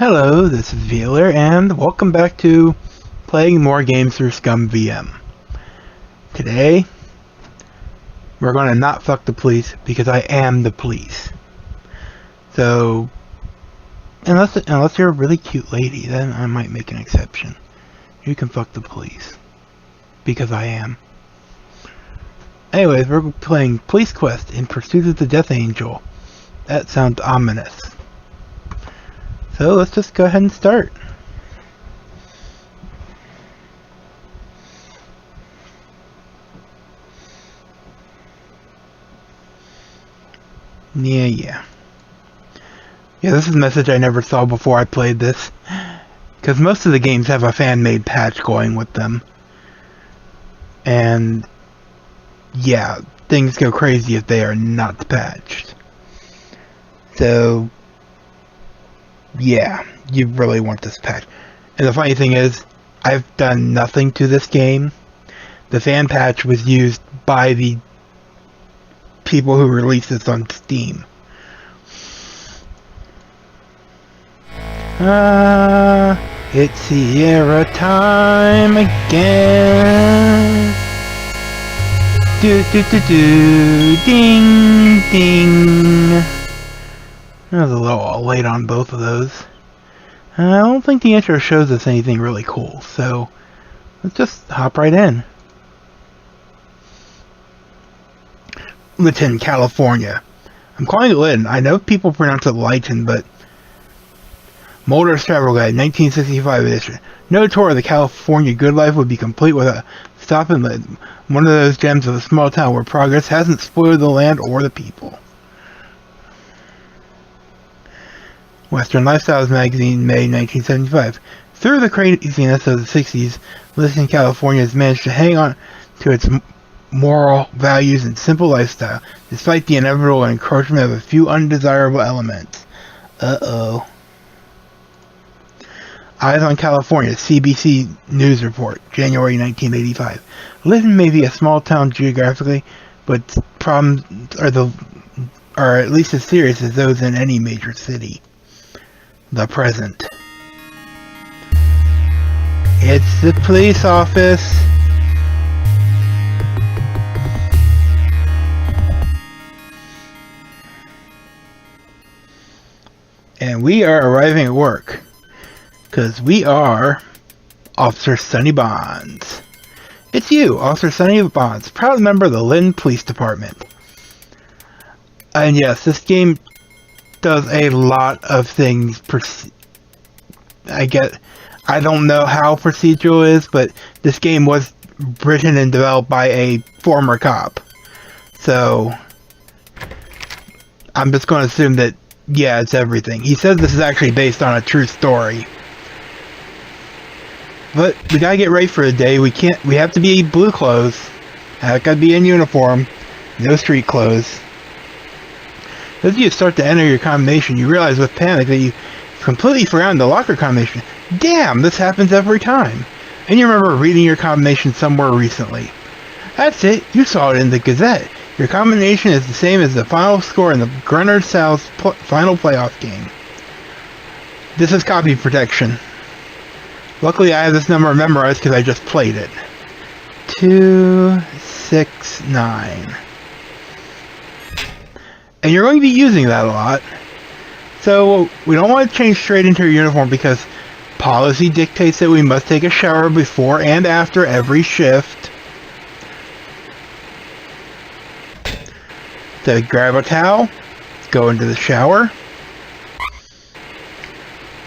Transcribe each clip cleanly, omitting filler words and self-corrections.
Hello, this is Veeler, and welcome back to playing more games through Scum VM. Today, we're gonna not fuck the police because I am the police. So, unless you're a really cute lady, then I might make an exception. You can fuck the police because I am. Anyways, we're playing Police Quest in Pursuit of the Death Angel. That sounds ominous. So let's just go ahead and start. Yeah, this is a message I never saw before I played this. Because most of the games have a fan-made patch going with them. And yeah, things go crazy if they are not patched. So yeah, you really want this patch. And the funny thing is, I've done nothing to this game. The fan patch was used by the people who released this on Steam. It's Sierra time again. Do do do do, ding ding. I was a little late on both of those. I don't think the intro shows us anything really cool, so let's just hop right in. Lytton, California. I'm calling it Lytton. I know people pronounce it Lytton, but Mulder's Travel Guide, 1965 edition. No tour of the California good life would be complete without stopping in Lytton, one of those gems of a small town where progress hasn't spoiled the land or the people. Western Lifestyles magazine, May 1975. Through the craziness of the 60s, Lytton, California has managed to hang on to its moral values and simple lifestyle, despite the inevitable encroachment of a few undesirable elements. Uh-oh. Eyes on California, CBC News Report, January 1985. Lytton may be a small town geographically, but problems are at least as serious as those in any major city. The present. It's the police office. And we are arriving at work. Because we are Officer Sonny Bonds. It's you, Officer Sonny Bonds, proud member of the Lytton Police Department. And yes, this game does a lot of things. I don't know how procedural is, but this game was written and developed by a former cop. So I'm just going to assume that, yeah, it's everything. He says this is actually based on a true story. But we gotta get ready for the day. We have to be blue clothes. I gotta be in uniform. No street clothes. As you start to enter your combination, you realize with panic that you completely forgotten the locker combination. Damn, this happens every time. And you remember reading your combination somewhere recently. That's it, you saw it in the Gazette. Your combination is the same as the final score in the Gruner South final playoff game. This is copy protection. Luckily I have this number memorized because I just played it. 269. And you're going to be using that a lot. So we don't want to change straight into your uniform because policy dictates that we must take a shower before and after every shift. So grab a towel, go into the shower.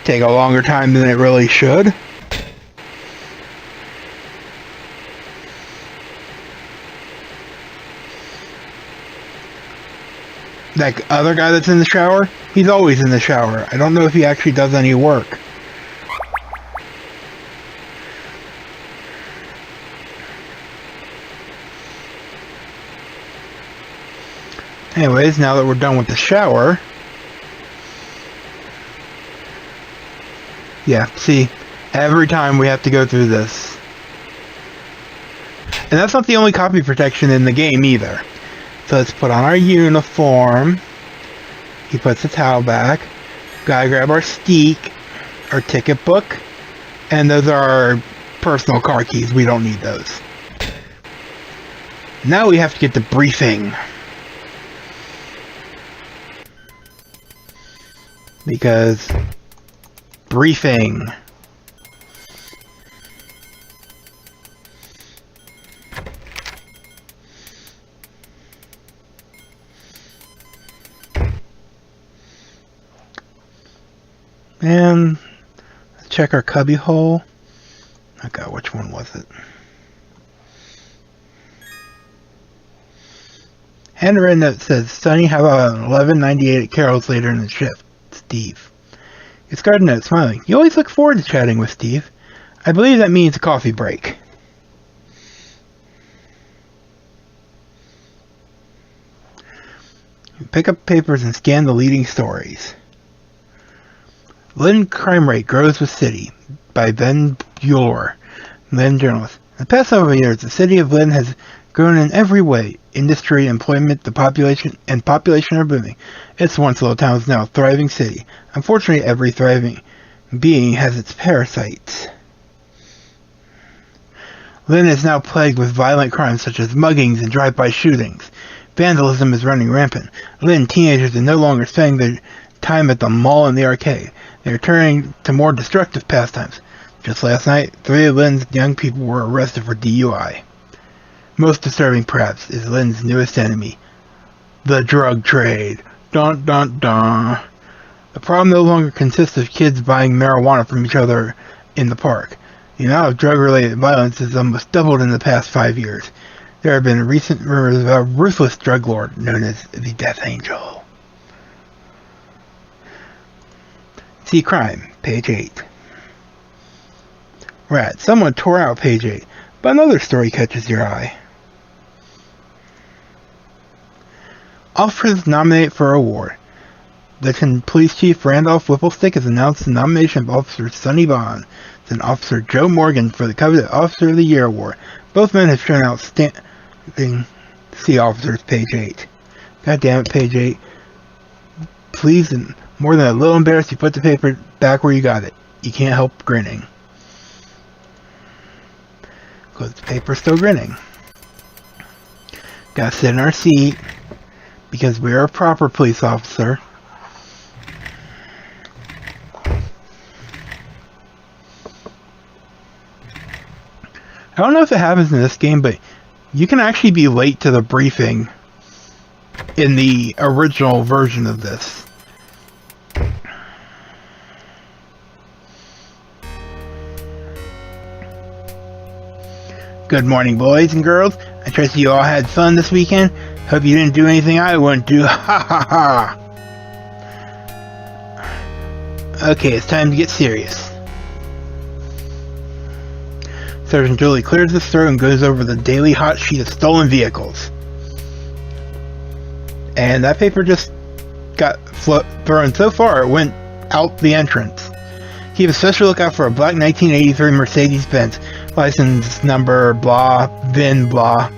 Take a longer time than it really should. That other guy that's in the shower, he's always in the shower. I don't know if he actually does any work. Anyways, now that we're done with the shower... Yeah, see, every time we have to go through this. And that's not the only copy protection in the game either. So let's put on our uniform. He puts the towel back. Gotta grab our steak. our ticket book, and those are our personal car keys. We don't need those. Now we have to get the briefing. Because briefing. And let's check our cubby hole. Okay, which one was it? Handwritten note says, Sonny, how about 11:98 at Carol's later in the shift? Steve. Discarded note, smiling. You always look forward to chatting with Steve. I believe that means a coffee break. Pick up papers and scan the leading stories. Lynn crime rate grows with city by Ben Bueller, Lynn journalist. In the past several years, the city of Lynn has grown in every way. Industry, employment, the population are booming. It's once a little town is now a thriving city. Unfortunately, every thriving being has its parasites. Lynn is now plagued with violent crimes such as muggings and drive-by shootings. Vandalism is running rampant. Lynn teenagers are no longer spending their time at the mall and the arcade. They are turning to more destructive pastimes. Just last night, 3 of Lynn's young people were arrested for DUI. Most disturbing, perhaps, is Lynn's newest enemy, the drug trade. Dun dun dun. The problem no longer consists of kids buying marijuana from each other in the park. The amount of drug-related violence has almost doubled in the past 5 years. There have been recent rumors about a ruthless drug lord known as the Death Angel. See crime, page 8. Rat, someone tore out page 8, but another story catches your eye. Officers nominated for award. The Police Chief Randolph Whipplestick has announced the nomination of Officer Sonny Bond and Officer Joe Morgan for the coveted Officer of the Year award. Both men have shown outstanding. See officers, page 8. God damn it, page 8. Please, and more than a little embarrassed, you put the paper back where you got it. You can't help grinning. Because the paper's still grinning. Gotta sit in our seat. Because we're a proper police officer. I don't know if it happens in this game, but you can actually be late to the briefing in the original version of this. Good morning, boys and girls. I trust you all had fun this weekend. Hope you didn't do anything I wouldn't do. Ha ha ha! Okay, it's time to get serious. Sergeant Julie clears his throat and goes over the daily hot sheet of stolen vehicles. And that paper just got thrown so far it went out the entrance. Keep a special lookout for a black 1983 Mercedes-Benz, license number blah, VIN blah.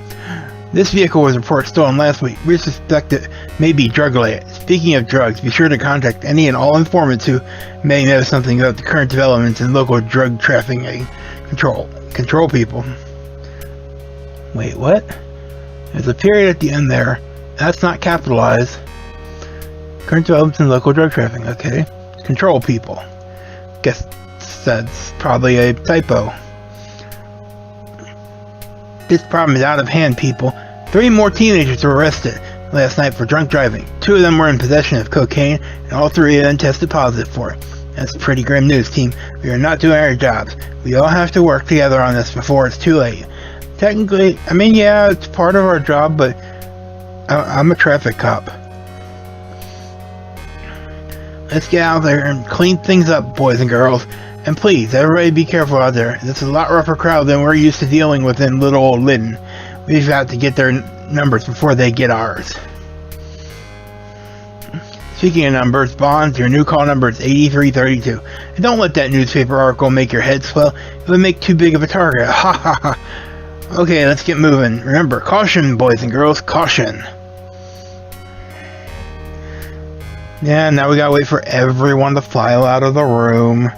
This vehicle was reported stolen last week. We suspect it may be drug-related. Speaking of drugs, be sure to contact any and all informants who may know something about the current developments in local drug trafficking control people. Wait, what? There's a period at the end there. That's not capitalized. Current developments in local drug trafficking. Okay. Control people. Guess that's probably a typo. This problem is out of hand, people. 3 more teenagers were arrested last night for drunk driving. 2 of them were in possession of cocaine, and all 3 of them tested positive for it. That's pretty grim news, team. We are not doing our jobs. We all have to work together on this before it's too late. Technically, I mean, yeah, it's part of our job, but I'm a traffic cop. Let's get out there and clean things up, boys and girls. And please, everybody be careful out there. This is a lot rougher crowd than we're used to dealing with in little old Lytton. We've got to get their numbers before they get ours. Speaking of numbers, Bonds, your new call number is 8332. And don't let that newspaper article make your head swell. It would make too big of a target. Ha ha ha. Okay, let's get moving. Remember, caution, boys and girls, caution. Yeah, now we gotta wait for everyone to file out of the room.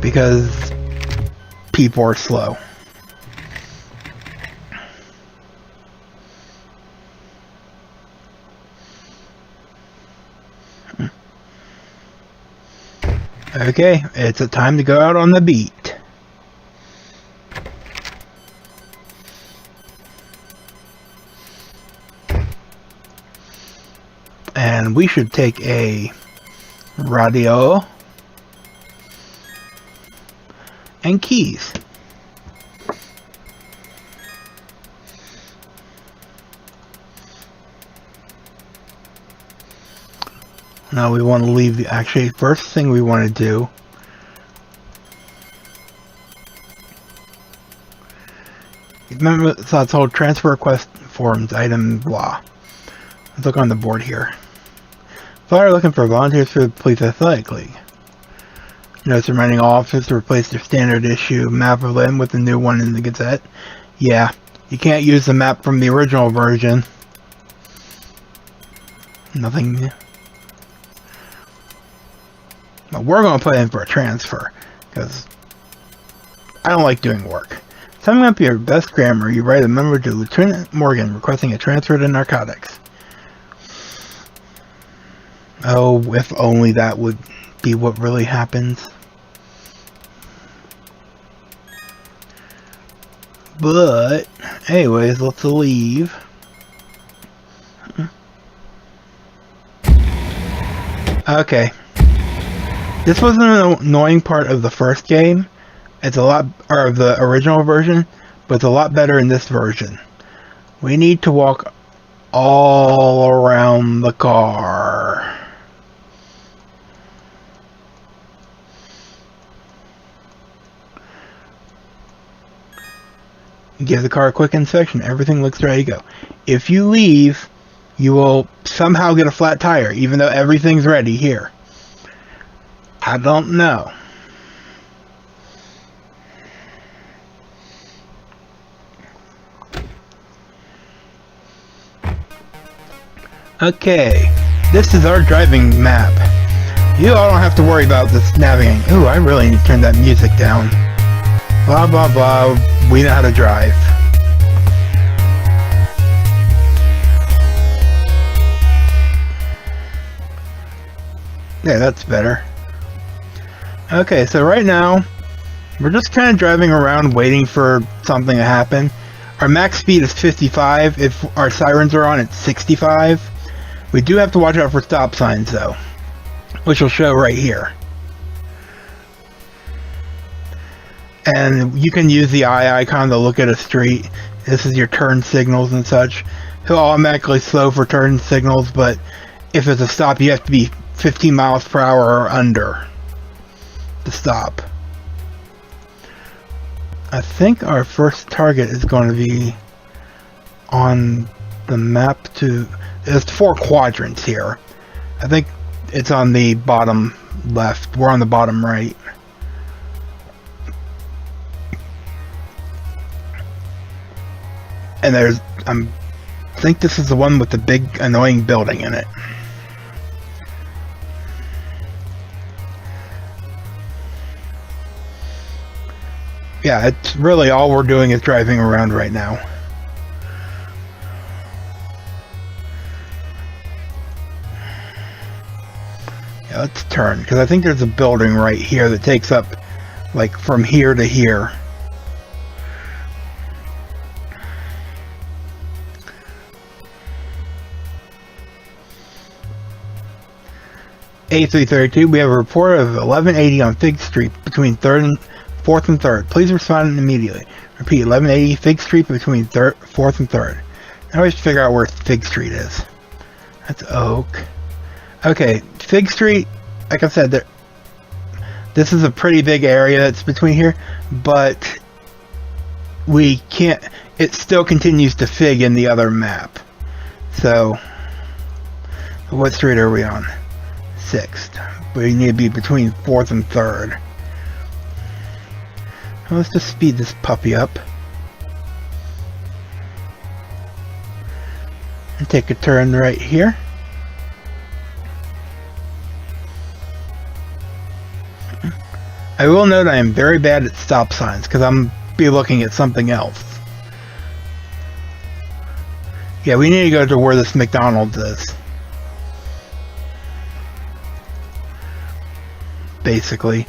because people are slow. Okay, it's a time to go out on the beat. And we should take a radio and keys. Now we want to leave the, actually, first thing we want to do remember, so it's called transfer request forms item blah. Let's look on the board here. Flyer looking for volunteers for the Police Athletic League. Notice reminding all officers to replace their standard issue map of Lynn with the new one in the Gazette. Yeah, you can't use the map from the original version. Nothing new. But we're going to put in for a transfer, because I don't like doing work. Summing up your best grammar, you write a memo to Lieutenant Morgan requesting a transfer to narcotics. Oh, if only that would be what really happens. But, anyways, let's leave. Okay. This was an annoying part of the first game. It's a lot, or of the original version, but it's a lot better in this version. We need to walk all around the car. Give the car a quick inspection. Everything looks ready to go. If you leave, you will somehow get a flat tire, even though everything's ready here. I don't know. Okay, this is our driving map. You all don't have to worry about this navigating. Ooh, I really need to turn that music down. Blah, blah, blah. We know how to drive. Yeah, that's better. Okay, so right now, we're just kind of driving around waiting for something to happen. Our max speed is 55. If our sirens are on, it's 65. We do have to watch out for stop signs, though, which will show right here. And you can use the eye icon to look at a street. This is your turn signals and such. He'll automatically slow for turn signals, but if it's a stop, you have to be 15 miles per hour or under to stop. I think our first target is going to be on the map to... There's 4 quadrants here. I think it's on the bottom left. We're on the bottom right. And there's... I think this is the one with the big annoying building in it. Yeah, it's really all we're doing is driving around right now. Yeah, let's turn, because I think there's a building right here that takes up, like, from here to here. A332, we have a report of 1180 on Fig Street between 4th and 3rd. Please respond immediately. Repeat, 1180 Fig Street between 4th and 3rd. Now we have to figure out where Fig Street is. That's Oak. Okay, Fig Street, like I said, this is a pretty big area that's between here, but we can't, it still continues to Fig in the other map. So, what street are we on? 6th. We need to be between 4th and 3rd. Let's just speed this puppy up. And take a turn right here. I will note I am very bad at stop signs because I'm be looking at something else. Yeah, we need to go to where this McDonald's is. Basically.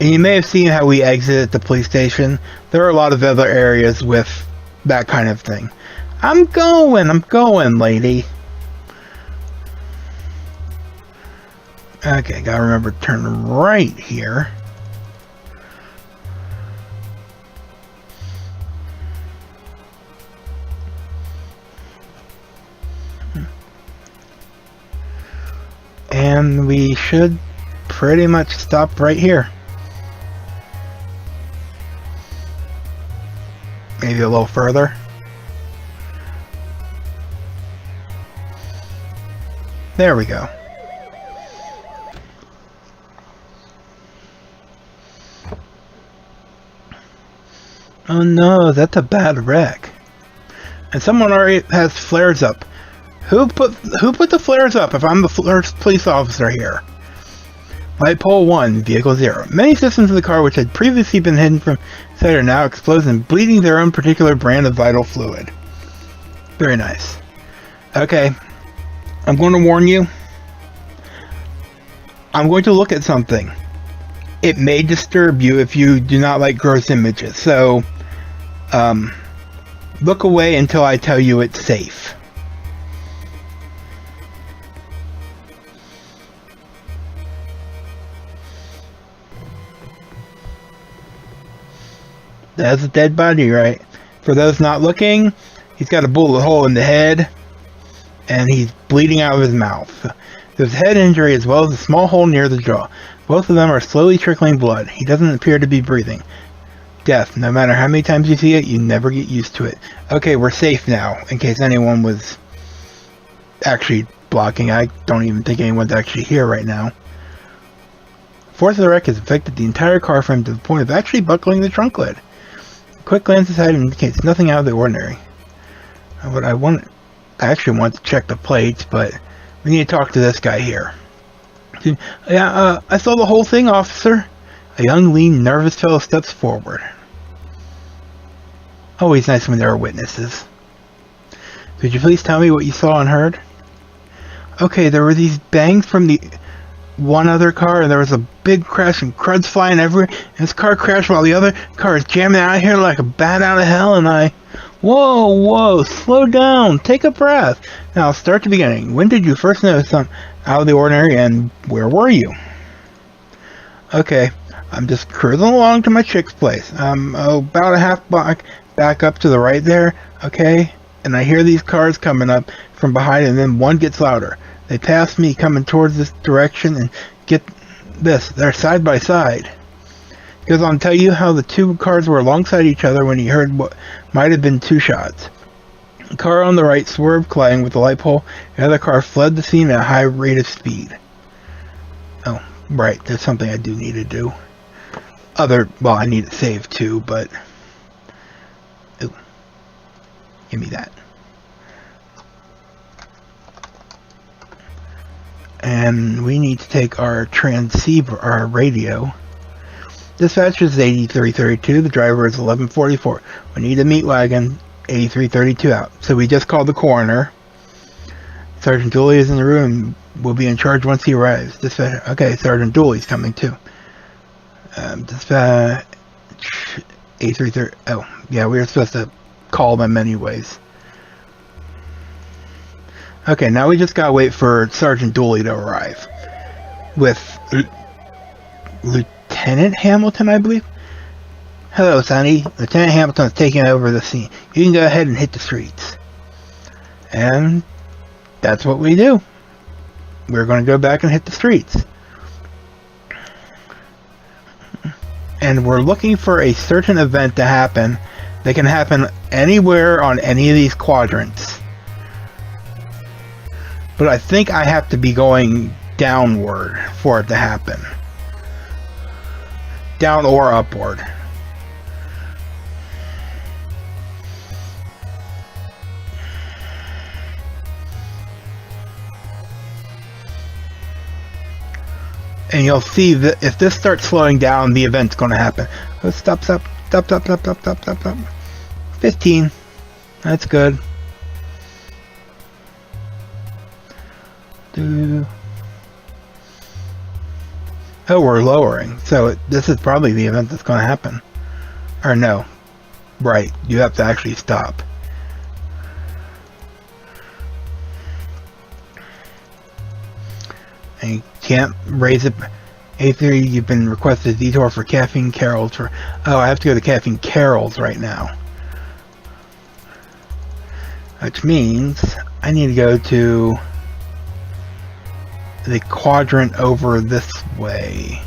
And you may have seen how we exited the police station. There are a lot of other areas with that kind of thing. I'm going, lady. Okay, gotta remember to turn right here. And we should pretty much stop right here. Maybe a little further. There we go. Oh no, that's a bad wreck. And someone already has flares up. Who put the flares up if I'm the first police officer here? Light pole 1, vehicle 0. Many systems in the car which had previously been hidden from sight are now exposed and bleeding their own particular brand of vital fluid. Very nice. Okay. I'm going to warn you. I'm going to look at something. It may disturb you if you do not like gross images. So, look away until I tell you it's safe. That's a dead body, right? For those not looking, he's got a bullet hole in the head, and he's bleeding out of his mouth. There's a head injury as well as a small hole near the jaw. Both of them are slowly trickling blood. He doesn't appear to be breathing. Death. No matter how many times you see it, you never get used to it. Okay, we're safe now, in case anyone was actually blocking. I don't even think anyone's actually here right now. Force of the wreck has affected the entire car frame to the point of actually buckling the trunk lid. A quick glance inside indicates nothing out of the ordinary. What I actually want to check the plates, but we need to talk to this guy here. Yeah, I saw the whole thing, officer. A young, lean, nervous fellow steps forward. Always nice when there are witnesses. Could you please tell me what you saw and heard? Okay, there were these bangs from the one other car, and there was a big crash and cruds flying everywhere, and this car crashed while the other car is jamming out of here like a bat out of hell, and I... Whoa, slow down, take a breath. Now, start the beginning. When did you first notice something out of the ordinary, and where were you? Okay, I'm just cruising along to my chick's place. I'm about a half block back up to the right there, okay? And I hear these cars coming up from behind, and then one gets louder. They pass me coming towards this direction, and get this, they're side by side. He goes on to tell you how the two cars were alongside each other when he heard what might have been two shots. The car on the right swerved, colliding with the light pole. The other car fled the scene at a high rate of speed. Oh, right, there's something I do need to do. Well, I need to save too, but... Ooh. Give me that. And we need to take our transceiver, our radio. Dispatch is 8332. The driver is 1144. We need a meat wagon. 8332 out. So we just called the coroner. Sergeant Dooley is in the room. Will be in charge once he arrives. Dispatch. Okay, Sergeant Dooley's coming too. Dispatch 8330. Oh, yeah, we were supposed to call them anyways. Okay, now we just gotta wait for Sergeant Dooley to arrive. With Lieutenant Hamilton, I believe? Hello, Sonny. Lieutenant Hamilton is taking over the scene. You can go ahead and hit the streets. And that's what we do. We're going to go back and hit the streets. And we're looking for a certain event to happen that can happen anywhere on any of these quadrants. But I think I have to be going downward for it to happen. Down or upward. and you'll see that if this starts slowing down, the event's going to happen. Oh, stop. 15. That's good. Oh, we're lowering. So this is probably the event that's going to happen. Or no. Right. You have to actually stop. And you can't raise it. A3, you've been requested a detour for Caffeine Carols for... Oh, I have to go to Caffeine Carols right now. Which means I need to go to the quadrant over this way.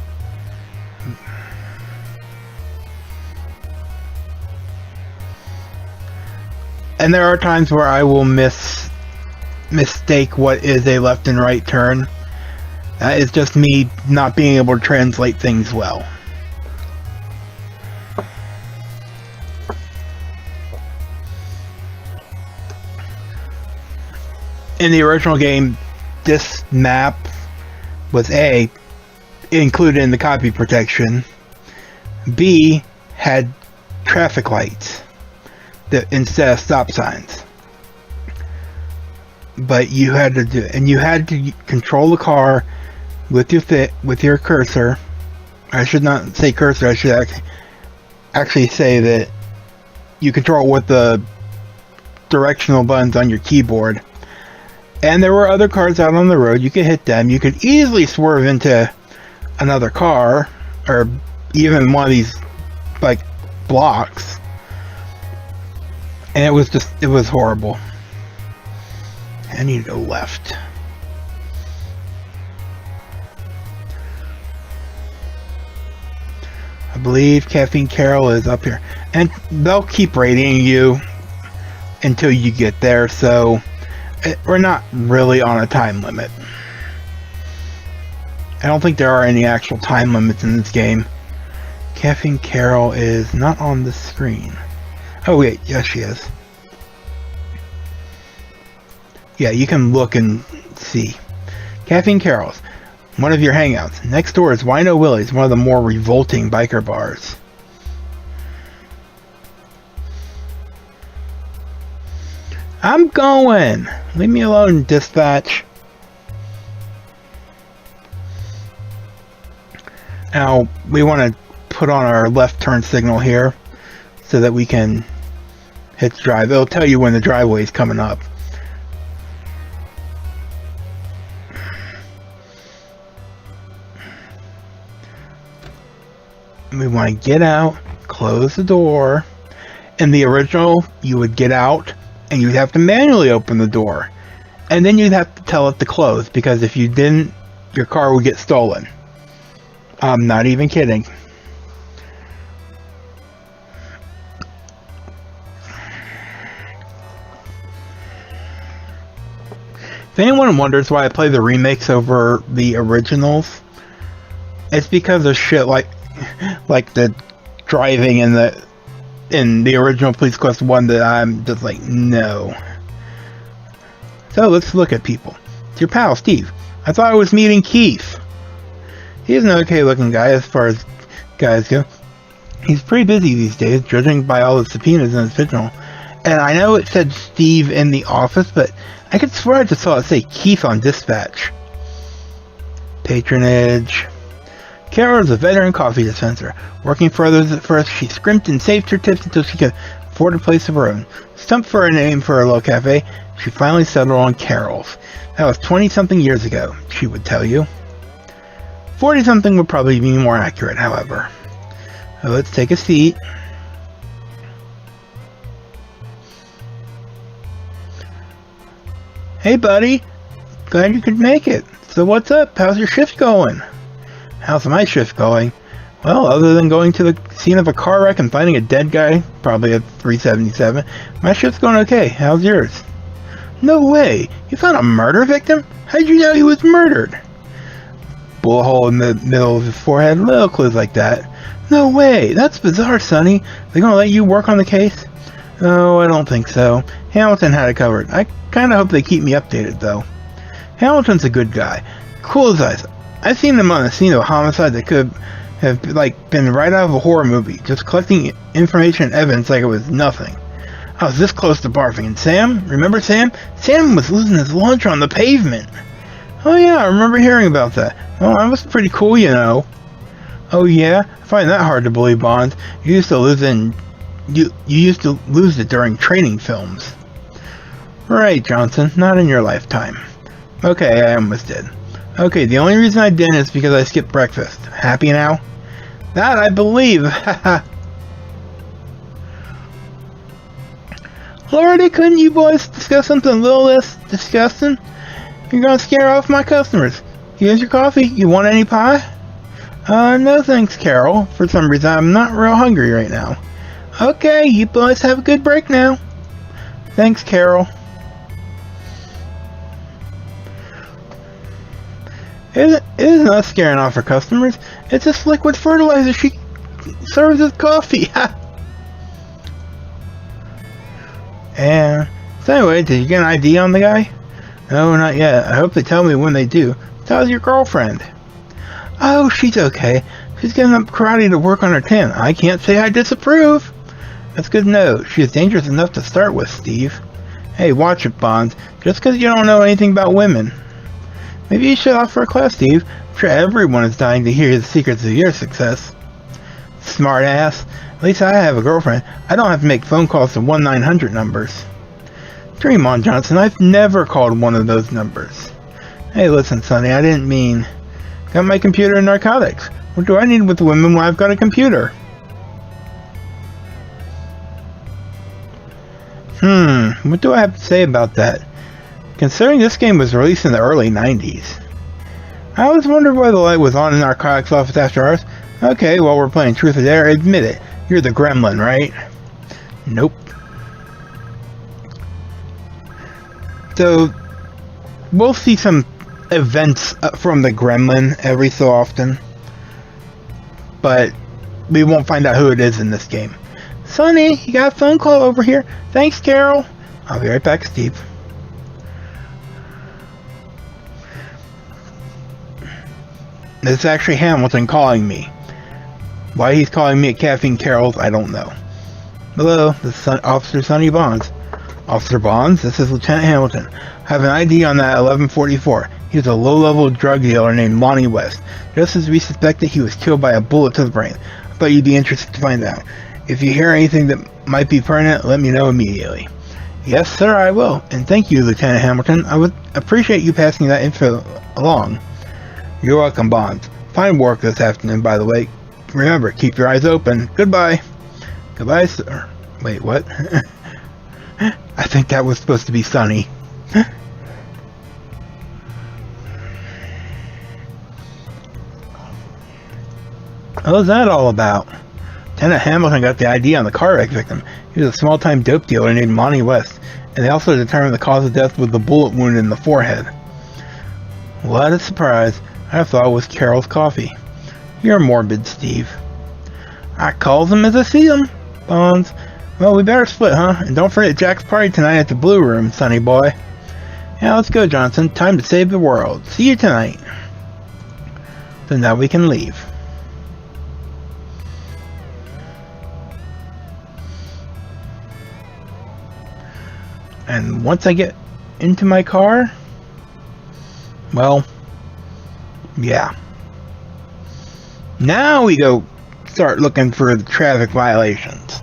And there are times where I will mistake what is a left and right turn. That is just me not being able to translate things well. In the original game, this map was A, included in the copy protection. B, had traffic lights instead of stop signs. But you had to do, and you had to control the car with your cursor. I should not say cursor. I should actually say that you control it with the directional buttons on your keyboard. And there were other cars out on the road. You could hit them. You could easily swerve into another car, or even one of these like blocks. And it was horrible. I need to go left. I believe Caffeine Carol is up here. And they'll keep rating you until you get there, so we're not really on a time limit. I don't think there are any actual time limits in this game. Caffeine Carol is not on the screen. Oh wait, yes she is. Yeah, you can look and see. Caffeine Carol's, one of your hangouts. Next door is Wino Willie's, one of the more revolting biker bars. I'm going! Leave me alone, dispatch. Now, we want to put on our left turn signal here so that we can hit the drive. It'll tell you when the driveway is coming up. We want to get out, close the door. In the original, you would get out and you'd have to manually open the door. And then you'd have to tell it to close, because if you didn't, your car would get stolen. I'm not even kidding. If anyone wonders why I play the remakes over the originals, it's because of shit like the driving in the original Police Quest 1 that I'm just like, no. So let's look at people. It's your pal, Steve. I thought I was meeting Keith. He's an okay looking guy as far as guys go. He's pretty busy these days, judging by all the subpoenas in his pigeonhole. And I know it said Steve in the office, but I could swear I just saw it say Keith on dispatch. Patronage. Carol is a veteran coffee dispenser. Working for others at first, she scrimped and saved her tips until she could afford a place of her own. Stumped for a name for her little cafe, she finally settled on Carol's. That was 20-something years ago, she would tell you. 40-something would probably be more accurate, however. So let's take a seat. Hey buddy, glad you could make it. So what's up? How's your shift going? How's my shift going? Well, other than going to the scene of a car wreck and finding a dead guy, probably at 377, my shift's going okay. How's yours? No way! You found a murder victim? How'd you know he was murdered? Bullet hole in the middle of his forehead, little clues like that. No way! That's bizarre, Sonny. They gonna let you work on the case? No, I don't think so. Hamilton had it covered. I kinda hope they keep me updated, though. Hamilton's a good guy. Cool as ice. I've seen them on the scene of a homicide that could have like been right out of a horror movie, just collecting information and evidence like it was nothing. I was this close to barfing, and Sam? Remember Sam? Sam was losing his lunch on the pavement. Oh yeah, I remember hearing about that. Well, that was pretty cool, you know. Oh yeah? I find that hard to believe, Bonds. You used to lose it during training films. Right, Johnson. Not in your lifetime. Okay, I almost did. Okay, the only reason I didn't is because I skipped breakfast. Happy now? That I believe. Haha. Lordy, couldn't you boys discuss something a little less disgusting? You're gonna scare off my customers. Here's your coffee. You want any pie? No thanks, Carol. For some reason, I'm not real hungry right now. Okay, you boys have a good break now. Thanks, Carol. It is not scaring off her customers. It's just liquid fertilizer she serves as coffee. And so anyway, did you get an ID on the guy? No, not yet. I hope they tell me when they do. How's your girlfriend? Oh, she's okay. She's getting up karate to work on her tan. I can't say I disapprove. That's good to know. She's dangerous enough to start with, Steve. Hey, watch it, Bonds. Just because you don't know anything about women. Maybe you should offer a class, Steve. I'm sure everyone is dying to hear the secrets of your success. Smart ass. At least I have a girlfriend. I don't have to make phone calls to 1-900 numbers. Dream on, Johnson. I've never called one of those numbers. Hey, listen, Sonny. I didn't mean... Got my computer and narcotics. What do I need with women when I've got a computer? What do I have to say about that? Considering this game was released in the early 90s. I always wondered why the light was on in narcotics office after hours. Okay, well, we're playing Truth or Dare. Admit it. You're the gremlin, right? Nope. So, we'll see some events from the gremlin every so often. But we won't find out who it is in this game. Sonny, you got a phone call over here. Thanks, Carol. I'll be right back, Steve. It's actually Hamilton calling me. Why he's calling me at Caffeine Carol's, I don't know. Hello, this is Officer Sonny Bonds. Officer Bonds, this is Lieutenant Hamilton. I have an ID on that 1144. He's a low-level drug dealer named Lonnie West. Just as we suspected, he was killed by a bullet to the brain. I thought you'd be interested to find out. If you hear anything that might be pertinent, let me know immediately. Yes, sir, I will. And thank you, Lieutenant Hamilton. I would appreciate you passing that info along. You're welcome, Bonds. Fine work this afternoon, by the way. Remember, keep your eyes open. Goodbye. Goodbye, sir. Wait, what? I think that was supposed to be Sonny. What was that all about? Lieutenant Hamilton got the ID on the car wreck victim. He was a small-time dope dealer named Lonnie West, and they also determined the cause of death with the bullet wound in the forehead. What a surprise. I thought it was Carol's coffee. You're morbid, Steve. I calls him as I see him, Bonds. Well, we better split, huh? And don't forget Jack's party tonight at the Blue Room, sonny boy. Yeah, let's go, Johnson. Time to save the world. See you tonight. So now we can leave. And once I get into my car, well, yeah. Now we go start looking for the traffic violations.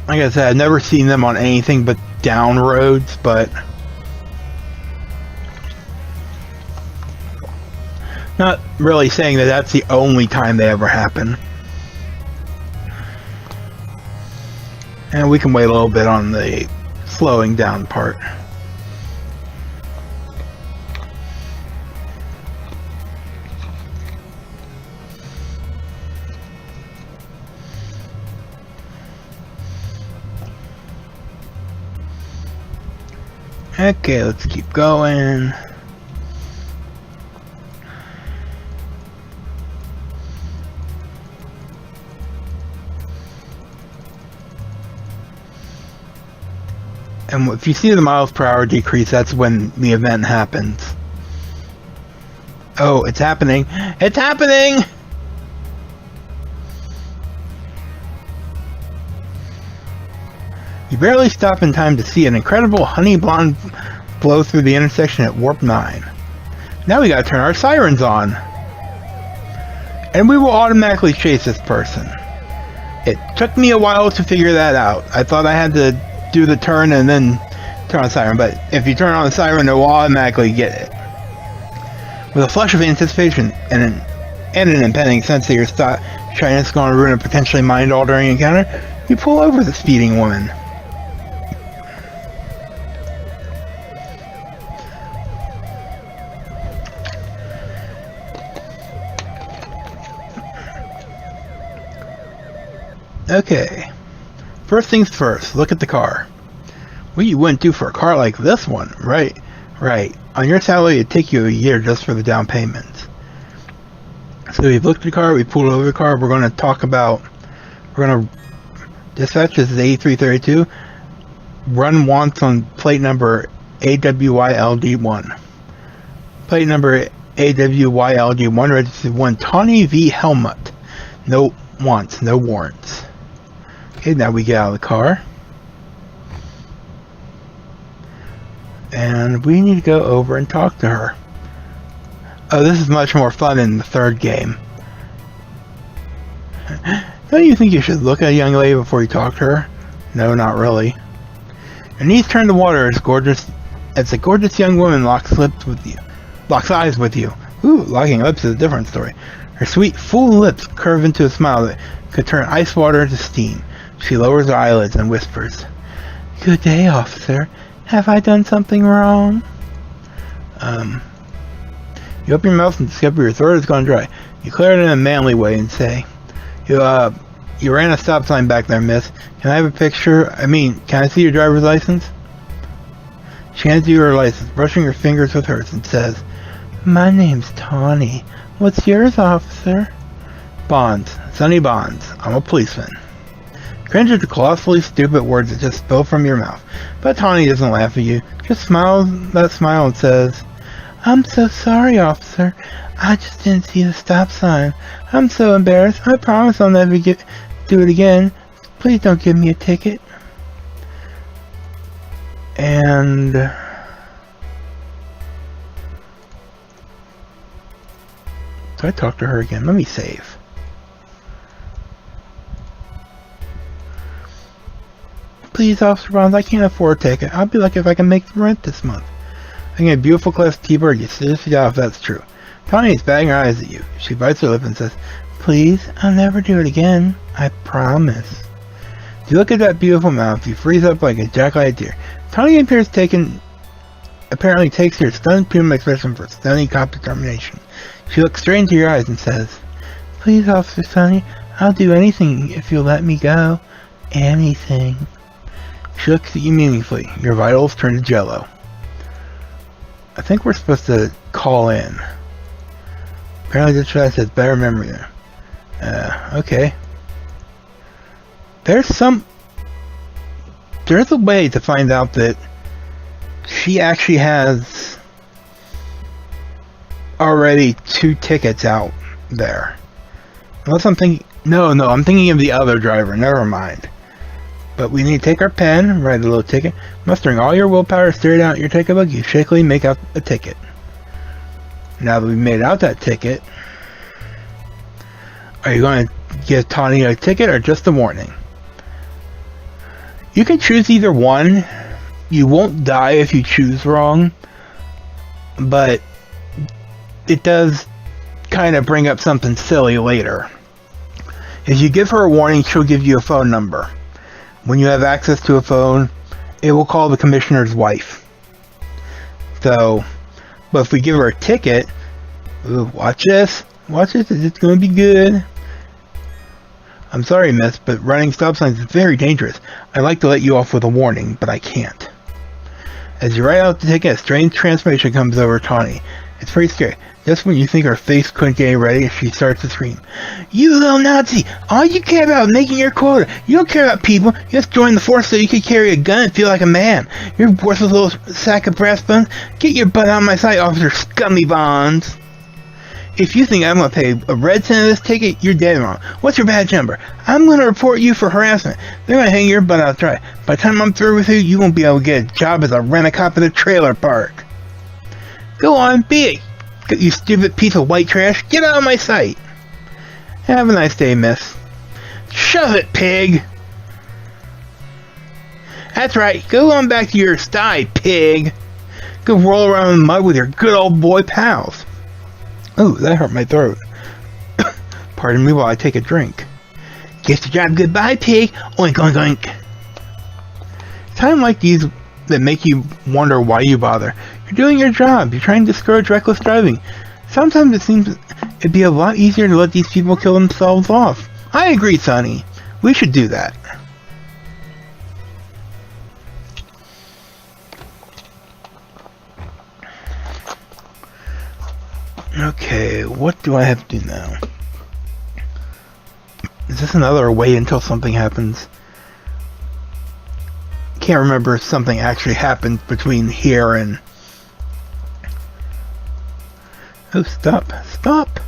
Like I said, I've never seen them on anything but down roads, but not really saying that that's the only time they ever happen. And we can wait a little bit on the slowing down part. Okay, let's keep going. And if you see the miles per hour decrease, that's when the event happens. Oh, it's happening. It's happening! You barely stop in time to see an incredible honey blonde blow through the intersection at warp 9. Now we gotta turn our sirens on. And we will automatically chase this person. It took me a while to figure that out. I thought I had to do the turn and then turn on the siren, but if you turn on the siren, it will automatically get it. With a flush of anticipation and an impending sense that your shyness is going to ruin a potentially mind-altering encounter, you pull over the speeding woman. Okay, first things first, look at the car. What you wouldn't do for a car like this one, right? On your salary, it'd take you a year just for the down payment. So we've looked at the car, we pulled over the car, we're going to dispatch this is 8332, run once on plate number AWYLD1. Plate number AWYLD1, registered 1, Tawny V. Helmut. No wants, no warrants. Okay, now we get out of the car. And we need to go over and talk to her. Oh, this is much more fun than the third game. Don't you think you should look at a young lady before you talk to her? No, not really. Her knees turn to water as a gorgeous young woman locks eyes with you. Ooh, locking lips is a different story. Her sweet, full lips curve into a smile that could turn ice water to steam. She lowers her eyelids and whispers, "Good day, officer. Have I done something wrong?" You open your mouth and discover your throat has gone dry. You clear it in a manly way and say, You ran a stop sign back there, miss. Can I have a picture? Can I see your driver's license?" She hands you her license, brushing her fingers with hers, and says, "My name's Tawny. What's yours, officer?" "Bonds. Sonny Bonds. I'm a policeman." Cringe at the colossally stupid words that just spill from your mouth. But Tawny doesn't laugh at you, just smiles that smile and says, "I'm so sorry, officer. I just didn't see the stop sign. I'm so embarrassed. I promise I'll never do it again. Please don't give me a ticket." And so I talk to her again. Let me save. "Please, Officer Bonds, I can't afford a ticket. I'll be lucky if I can make the rent this month. I can get a beautiful class T-bird. You seriously doubt if that's true." Tawny is batting her eyes at you. She bites her lip and says, "Please, I'll never do it again. I promise." As you look at that beautiful mouth, you freeze up like a jack-eyed deer. Tawny apparently takes your stunned puma expression for stunning cop determination. She looks straight into your eyes and says, "Please, Officer Sonny, I'll do anything if you'll let me go. Anything." She looks at you meaningfully. Your vitals turn to jello. I think we're supposed to call in. Apparently this guy says better memory there. Okay. There's a way to find out that she actually has already 2 tickets out there. Unless I'm thinking, no, I'm thinking of the other driver, never mind. But we need to take our pen, write a little ticket. Mustering all your willpower straight out your ticket book, you shakily make out a ticket. Now that we've made out that ticket, are you going to give Tawny a ticket or just a warning? You can choose either one. You won't die if you choose wrong, but it does kind of bring up something silly later. If you give her a warning, she'll give you a phone number. When you have access to a phone, it will call the commissioner's wife. So, but if we give her a ticket, ooh, watch this, it's going to be good. "I'm sorry, miss, but running stop signs is very dangerous. I'd like to let you off with a warning, but I can't." As you write out the ticket, a strange transformation comes over Tawny. It's pretty scary. Just when you think her face couldn't get any ready, she starts to scream. You little Nazi! All you care about is making your quota. You don't care about people. You just joined the force so you could carry a gun and feel like a man. You're a worthless little sack of brass bones. Get your butt out of my sight, Officer Scummy Bonds. If you think I'm going to pay a red cent of this ticket, you're dead wrong. What's your badge number? I'm going to report you for harassment. They're going to hang your butt out dry. By the time I'm through with you, you won't be able to get a job as a rent-a-cop at a trailer park. Go on, be it. You stupid piece of white trash. Get out of my sight. Have a nice day, miss. Shove it, pig. That's right. Go on back to your sty, pig. Go roll around in the mud with your good old boy pals. Ooh, that hurt my throat. Pardon me while I take a drink. Guess the job goodbye, pig. Oink, oink, oink. Time like these that make you wonder why you bother. You're doing your job. You're trying to discourage reckless driving. Sometimes it seems it'd be a lot easier to let these people kill themselves off. I agree, Sonny. We should do that. Okay, what do I have to do now? Is this another wait until something happens? Can't remember if something actually happened between here and... Oh, stop. Stop!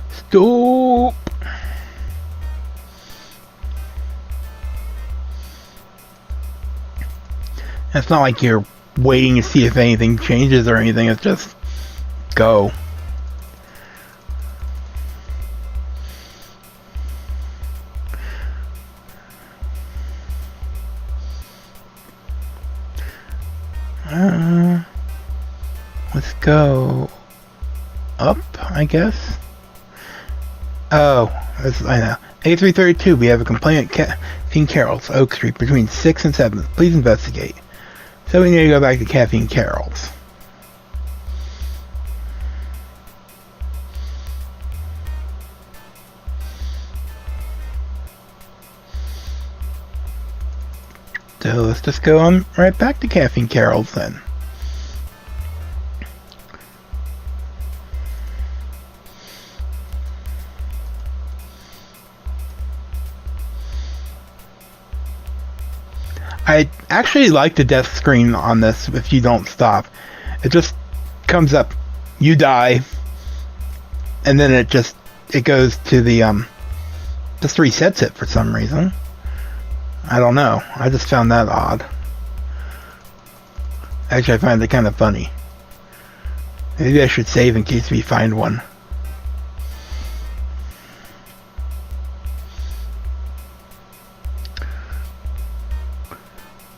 Stop! It's not like you're waiting to see if anything changes or anything. It's just go. Let's go up, I guess. Oh, I know. A332, we have a complaint at Caffeine Carol's, Oak Street, between 6th and 7th. Please investigate. So we need to go back to Caffeine Carol's. So let's just go on right back to Caffeine Carol's then. I actually like the death screen on this if you don't stop. It just comes up, you die, and then it goes to the, just resets it for some reason. I don't know. I just found that odd. Actually, I find it kind of funny. Maybe I should save in case we find one.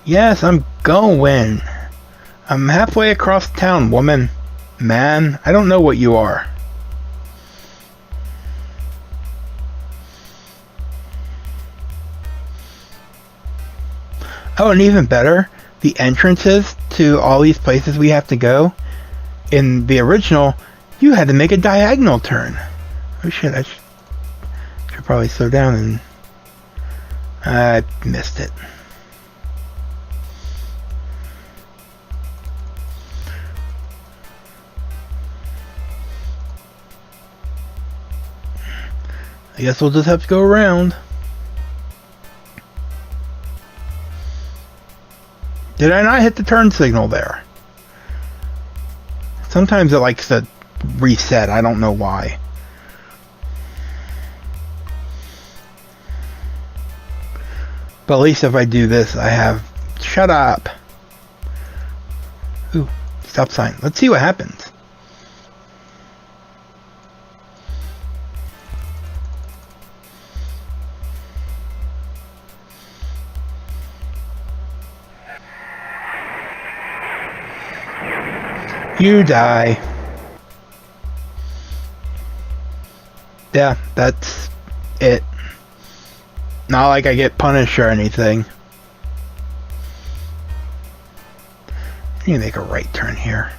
Yes, I'm going. I'm halfway across town, woman. Man, I don't know what you are. Oh, and even better, the entrances to all these places we have to go. In the original, you had to make a diagonal turn. Oh shit, I should probably slow down, and I missed it. I guess we'll just have to go around. Did I not hit the turn signal there? Sometimes it likes to reset. I don't know why. But at least if I do this, I have... Shut up! Ooh, stop sign. Let's see what happens. You die. Yeah, that's it. Not like I get punished or anything. I need to make a right turn here.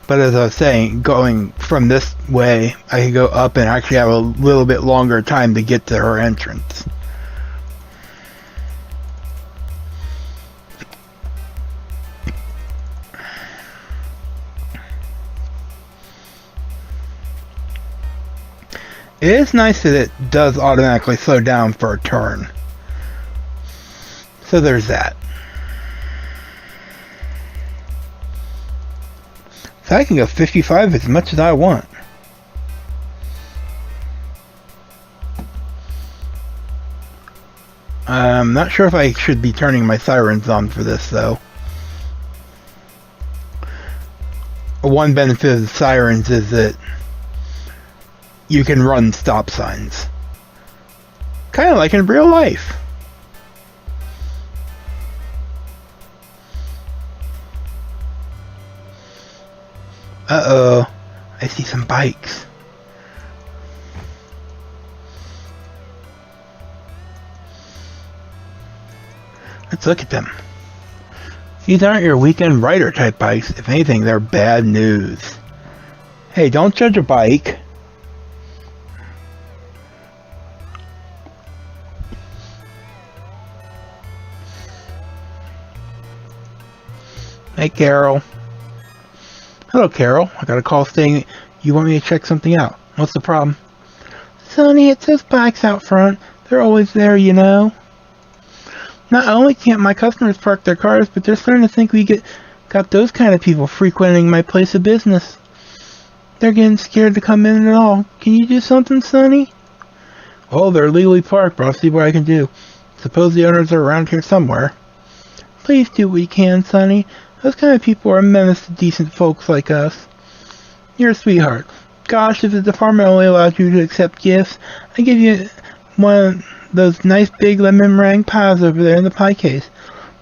But as I was saying, going from this way, I can go up and actually have a little bit longer time to get to her entrance. It is nice that it does automatically slow down for a turn. So there's that. So I can go 55 as much as I want. I'm not sure if I should be turning my sirens on for this though. One benefit of the sirens is that you can run stop signs. Kind of like in real life. Uh-oh. I see some bikes. Let's look at them. These aren't your weekend rider type bikes. If anything, they're bad news. Hey, don't judge a bike. Hey, Carol. Hello, Carol. I got a call saying you want me to check something out. What's the problem? Sonny, it says bikes out front. They're always there, you know. Not only can't my customers park their cars, but they're starting to think we got those kind of people frequenting my place of business. They're getting scared to come in at all. Can you do something, Sonny? Well, they're legally parked, but I'll see what I can do. Suppose the owners are around here somewhere. Please do what you can, Sonny. Those kind of people are a menace to decent folks like us. You're a sweetheart. Gosh, if the department only allowed you to accept gifts, I'd give you one of those nice big lemon meringue pies over there in the pie case.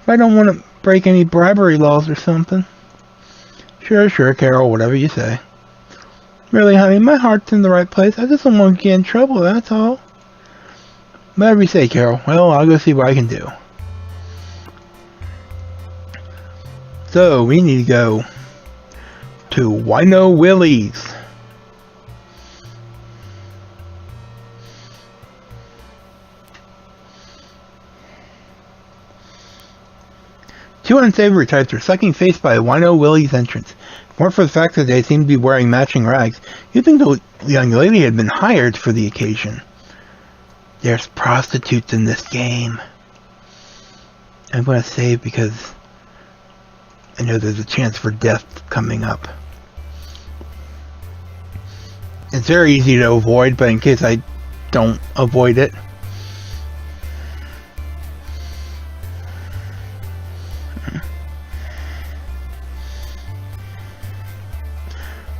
But I don't want to break any bribery laws or something. Sure, Carol, whatever you say. Really, honey, my heart's in the right place. I just don't want to get in trouble, that's all. Whatever you say, Carol. Well, I'll go see what I can do. So, we need to go to Wino Willie's. Two unsavory types are sucking face by Wino Willie's entrance. If it weren't for the fact that they seem to be wearing matching rags, you'd think the young lady had been hired for the occasion. There's prostitutes in this game. I'm going to save because I know there's a chance for death coming up. It's very easy to avoid, but in case I don't avoid it.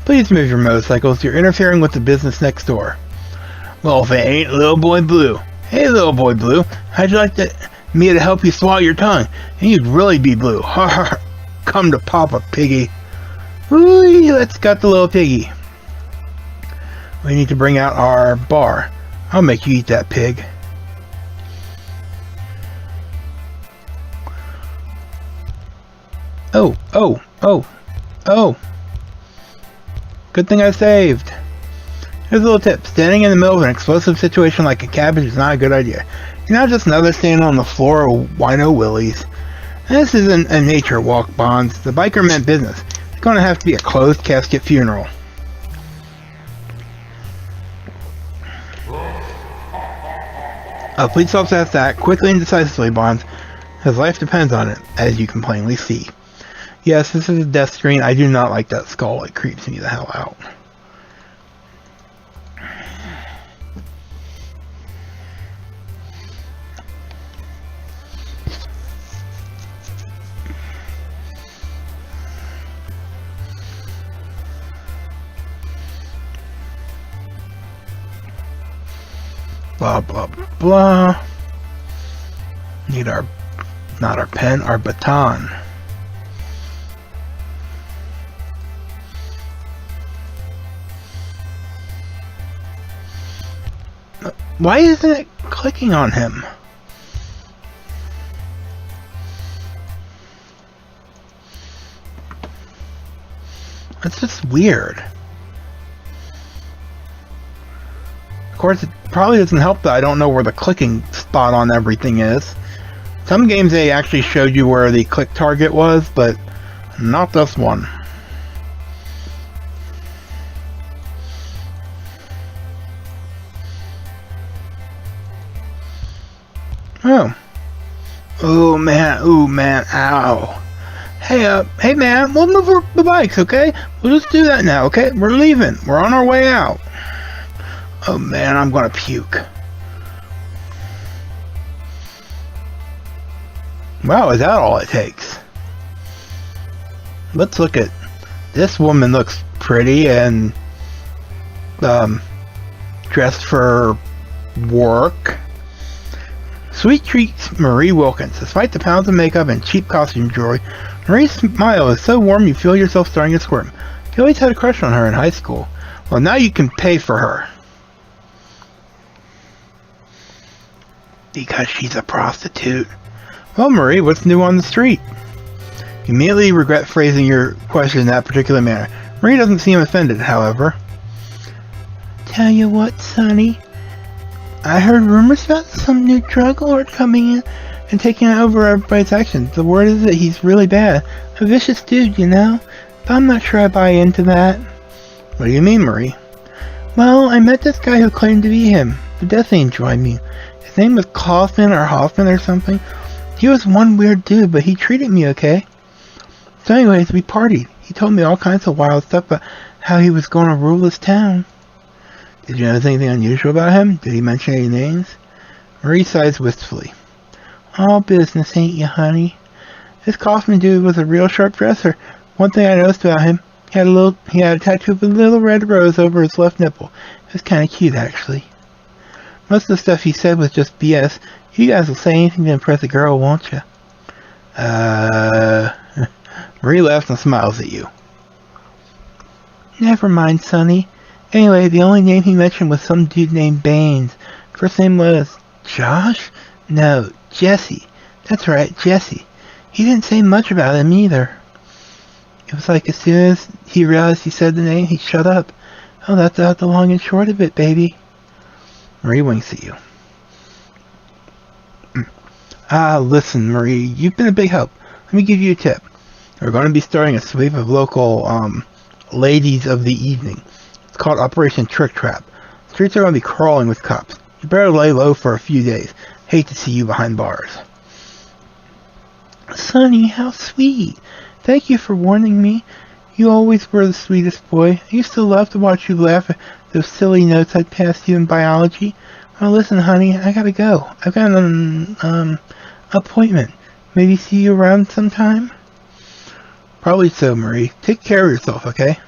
Please move your motorcycles. You're interfering with the business next door. Well, if it ain't Little Boy Blue. Hey, Little Boy Blue. How'd you like me to help you swallow your tongue? And you'd really be blue. Ha ha. Come to Papa, Piggy. Ooh, let's got the little piggy. We need to bring out our bar. I'll make you eat that, pig. Oh. Good thing I saved. Here's a little tip. Standing in the middle of an explosive situation like a cabbage is not a good idea. You're not just another standing on the floor of Wino Willie's. This isn't a nature walk, Bonds. The biker meant business. It's going to have to be a closed casket funeral. A police officer has to act quickly and decisively, Bonds. His life depends on it, as you can plainly see. Yes, this is a death screen. I do not like that skull. It creeps me the hell out. Blah, blah, blah. Need our, not our pen, our baton. Why isn't it clicking on him? It's just weird. Of course, it probably doesn't help that I don't know where the clicking spot on everything is. Some games they actually showed you where the click target was, but not this one. Oh. Oh man, ow. Hey man, we'll move the bikes, okay? We'll just do that now, okay? We're leaving. We're on our way out. Oh man, I'm gonna puke. Wow, is that all it takes? Let's look at... This woman looks pretty and... dressed for work. Sweet treats Marie Wilkins. Despite the pounds of makeup and cheap costume jewelry, Marie's smile is so warm you feel yourself starting to squirm. You always had a crush on her in high school. Well, now you can pay for her. Because she's a prostitute. Well, Marie, what's new on the street? You immediately regret phrasing your question in that particular manner. Marie doesn't seem offended, however. Tell you what, Sonny. I heard rumors about some new drug lord coming in and taking over everybody's actions. The word is that he's really bad. A vicious dude, you know? But I'm not sure I buy into that. What do you mean, Marie? Well, I met this guy who claimed to be him. The Death Angel, I mean. His name was Kaufman or Hoffman or something. He was one weird dude, but he treated me okay. So anyways, we partied. He told me all kinds of wild stuff about how he was going to rule this town. Did you notice anything unusual about him? Did he mention any names? Marie sighs wistfully. All business, ain't you, honey? This Kaufman dude was a real sharp dresser. One thing I noticed about him, he had a tattoo of a little red rose over his left nipple. It was kind of cute, actually. Most of the stuff he said was just BS. You guys will say anything to impress a girl, won't you? Marie laughs and smiles at you. Never mind, Sonny. Anyway, the only name he mentioned was some dude named Baines. First name was... Josh? No, Jesse. That's right, Jesse. He didn't say much about him either. It was like as soon as he realized he said the name, he shut up. Oh, that's out the long and short of it, baby. Marie winks at you. Listen, Marie, you've been a big help. Let me give you a tip. We're going to be starting a sweep of local, ladies of the evening. It's called Operation Trick Trap. The streets are going to be crawling with cops. You better lay low for a few days. Hate to see you behind bars. Sonny, how sweet. Thank you for warning me. You always were the sweetest boy. I used to love to watch you laugh at those silly notes I'd passed you in biology. Well, listen, honey, I gotta go. I've got an, appointment. Maybe see you around sometime? Probably so, Marie. Take care of yourself, okay?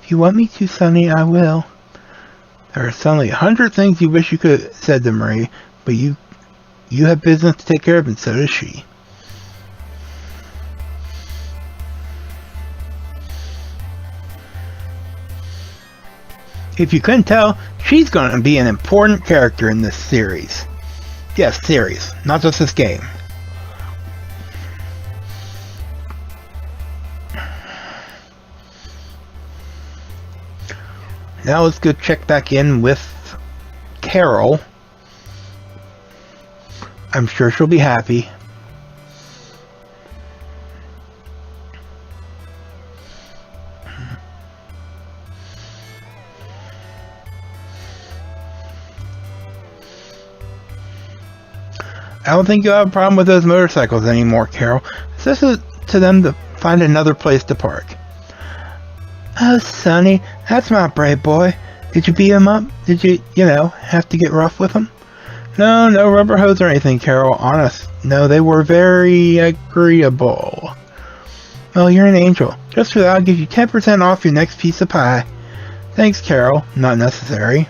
If you want me to, Sonny, I will. There are suddenly 100 things you wish you could have said to Marie, but you have business to take care of, and so does she. If you couldn't tell, she's going to be an important character in this series. Yes, series, not just this game. Now let's go check back in with Carol. I'm sure she'll be happy. I don't think you'll have a problem with those motorcycles anymore, Carol. It's just to them to find another place to park. Oh, Sonny, that's my brave boy. Did you beat him up? Did you have to get rough with him? No rubber hose or anything, Carol. Honest. No, they were very agreeable. Well, you're an angel. Just for that, I'll give you 10% off your next piece of pie. Thanks, Carol. Not necessary.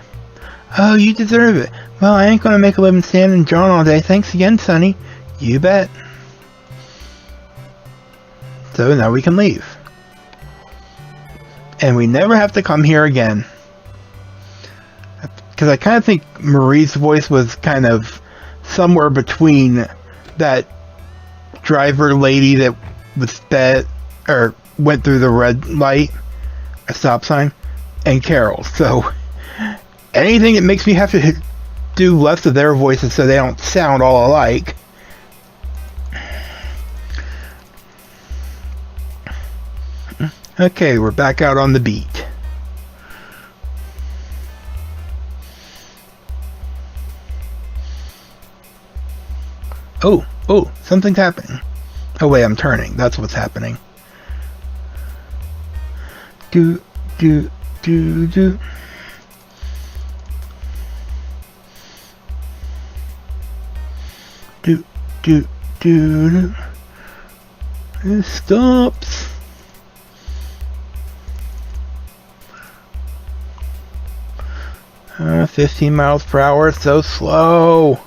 Oh, you deserve it. Well, I ain't gonna make a living standing John all day. Thanks again, Sonny. You bet. So now we can leave. And we never have to come here again. Because I kind of think Marie's voice was kind of somewhere between that driver lady that was sped or went through the red light a stop sign, and Carol. So anything that makes me have to do less of their voices so they don't sound all alike. Okay, we're back out on the beat. Oh, something's happening. Oh wait, I'm turning. That's what's happening. Do. Do. It stops. Uh, 15 miles per hour, so slow.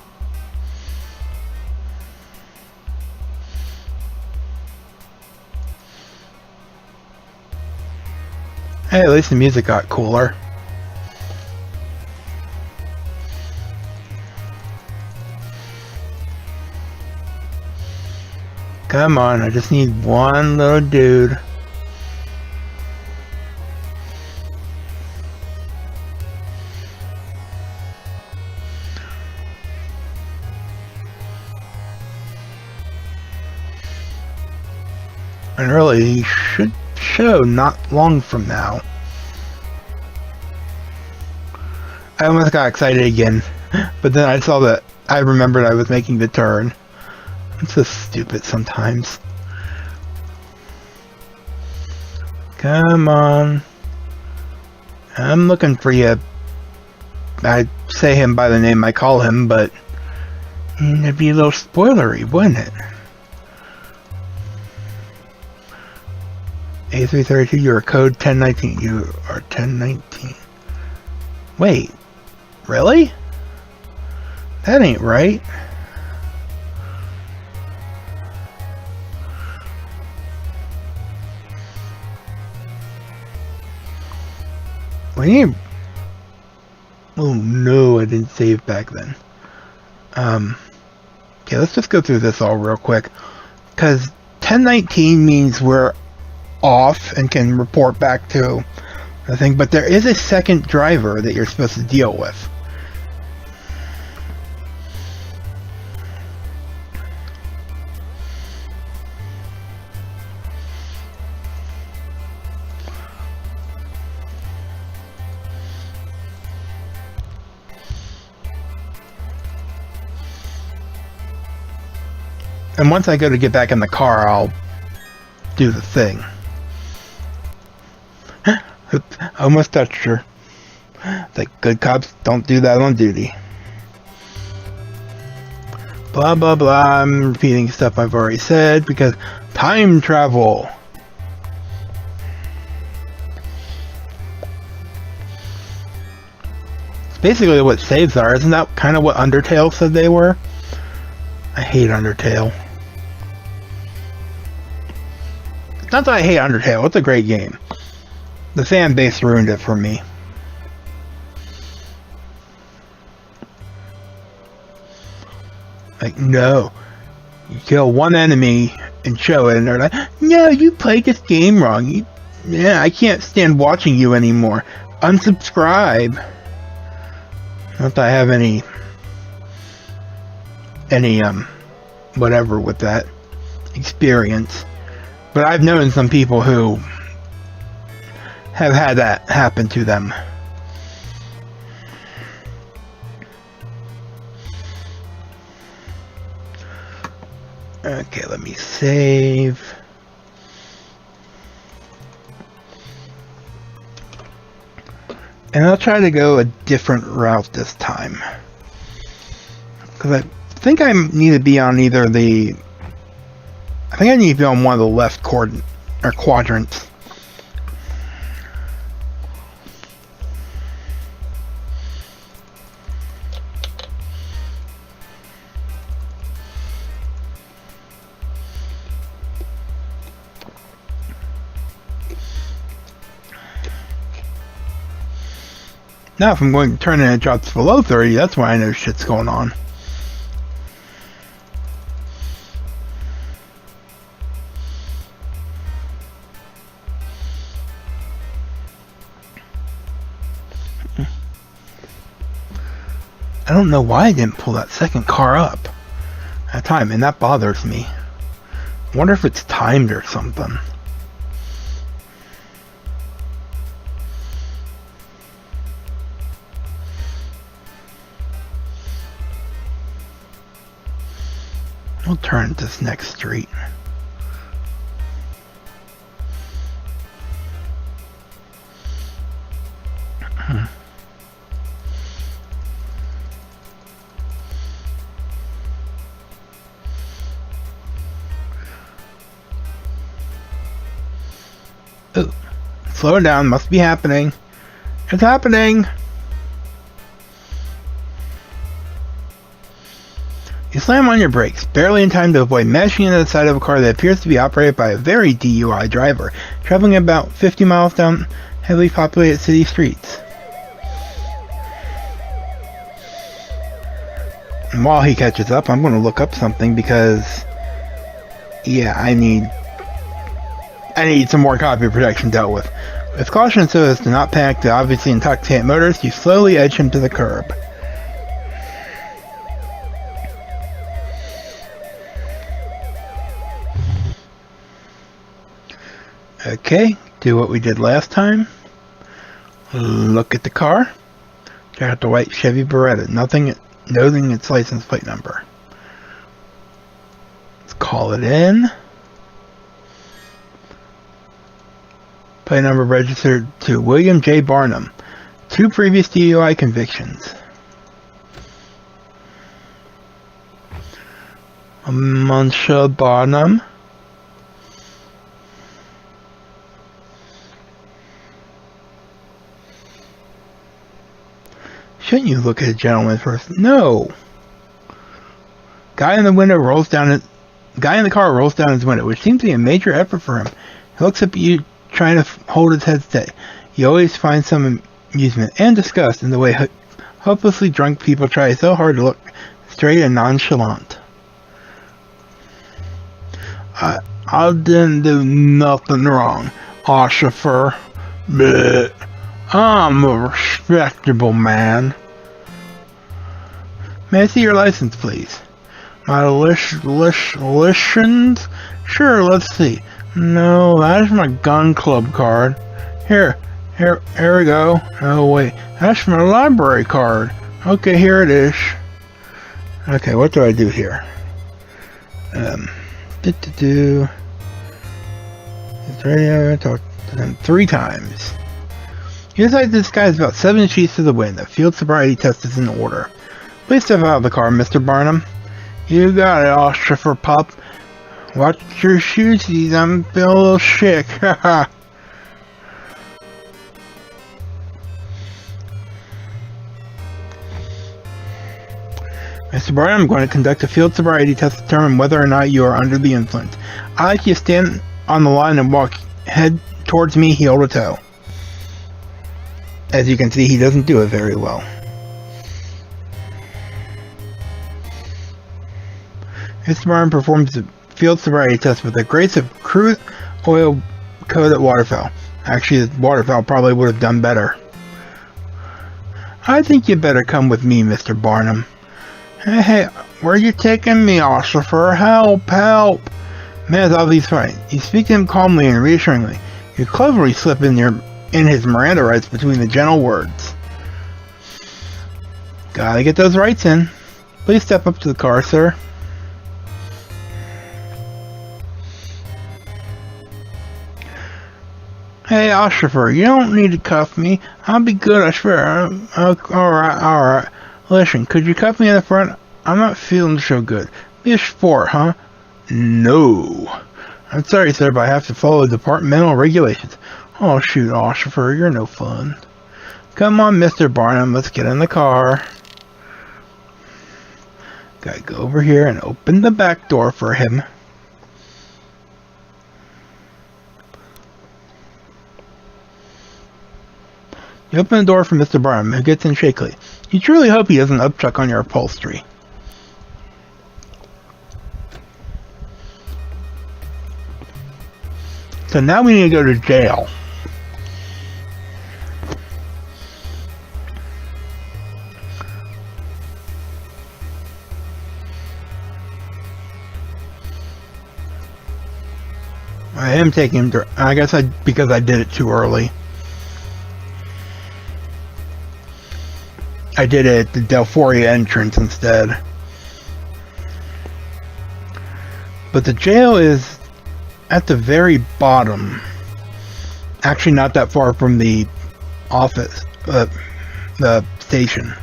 Hey, at least the music got cooler. Come on, I just need one little dude. And really, he should show not long from now. I almost got excited again, but then I saw that I remembered I was making the turn. It's so stupid sometimes. Come on. I'm looking for you. I say him by the name I call him, but it'd be a little spoilery, wouldn't it? A332, you're a code 1019. You are 1019. Wait, really? That ain't right. Oh no, I didn't save back then. Okay, let's just go through this all real quick. Because 1019 means we're off and can report back to the thing, but there is a second driver that you're supposed to deal with. And once I go to get back in the car, I'll do the thing. Oops, I almost touched her. Like, good cops don't do that on duty. Blah, blah, blah. I'm repeating stuff I've already said because time travel. It's basically what saves are. Isn't that kind of what Undertale said they were? I hate Undertale. Not that I hate Undertale, it's a great game. The fan base ruined it for me. Like, no. You kill one enemy and show it, and they're like, no, you played this game wrong. Yeah, I can't stand watching you anymore. Unsubscribe. Not that I have any whatever with that experience. But I've known some people who have had that happen to them. Okay, let me save. And I'll try to go a different route this time. Because I think I need to be on either the... I think I need to be on one of the left quadrants. Now if I'm going to turn and it drops below 30, that's when I know shit's going on. I don't know why I didn't pull that second car up at time, and that bothers me. I wonder if it's timed or something. We'll turn this next street. Ooh, slow down, must be happening. It's happening! You slam on your brakes, barely in time to avoid mashing into the side of a car that appears to be operated by a very DUI driver, traveling about 50 miles down heavily populated city streets. And while he catches up, I'm going to look up something because, yeah, I need some more copy protection dealt with. With caution so as to not panic the obviously intoxicated motorist, you slowly edge him to the curb. Okay, do what we did last time. Look at the car. Check out the white Chevy Beretta, noting its license plate number. Let's call it in. Plate number registered to William J. Barnum. 2 previous DUI convictions. Monsieur Barnum. Shouldn't you look at a gentleman first? No. Guy in the car rolls down his window, which seems to be a major effort for him. He looks up at you, trying to hold his head steady. You always find some amusement and disgust in the way hopelessly drunk people try so hard to look straight and nonchalant. I didn't do nothing wrong, chauffeur. But I'm a respectable man. May I see your license, please? My license? Sure, let's see. No, that's my gun club card. Here we go. Oh wait, that's my library card. Okay, here it is. Okay, what do I do here? It's radio. Talk to them 3 times. You decide this guy is about 7 sheets to the wind. The field sobriety test is in order. Please step out of the car, Mr. Barnum. You got it, Officer Pup. Watch your shoesies, I'm feeling a little sick. Haha. Mr. Barnum, I'm going to conduct a field sobriety test to determine whether or not you are under the influence. I'd like you to stand on the line and walk head towards me heel to toe. As you can see, he doesn't do it very well. Mr. Barnum performs the field sobriety test with the grace of crude oil coated waterfowl. Actually, the waterfowl probably would have done better. I think you better come with me, Mr. Barnum. Hey, where are you taking me, Officer? Help, help! Man is obviously fine. You speak to him calmly and reassuringly. You cleverly slip in his Miranda rights between the gentle words. Gotta get those rights in. Please step up to the car, sir. Hey, Officer, you don't need to cuff me. I'll be good, I swear. Alright. Listen, could you cuff me in the front? I'm not feeling so good. Be a sport, huh? No. I'm sorry, sir, but I have to follow departmental regulations. Oh, shoot, Officer, you're no fun. Come on, Mr. Barnum, let's get in the car. Gotta go over here and open the back door for him. You open the door for Mr. Barnum, who gets in shakily. You truly hope he doesn't upchuck on your upholstery. So now we need to go to jail. I am taking him. I guess because I did it too early. I did it at the Delforia entrance instead. But the jail is at the very bottom. Actually, not that far from the office, the station.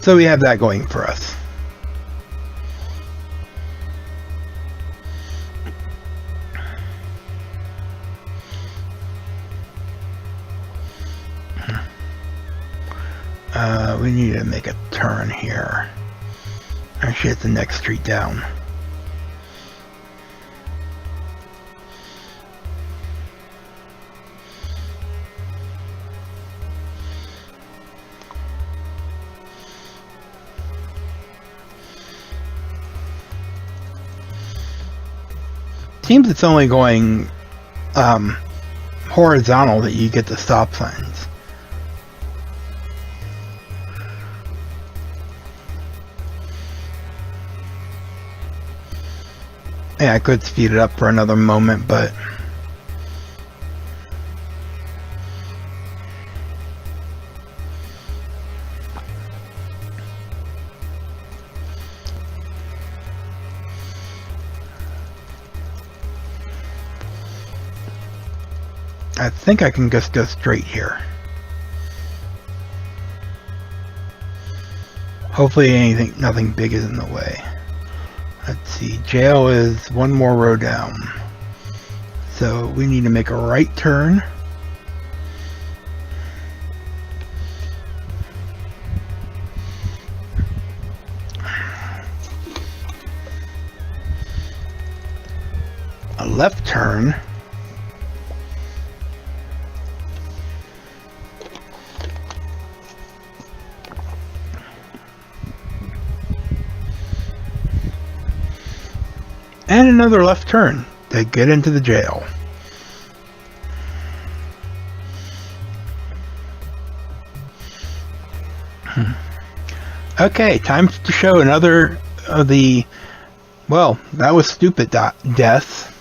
So we have that going for us. We need to make a turn here. Actually, it's the next street down. Seems it's only going horizontal that you get the stop signs. Yeah, I could speed it up for another moment, but I think I can just go straight here. Hopefully nothing big is in the way. Let's see, jail is one more row down. So we need to make a right turn. A left turn. And another left turn to get into the jail. Okay, time to show another of the, well, that was stupid deaths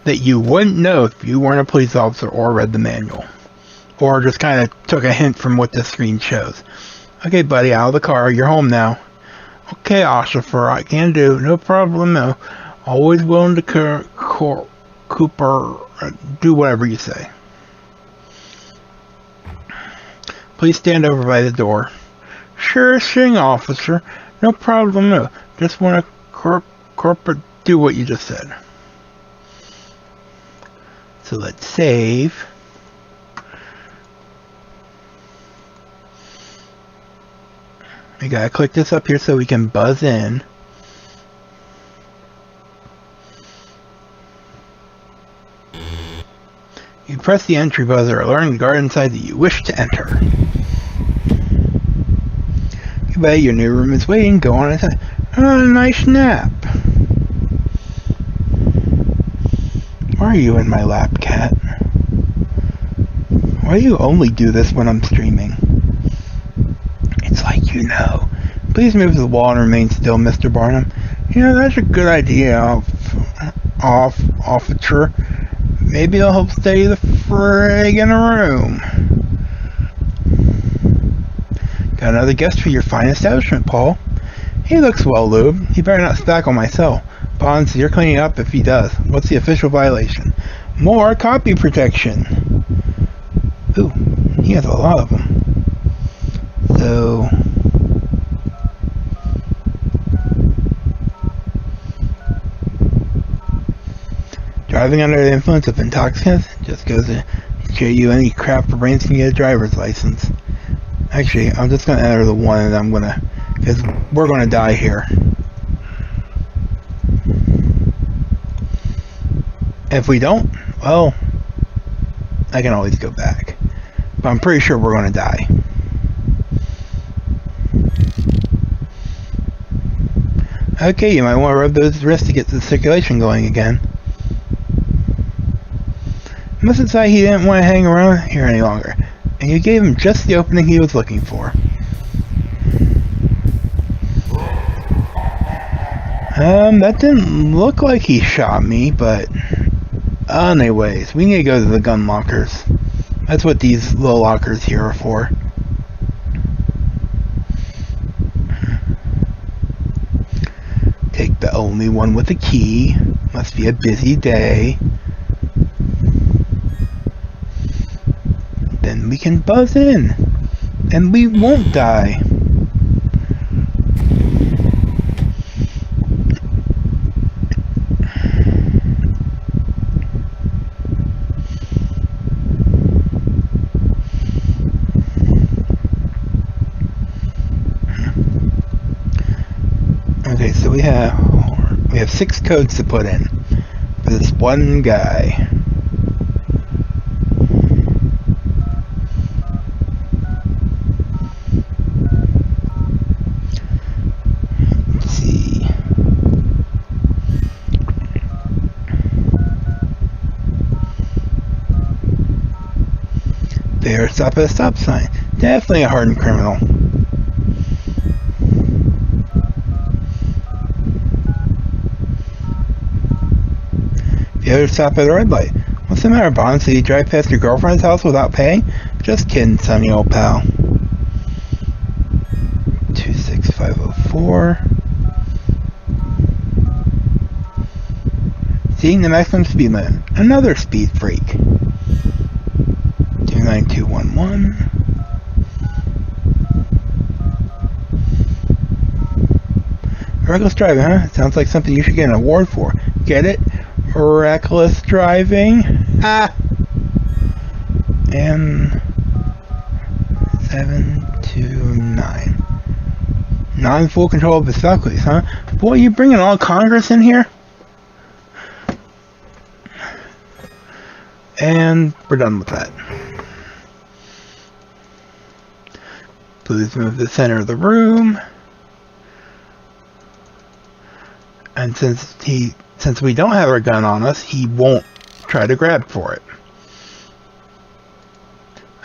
that you wouldn't know if you weren't a police officer or read the manual. Or just kind of took a hint from what this screen shows. Okay, buddy, out of the car. You're home now. Okay, officer, I can do. No problem, no. Always willing to Cooper, do whatever you say. Please stand over by the door. Sure thing, officer. No problem, no. Just want to corporate do what you just said. So let's save. We gotta click this up here so we can buzz in. You press the entry buzzer, alerting the guard inside that you wish to enter. Goodbye, your new room is waiting. Go on inside. Oh, nice nap. Why are you in my lap, cat? Why do you only do this when I'm streaming? It's like you know. Please move to the wall and remain still, Mr. Barnum. You know, that's a good idea, officer. Maybe I'll help stay the frig in a room. Got another guest for your fine establishment, Paul. He looks well lubed. He better not spackle my cell. Bonds, you're cleaning up if he does. What's the official violation? More copy protection. Ooh, he has a lot of them. So... driving under the influence of intoxicants just goes to show you any crap for brains can get a driver's license. Actually, I'm just going to enter the one and I'm going to, because we're going to die here. If we don't, well, I can always go back. But I'm pretty sure we're going to die. Okay, you might want to rub those wrists to get the circulation going again. Must decide he didn't want to hang around here any longer, and you gave him just the opening he was looking for. That didn't look like he shot me, but anyways, we need to go to the gun lockers. That's what these little lockers here are for. Take the only one with the key. Must be a busy day. Then we can buzz in, and we won't die. Okay, so we have 6 codes to put in for this one guy. Let's see. There, stop at a stop sign. Definitely a hardened criminal. The other stop at a red light. What's the matter, Bond? So you drive past your girlfriend's house without paying? Just kidding, sonny old pal. 26504. Seeing the maximum speed limit. Another speed freak. 29211. Reckless driving, huh? Sounds like something you should get an award for. Get it? Reckless driving. And 729. Not in full control of his faculties, huh? Boy, you bringing all Congress in here? And we're done with that. Please move to the center of the room. And since we don't have our gun on us, he won't try to grab for it.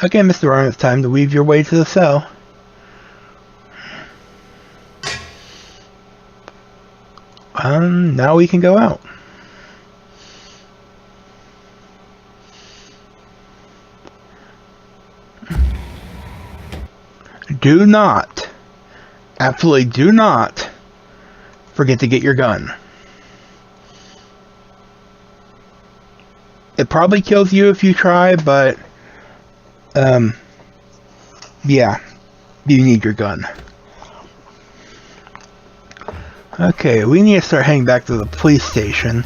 Okay, Mr. Ryan, it's time to weave your way to the cell. Now we can go out. Do not, absolutely do not, forget to get your gun. It probably kills you if you try, but yeah, you need your gun. Okay, we need to start heading back to the police station,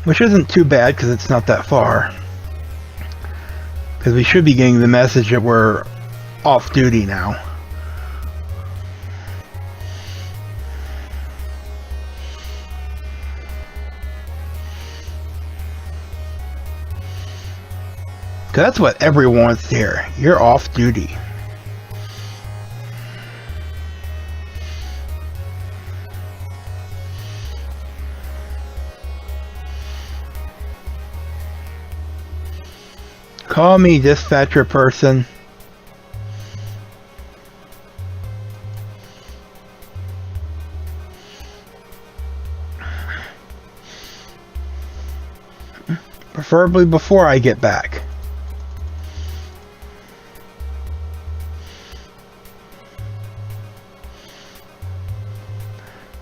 which isn't too bad because it's not that far. Because we should be getting the message that we're off duty now. That's what everyone wants to hear. You're off duty. Call me, dispatcher person. Preferably before I get back.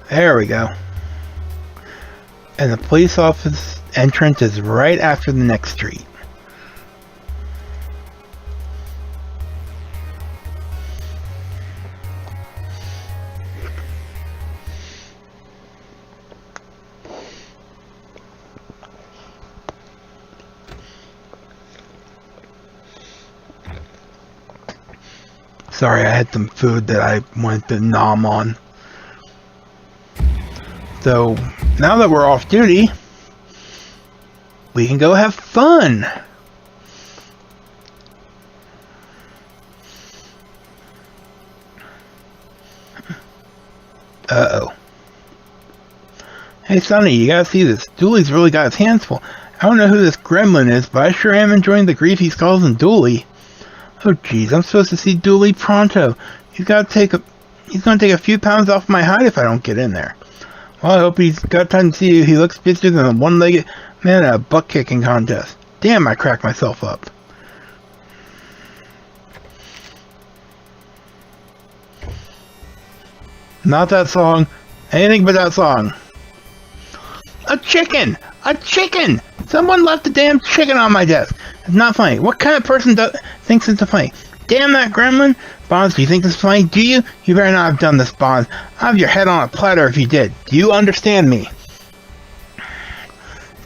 There we go. And the police office entrance is right after the next street. Sorry, I had some food that I wanted to nom on. So, now that we're off duty, we can go have fun. Uh-oh. Hey, Sonny, you gotta see this. Dooley's really got his hands full. I don't know who this gremlin is, but I sure am enjoying the grief he's causing Dooley. Oh, jeez, I'm supposed to see Dooley pronto. He's gonna take a few pounds off my hide if I don't get in there. Well, I hope he's got time to see you. He looks busier than a one-legged man at a butt-kicking contest. Damn, I cracked myself up. Not that song. Anything but that song. A chicken! A chicken! Someone left a damn chicken on my desk. It's not funny. What kind of person thinks it's funny? Damn that gremlin! Bonds, do you think this is funny? Do you? You better not have done this, Bonds. I'll have your head on a platter if you did. Do you understand me?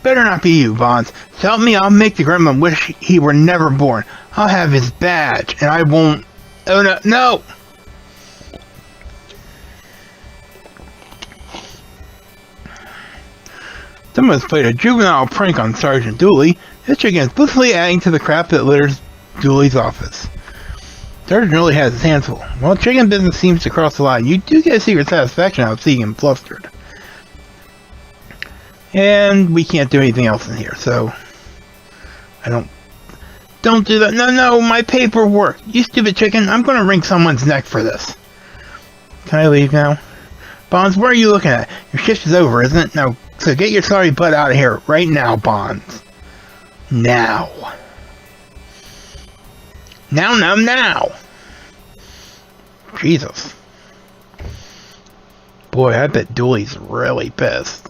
Better not be you, Bonds. So help me, I'll make the gremlin wish he were never born. I'll have his badge, and I won't... Oh, no! No! Someone's played a juvenile prank on Sergeant Dooley. This chicken is blissfully adding to the crap that litters Dooley's office. Sergeant really has his hands full. Well, chicken business seems to cross the line. You do get a secret satisfaction out of seeing him flustered. And we can't do anything else in here, so... Don't do that. No, my paperwork. You stupid chicken. I'm gonna wring someone's neck for this. Can I leave now? Bonds, what are you looking at? Your shift is over, isn't it? No. So get your sorry butt out of here right now, Bonds. Now. Now. Jesus. Boy, I bet Dooley's really pissed.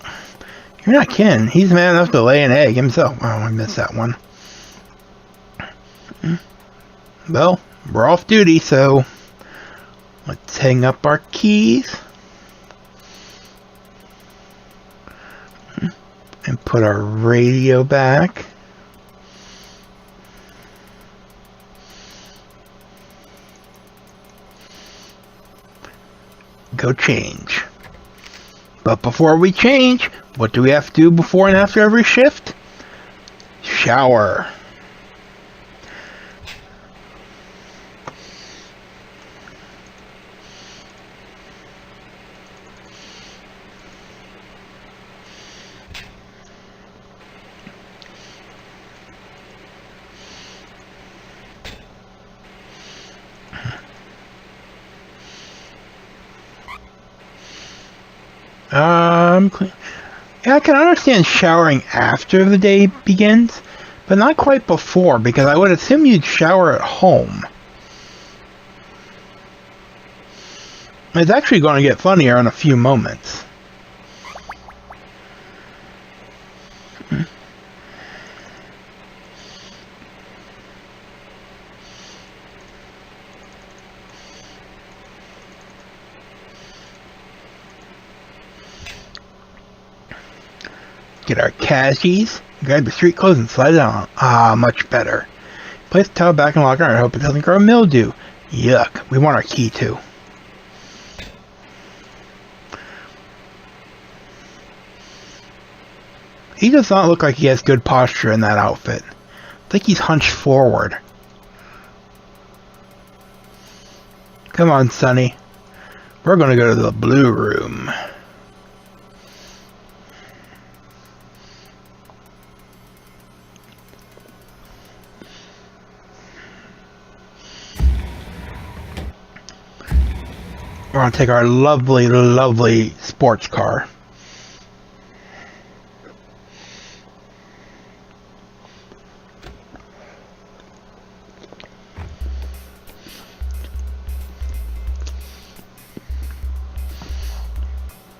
You're not kidding. He's mad enough to lay an egg himself. Oh, I missed that one. Well, we're off duty, so let's hang up our keys. And put our radio back. Go change. But before we change, what do we have to do before and after every shift? Shower. Yeah, I can understand showering after the day begins, but not quite before, because I would assume you'd shower at home. It's actually going to get funnier in a few moments. Get our cashies, grab the street clothes and slide it on. Ah, much better. Place the towel back in the locker and hope it doesn't grow mildew. Yuck, we want our key too. He does not look like he has good posture in that outfit. I think he's hunched forward. Come on, Sonny. We're gonna go to the blue room. We're going to take our lovely, lovely sports car.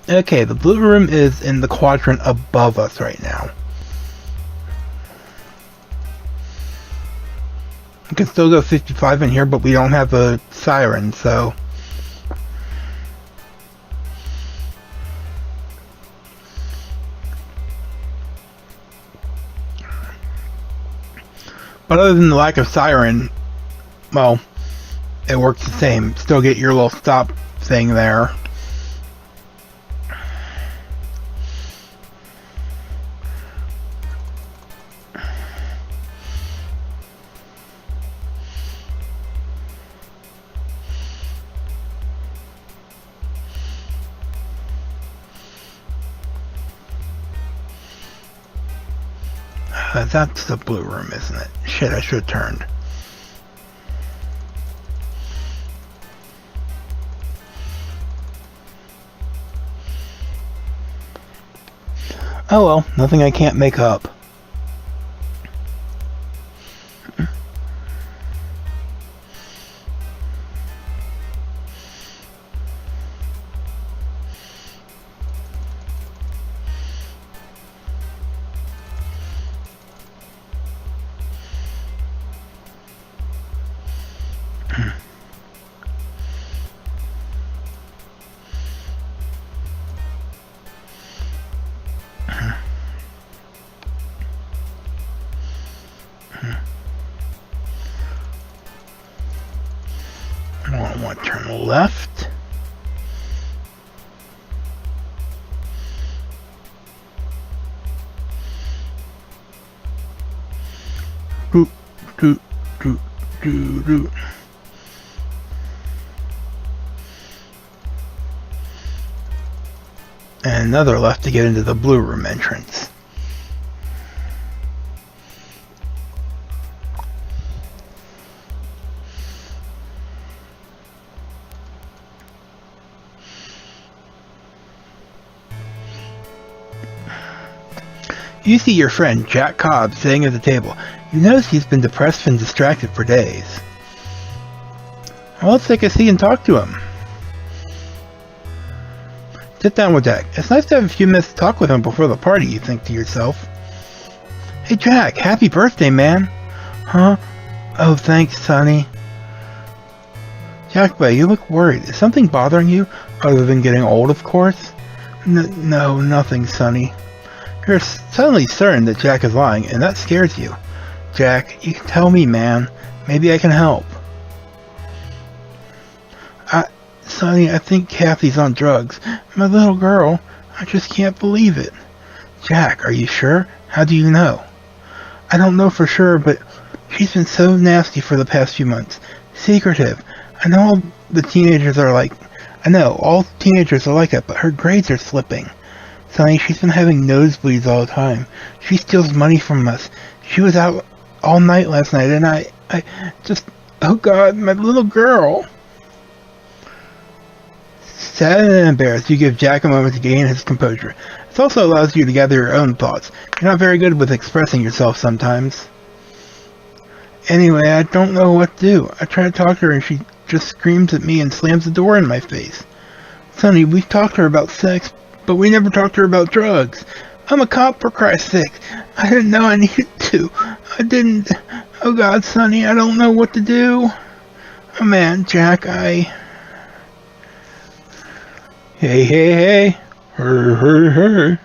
Okay, the blue room is in the quadrant above us right now. We can still go 55 in here, but we don't have a siren, so... But other than the lack of siren, well, it works the same. Still get your little stop thing there. That's the blue room, isn't it? Shit, I should have turned. Oh well, nothing I can't make up. I want to turn left. Doot, doot, doot, doot, doot. And another left to get into the blue room entrance. You see your friend Jack Cobb sitting at the table. You notice he's been depressed and distracted for days. Well, let's take a seat and talk to him. Sit down with Jack. It's nice to have a few minutes to talk with him before the party, you think to yourself. Hey Jack, happy birthday, man. Huh? Oh, thanks, Sonny. Jack, you look worried. Is something bothering you? Other than getting old, of course? No, nothing, Sonny. You're suddenly certain that Jack is lying, and that scares you. Jack, you can tell me, man. Maybe I can help. Sonny, I think Kathy's on drugs. My little girl. I just can't believe it. Jack, are you sure? How do you know? I don't know for sure, but she's been so nasty for the past few months. Secretive. I know all teenagers are like that, but her grades are slipping. Sonny, she's been having nosebleeds all the time. She steals money from us. She was out all night last night, and I just... Oh God, my little girl. Sad and embarrassed, you give Jack a moment to gain his composure. This also allows you to gather your own thoughts. You're not very good with expressing yourself sometimes. Anyway, I don't know what to do. I try to talk to her, and she just screams at me and slams the door in my face. Sonny, we've talked to her about sex, but we never talked to her about drugs. I'm a cop, for Christ's sake. I didn't know I needed to. I didn't... Oh God, Sonny, I don't know what to do. Oh man, Jack, Hey. Hey. Hey.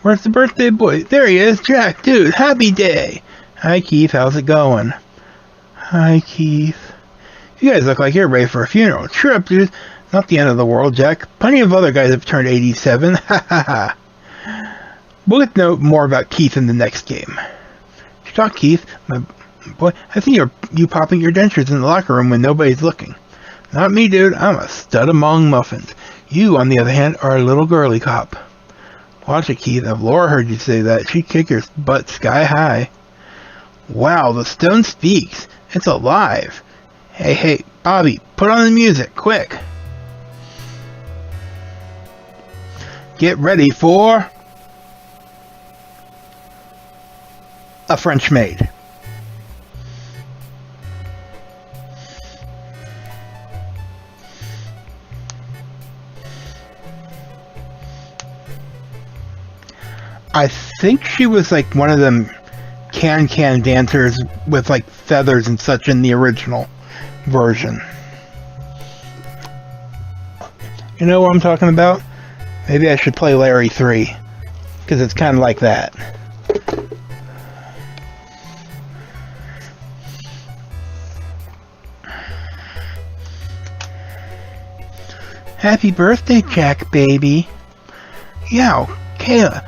Where's the birthday boy? There he is, Jack, dude, happy day. Hi, Keith, how's it going? Hi, Keith. You guys look like you're ready for a funeral. Cheer up, dude. Not the end of the world, Jack. Plenty of other guys have turned 87. Ha ha ha. We'll get to know more about Keith in the next game. You talk, Keith. My boy, I think you popping your dentures in the locker room when nobody's looking. Not me, dude. I'm a stud among muffins. You, on the other hand, are a little girly cop. Watch it, Keith. If Laura heard you say that, she'd kick your butt sky high. Wow, the stone speaks. It's alive. Hey, Bobby, put on the music, quick. Get ready for... a French maid. I think she was like one of them can dancers with like feathers and such in the original version. You know what I'm talking about? Maybe I should play Larry 3, because it's kind of like that. Happy birthday, Jack, baby. Yow, Kayla.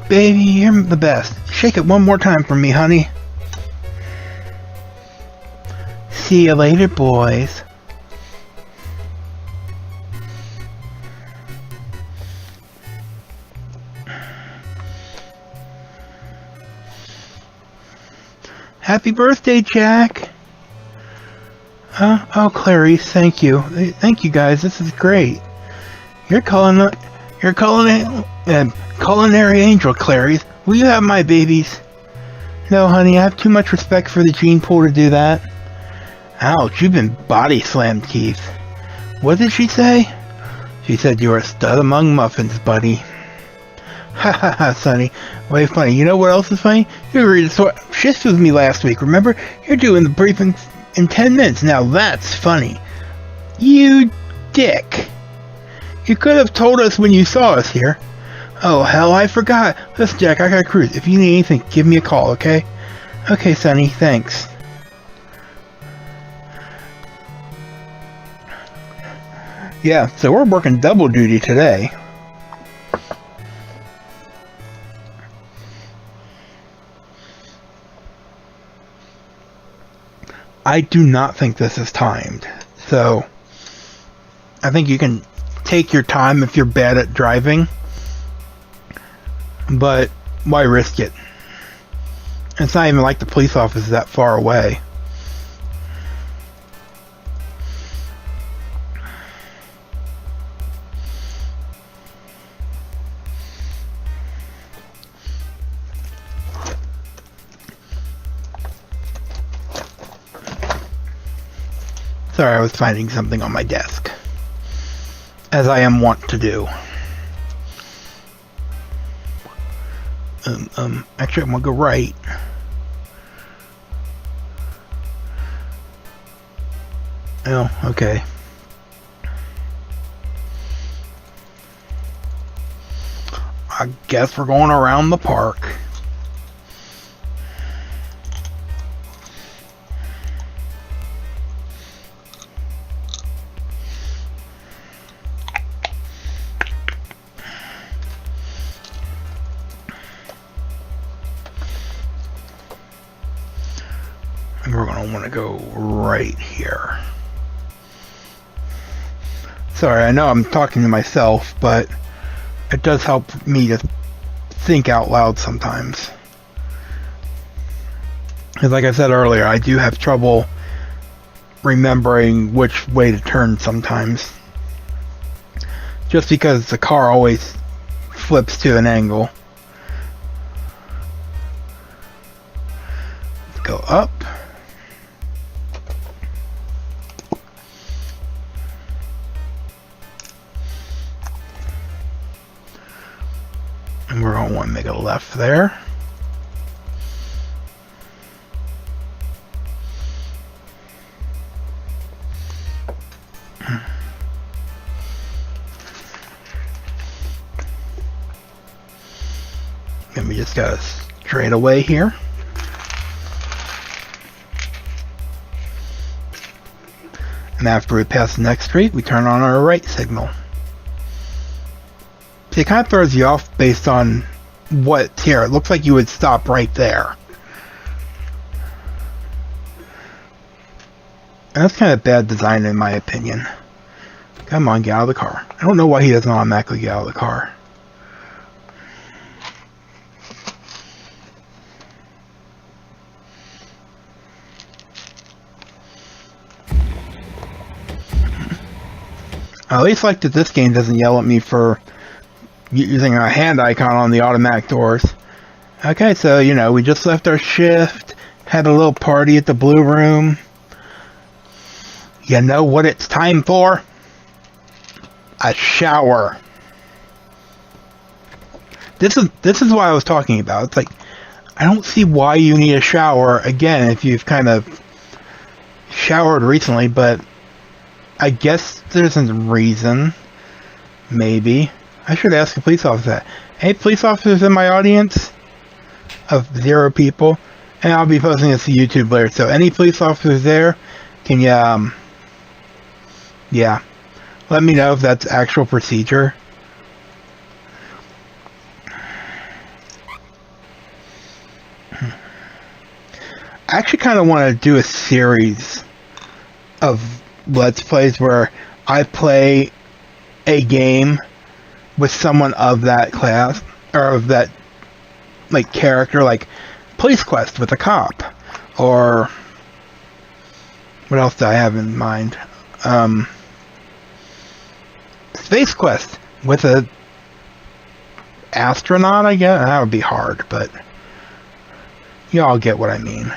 Baby, you're the best. Shake it one more time for me, honey. See you later, boys. Happy birthday, Jack. Oh, Clarice, thank you. Thank you, guys. This is great. You're calling You're culinary angel, Clarice. Will you have my babies? No, honey, I have too much respect for the gene pool to do that. Ouch, you've been body slammed, Keith. What did she say? She said you were a stud among muffins, buddy. Ha ha ha, Sonny. Way funny. You know what else is funny? You agreed to shift with me last week, remember? You're doing the briefing in 10 minutes. Now that's funny. You dick. You could have told us when you saw us here. Oh, hell, I forgot. Listen, Jack, I gotta cruise. If you need anything, give me a call, okay? Okay, Sonny, thanks. Yeah, so we're working double duty today. I do not think this is timed. So, I think you can take your time if you're bad at driving. But why risk it? It's not even like the police office is that far away. Sorry, I was finding something on my desk, as I am wont to do. Actually, I'm gonna go right. Oh, okay. I guess we're going around the park. We're going to want to go right here. Sorry, I know I'm talking to myself, but it does help me to think out loud sometimes. Because like I said earlier, I do have trouble remembering which way to turn sometimes. Just because the car always flips to an angle. Let's go up. And we're going to want to make a left there. And we just got a straight away here. And after we pass the next street, we turn on our right signal. See, it kind of throws you off based on what's here. It looks like you would stop right there. And that's kind of bad design in my opinion. Come on, get out of the car. I don't know why he doesn't automatically get out of the car. I at least like that this game doesn't yell at me for using a hand icon on the automatic doors. Okay, so, you know, we just left our shift, had a little party at the Blue Room. You know what it's time for? A shower. This is what I was talking about. It's like, I don't see why you need a shower, again, if you've kind of showered recently, but I guess there's a reason. Maybe. I should ask a police officer that. Hey, police officers in my audience of 0 people, and I'll be posting this to YouTube later. So any police officers there, can you, yeah, let me know if that's actual procedure. I actually kind of want to do a series of Let's Plays where I play a game with someone of that class, or of that, like, character, like Police Quest with a cop, or what else do I have in mind? Space Quest with a astronaut, I guess. That would be hard, but y'all get what I mean.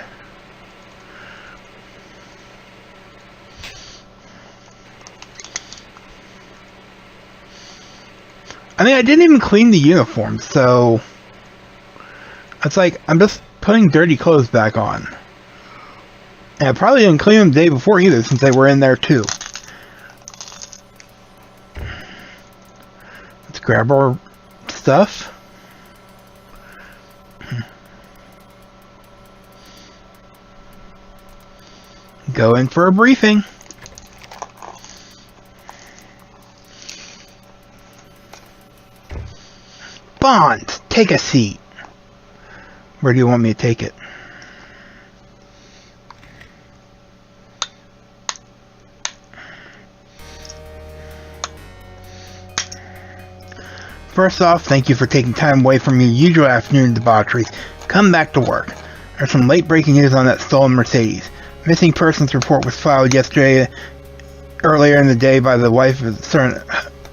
I mean, I didn't even clean the uniform, so it's like I'm just putting dirty clothes back on. And I probably didn't clean them the day before either, since they were in there too. Let's grab our stuff. Go in for a briefing. Bond, take a seat. Where do you want me to take it? First off, thank you for taking time away from your usual afternoon debaucheries. Come back to work. There's some late breaking news on that stolen Mercedes. Missing persons report was filed earlier in the day by the wife of Sir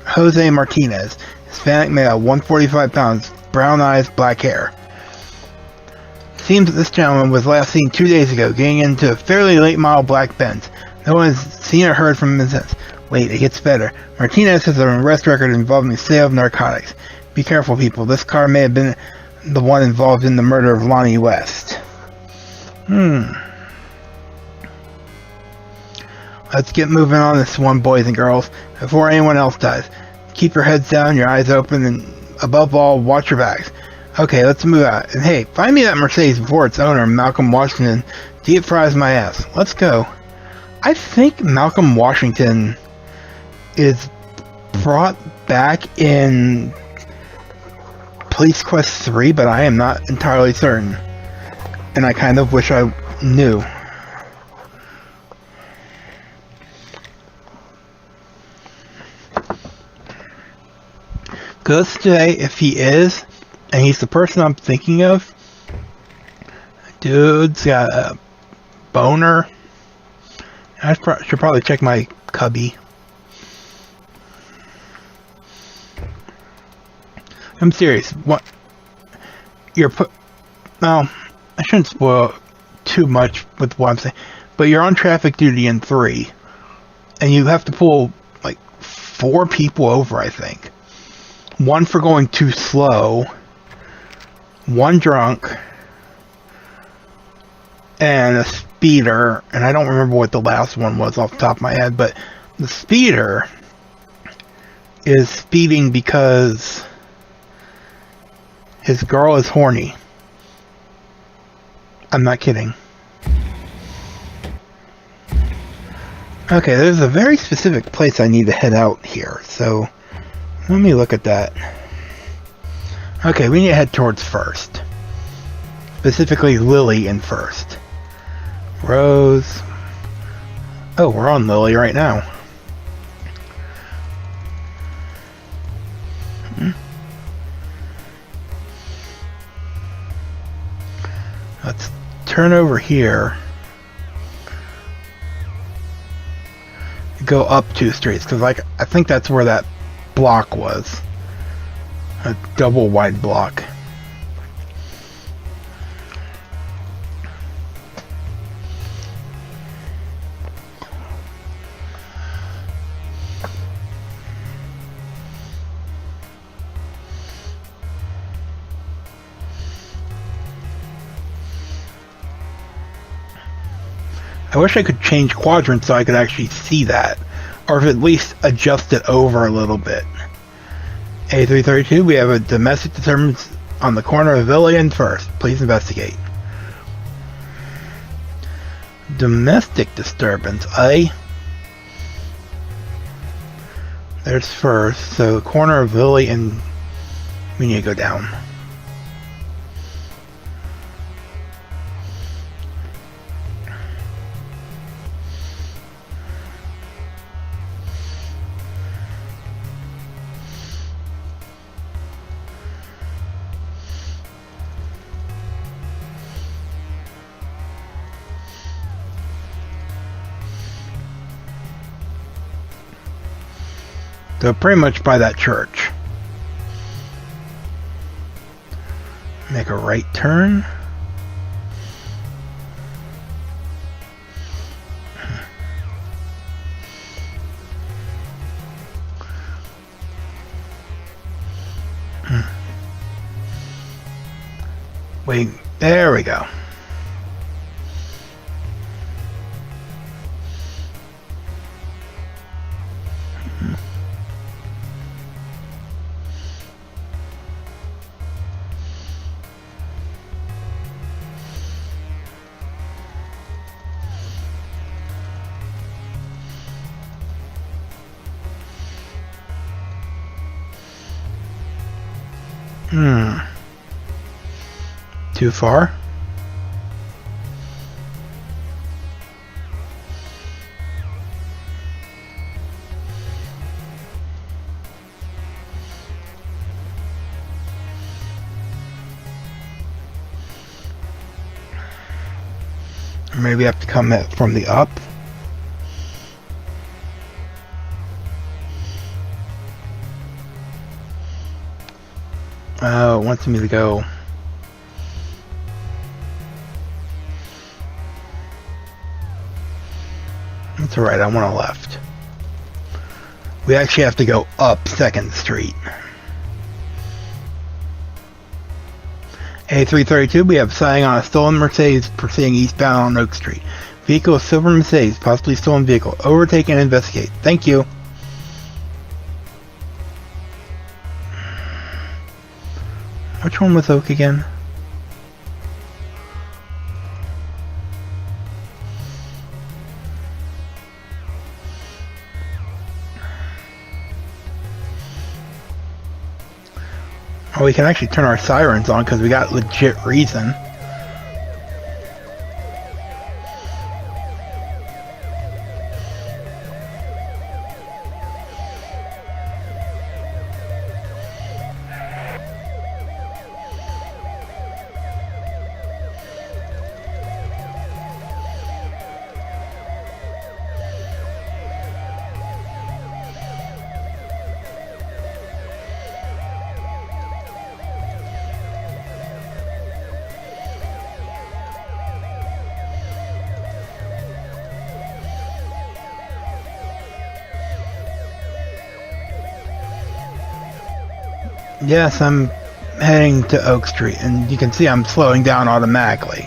Jose Martinez. Hispanic male, 145 pounds, brown eyes, black hair. Seems that this gentleman was last seen 2 days ago, getting into a fairly late model black Benz. No one has seen or heard from him since. Wait, it gets better. Martinez has an arrest record involving the sale of narcotics. Be careful, people. This car may have been the one involved in the murder of Lonnie West. Let's get moving on this one, boys and girls, before anyone else does. Keep your heads down, your eyes open, and above all, watch your backs. Okay, let's move out. And hey, find me that Mercedes before its owner, Malcolm Washington, deep fries my ass. Let's go. I think Malcolm Washington is brought back in Police Quest 3, but I am not entirely certain. And I kind of wish I knew. Because today, if he is, and he's the person I'm thinking of, dude's got a boner. I should probably check my cubby. I'm serious. What? Well, I shouldn't spoil too much with what I'm saying, but you're on traffic duty in 3, and you have to pull like 4 people over, I think. 1 for going too slow, 1 drunk, and a speeder, and I don't remember what the last one was off the top of my head, but the speeder is speeding because his girl is horny. I'm not kidding. Okay, there's a very specific place I need to head out here, so let me look at that. Okay, we need to head towards First. Specifically, Lily in First. Rose. Oh, we're on Lily right now. Let's turn over here. Go up 2 streets, because I think that's where that block was. A double wide block. I wish I could change quadrants so I could actually see that, or at least adjust it over a little bit. A332, we have a domestic disturbance on the corner of Villa and First. Please investigate. Domestic disturbance, eh? There's First, so corner of Villa and we need to go down. So pretty much by that church. Make a right turn. Wait, there we go. Too far? Or maybe I have to come from the up? Oh, it wants me to go. That's alright, I want a left. We actually have to go up 2nd Street. A332, we have sighting on a stolen Mercedes proceeding eastbound on Oak Street. Vehicle is silver Mercedes, possibly stolen vehicle. Overtake and investigate. Thank you. Which one was Oak again? Oh, we can actually turn our sirens on because we got legit reason. Yes, I'm heading to Oak Street, and you can see I'm slowing down automatically.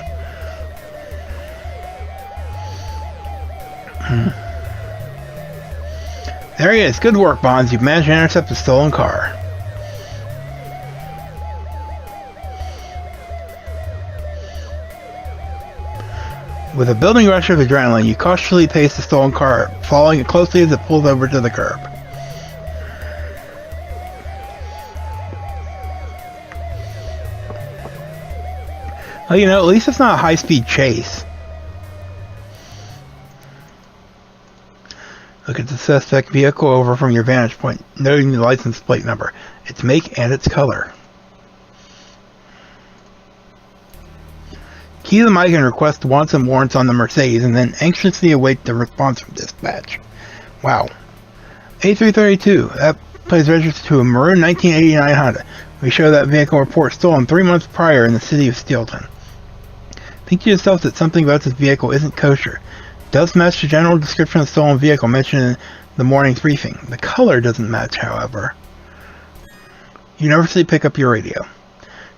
There he is. Good work, Bonds. You've managed to intercept a stolen car. With a building rush of adrenaline, you cautiously pace the stolen car, following it closely as it pulls over to the curb. Well, you know, at least it's not a high-speed chase. Look at the suspect vehicle over from your vantage point, noting the license plate number, its make, and its color. Key the mic and request wants and warrants on the Mercedes, and then anxiously await the response from dispatch. Wow. A332, that plates registered to a maroon 1989 Honda. We show that vehicle report stolen 3 months prior in the city of Steelton. Think to yourself that something about this vehicle isn't kosher. It does match the general description of the stolen vehicle mentioned in the morning's briefing. The color doesn't match, however. You nervously pick up your radio.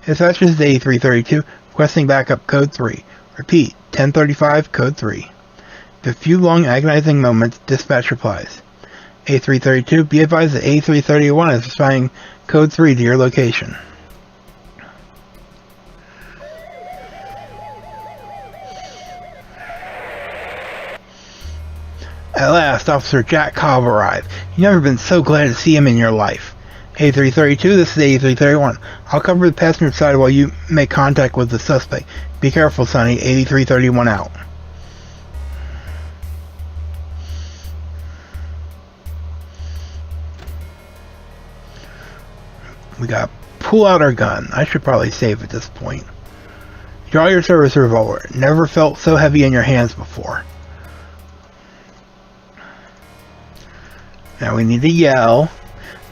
Dispatch is A332, requesting backup code 3. Repeat, 1035 code 3. After a few long agonizing moments, dispatch replies. A332, be advised that A331 is assigning code 3 to your location. At last, Officer Jack Cobb arrived. You've never been so glad to see him in your life. A332, this is A331. I'll cover the passenger side while you make contact with the suspect. Be careful, Sonny. A331 out. We gotta pull out our gun. I should probably save at this point. Draw your service revolver. Never felt so heavy in your hands before. Now we need to yell.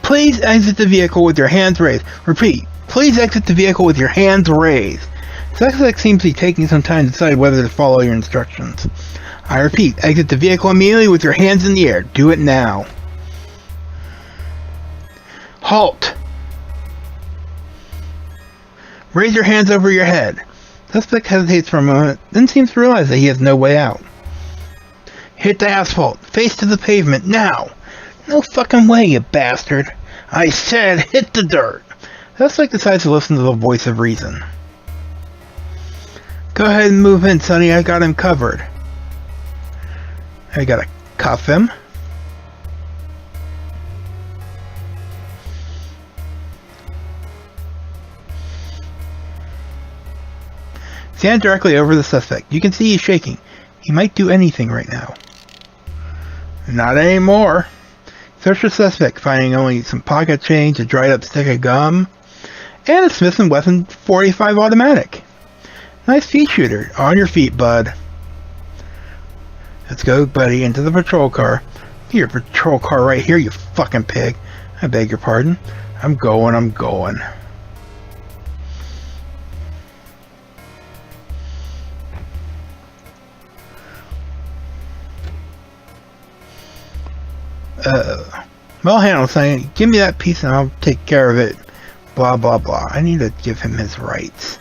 Please exit the vehicle with your hands raised. Repeat. Please exit the vehicle with your hands raised. Suspect seems to be taking some time to decide whether to follow your instructions. I repeat, exit the vehicle immediately with your hands in the air. Do it now. Halt! Raise your hands over your head. Suspect hesitates for a moment, then seems to realize that he has no way out. Hit the asphalt. Face to the pavement, now! No fucking way, you bastard. I said hit the dirt. Suspect decides to listen to the voice of reason. Go ahead and move in, Sonny. I got him covered. I gotta cuff him. Stand directly over the suspect. You can see he's shaking. He might do anything right now. Not anymore. Search the suspect, finding only some pocket change, a dried up stick of gum, and a Smith & Wesson .45 automatic. Nice feet shooter. On your feet, bud. Let's go, buddy, into the patrol car. Get your patrol car right here, you fucking pig. I beg your pardon. I'm going. Well handled, saying, give me that piece and I'll take care of it. Blah, blah, blah. I need to give him his rights.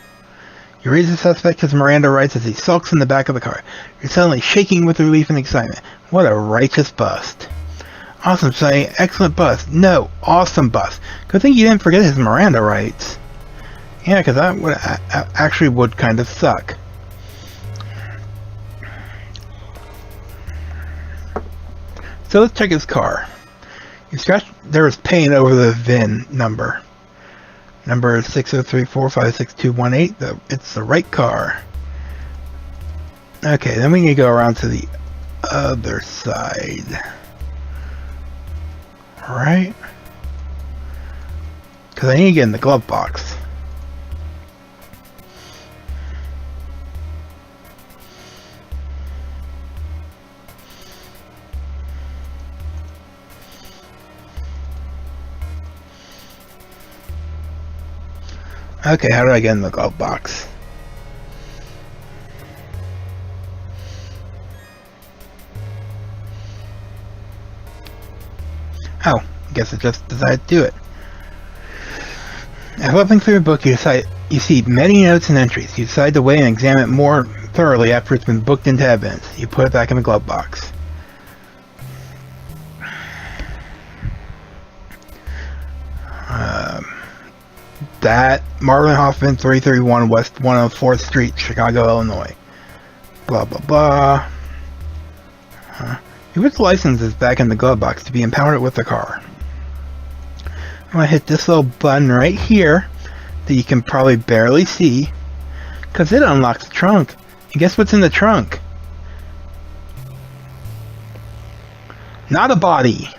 You raise the suspect his Miranda rights as he sulks in the back of the car. You're suddenly shaking with relief and excitement. What a righteous bust. Awesome, Sonny. Excellent bust. No, awesome bust. Good thing you didn't forget his Miranda rights. Yeah, because that would actually would kind of suck. So let's check his car. You scratch. There was paint over the VIN number. Number 603456218. It's the right car. Okay, then we need to go around to the other side. Alright. Because I need to get in the glove box. Okay, how do I get in the glove box? Oh, I guess I just decided to do it. After flipping through the book, you see many notes and entries. You decide to weigh and examine it more thoroughly after it's been booked into evidence. You put it back in the glove box. That Marvin Hoffman, 331 West 104th Street, Chicago, Illinois. Blah, blah, blah. You put the license back in the glove box to be impounded with the car. I'm going to hit this little button right here that you can probably barely see, because it unlocks the trunk. And guess what's in the trunk? Not a body.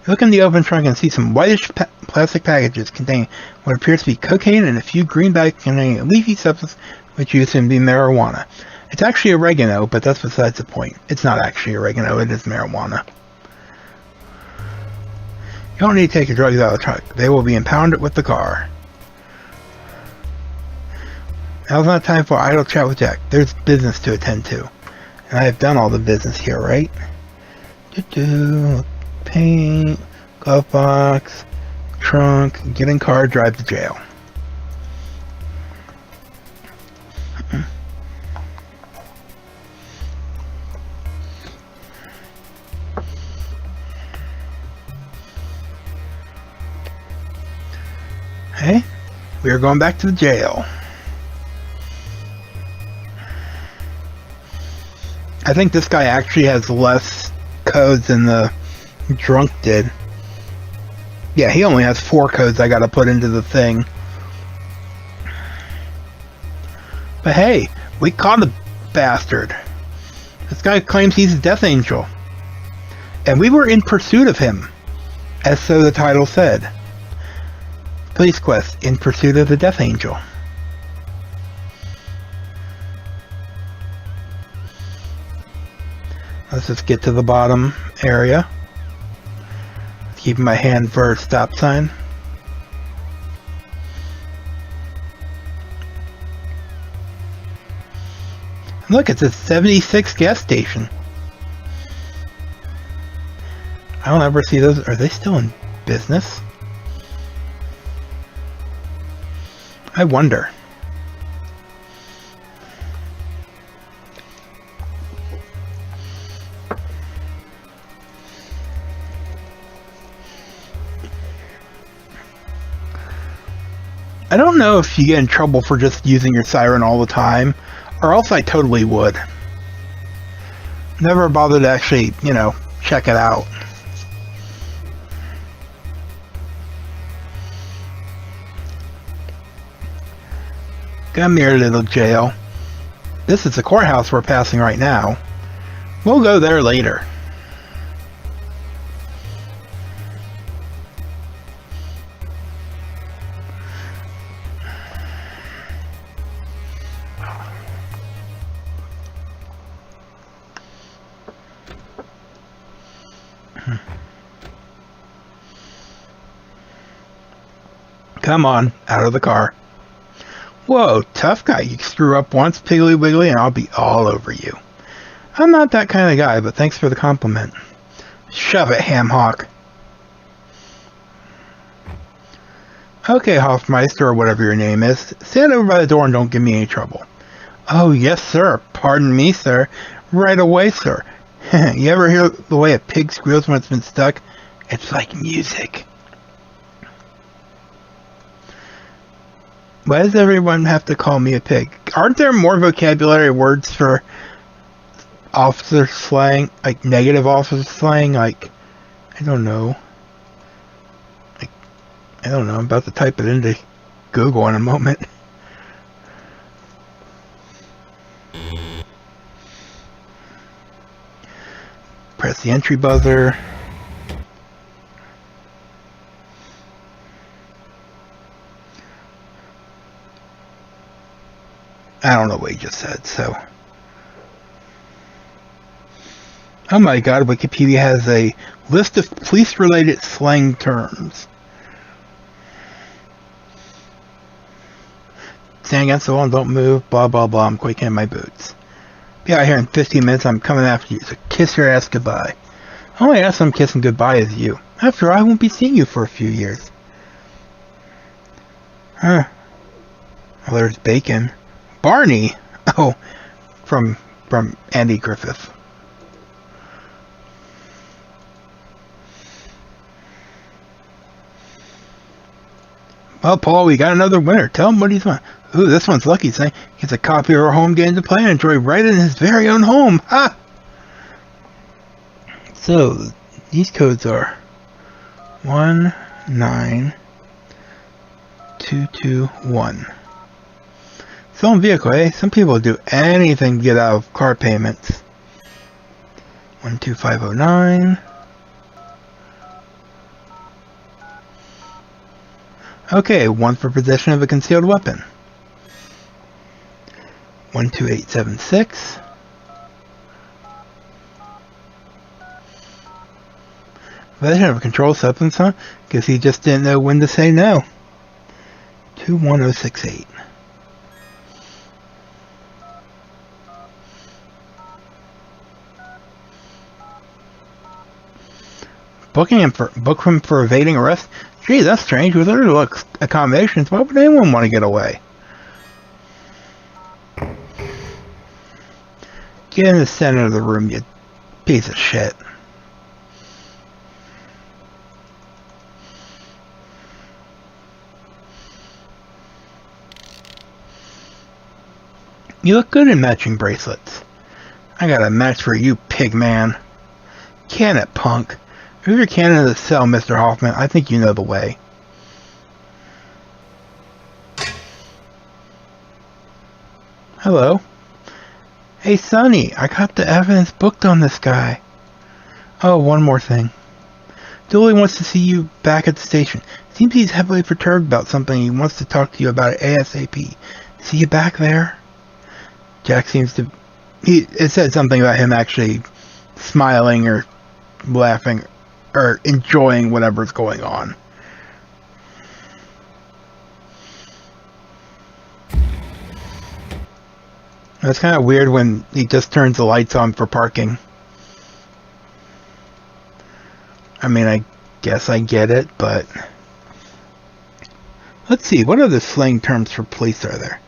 You look in the open trunk and see some whitish plastic packages containing what appears to be cocaine and a few green bags containing a leafy substance which you assume to be marijuana. It's actually oregano, but that's besides the point. It's not actually oregano, it is marijuana. You don't need to take your drugs out of the trunk. They will be impounded with the car. Now's not time for idle chat with Jack. There's business to attend to. And I have done all the business here, right? Paint, glove box, trunk, get in car, drive to jail. Hey, we are going back to the jail. I think this guy actually has less codes than the drunk did. Yeah, he only has 4 codes I gotta put into the thing. But hey, we caught a bastard. This guy claims he's a death angel. And we were in pursuit of him, as so the title said. Police quest, in pursuit of the death angel. Let's just get to the bottom area. Keeping my hand for a stop sign. Look, it's a 76 gas station. I don't ever see those. Are they still in business? I wonder. I don't know if you get in trouble for just using your siren all the time, or else I totally would. Never bothered to actually, you know, check it out. Come here, little jail. This is the courthouse we're passing right now. We'll go there later. Come on, out of the car. Whoa, tough guy. You screw up once, Piggly Wiggly, and I'll be all over you. I'm not that kind of guy, but thanks for the compliment. Shove it, ham hock. Okay, Hofmeister, or whatever your name is, stand over by the door and don't give me any trouble. Oh, yes, sir. Pardon me, sir. Right away, sir. You ever hear the way a pig squeals when it's been stuck? It's like music. Why does everyone have to call me a pig? Aren't there more vocabulary words for officer slang? Like negative officer slang? Like, I don't know. Like, I don't know. I'm about to type it into Google in a moment. Press the entry buzzer. I don't know what he just said, so. Oh my god, Wikipedia has a list of police-related slang terms. Stand against the wall and don't move, blah blah blah, I'm quaking in my boots. Be out here in 15 minutes, I'm coming after you, so kiss your ass goodbye. Only ass I'm kissing goodbye is you. After all, I won't be seeing you for a few years. Huh. Well, there's Bacon. Barney! Oh, from Andy Griffith. Well, Paul, we got another winner. Tell him what he's won. Ooh, this one's lucky. Saying he gets a copy of our home game to play and enjoy right in his very own home. Ha! So, these codes are 19221. Stolen vehicle, eh? Some people will do anything to get out of car payments. 12509. Okay, 1 for possession of a concealed weapon. 12876. Possession of a controlled substance, huh? Guess he just didn't know when to say no. 21068. Book him for evading arrest? Gee, that's strange. With little accommodations, why would anyone want to get away? Get in the center of the room, you piece of shit. You look good in matching bracelets. I got a match for you, pig man. Can it, punk? Move your cannon to the cell, Mr. Hoffman. I think you know the way. Hello? Hey, Sonny, I got the evidence booked on this guy. Oh, one more thing. Dooley wants to see you back at the station. Seems he's heavily perturbed about something. He wants to talk to you about it ASAP. See you back there? Jack seems to... It said something about him actually smiling or laughing or enjoying whatever's going on. It's kind of weird when he just turns the lights on for parking. I mean, I guess I get it, but... Let's see, what other slang terms for police are there?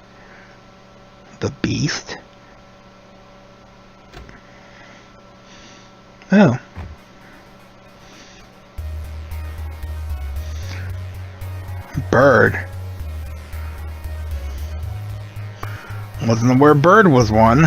The Beast? Oh. Bird. Wasn't aware bird was one.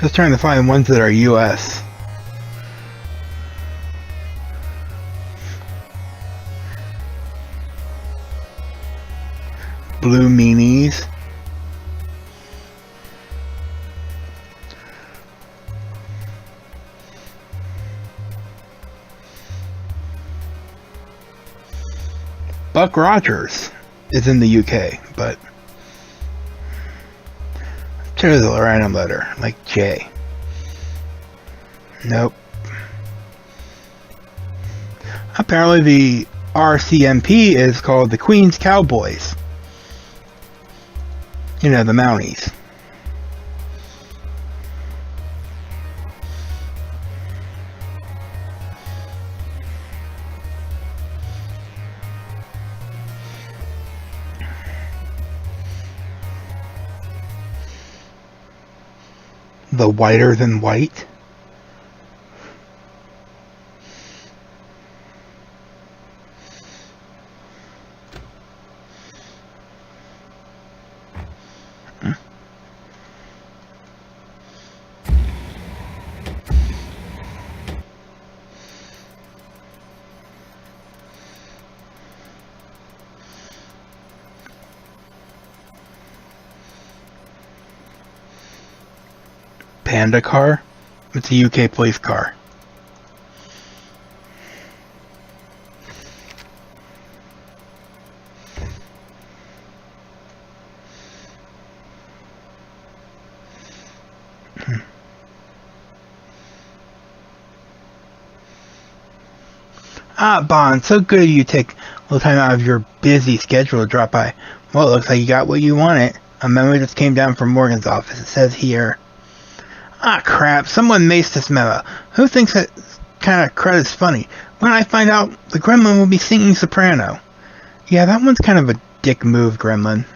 Just trying to find ones that are US. Blue meanies. Buck Rogers is in the UK, but choose a random letter, like J. Nope. Apparently the RCMP is called the Queen's Cowboys. You know, the Mounties. The whiter than white. Panda car? It's a UK police car. Ah, Bond, so good of you to take a little time out of your busy schedule to drop by. Well, it looks like you got what you wanted. A memo just came down from Morgan's office. It says here... Ah, crap. Someone maced this memo. Who thinks that kind of credit's funny? When I find out, the gremlin will be singing soprano. Yeah, that one's kind of a dick move, gremlin.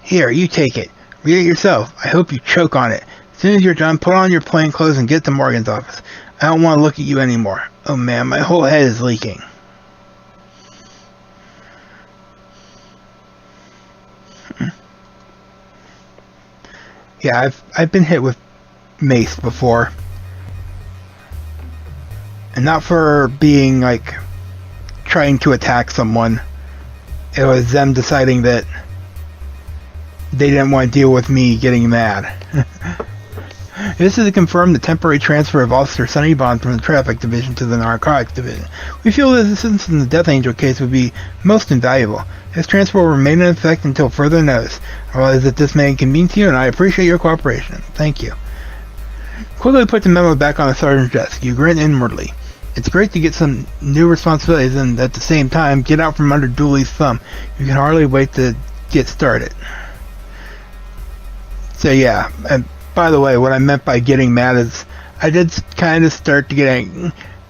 Here, you take it. Read it yourself. I hope you choke on it. As soon as you're done, put on your plain clothes and get to Morgan's office. I don't want to look at you anymore. Oh man, my whole head is leaking. Yeah, I've been hit with mace before, and not for being like trying to attack someone. It was them deciding that they didn't want to deal with me getting mad. This is to confirm the temporary transfer of Officer Sonny Bond from the Traffic Division to the Narcotics Division. We feel that assistance in the Death Angel case would be most invaluable. This transfer will remain in effect until further notice. I realize that this may inconvenience you, and I appreciate your cooperation. Thank you. Quickly put the memo back on the sergeant's desk. You grin inwardly. It's great to get some new responsibilities and at the same time get out from under Dooley's thumb. You can hardly wait to get started. So yeah, and by the way, what I meant by getting mad is I did kind of start to get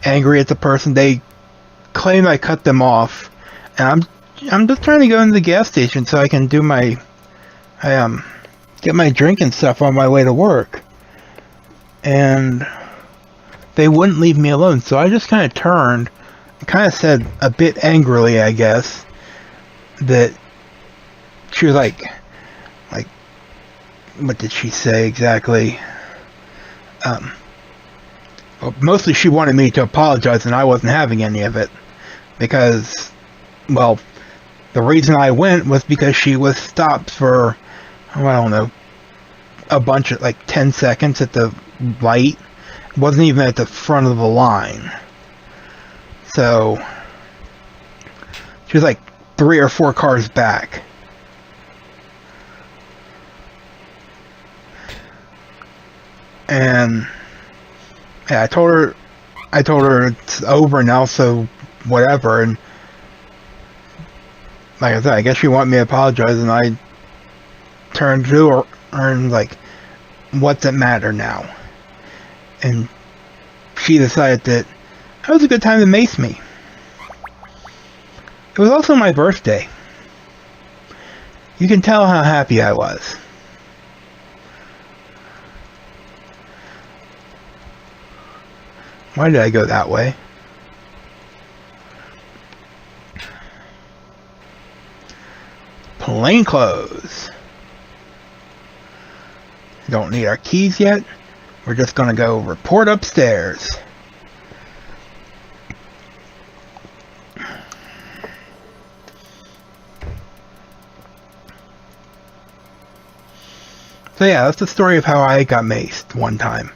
angry at the person. They claim I cut them off, and I'm just trying to go into the gas station so I can do get my drink and stuff on my way to work. And they wouldn't leave me alone, so I just kind of turned and kind of said a bit angrily, I guess, that she was like, what did she say exactly? Well, mostly she wanted me to apologize, and I wasn't having any of it, because, well, the reason I went was because she was stopped for, I don't know, a bunch of, 10 seconds at the light. It wasn't even at the front of the line. So She was like 3 or 4 cars back. And yeah, I told her it's over now, so whatever. And like I said, I guess she wanted me to apologize, and I turned to her and like, what's it matter now? And she decided that was a good time to mace me. It was also my birthday. You can tell how happy I was. Why did I go that way? Plainclothes. Don't need our keys yet. We're just gonna go report upstairs. So yeah, that's the story of how I got maced one time.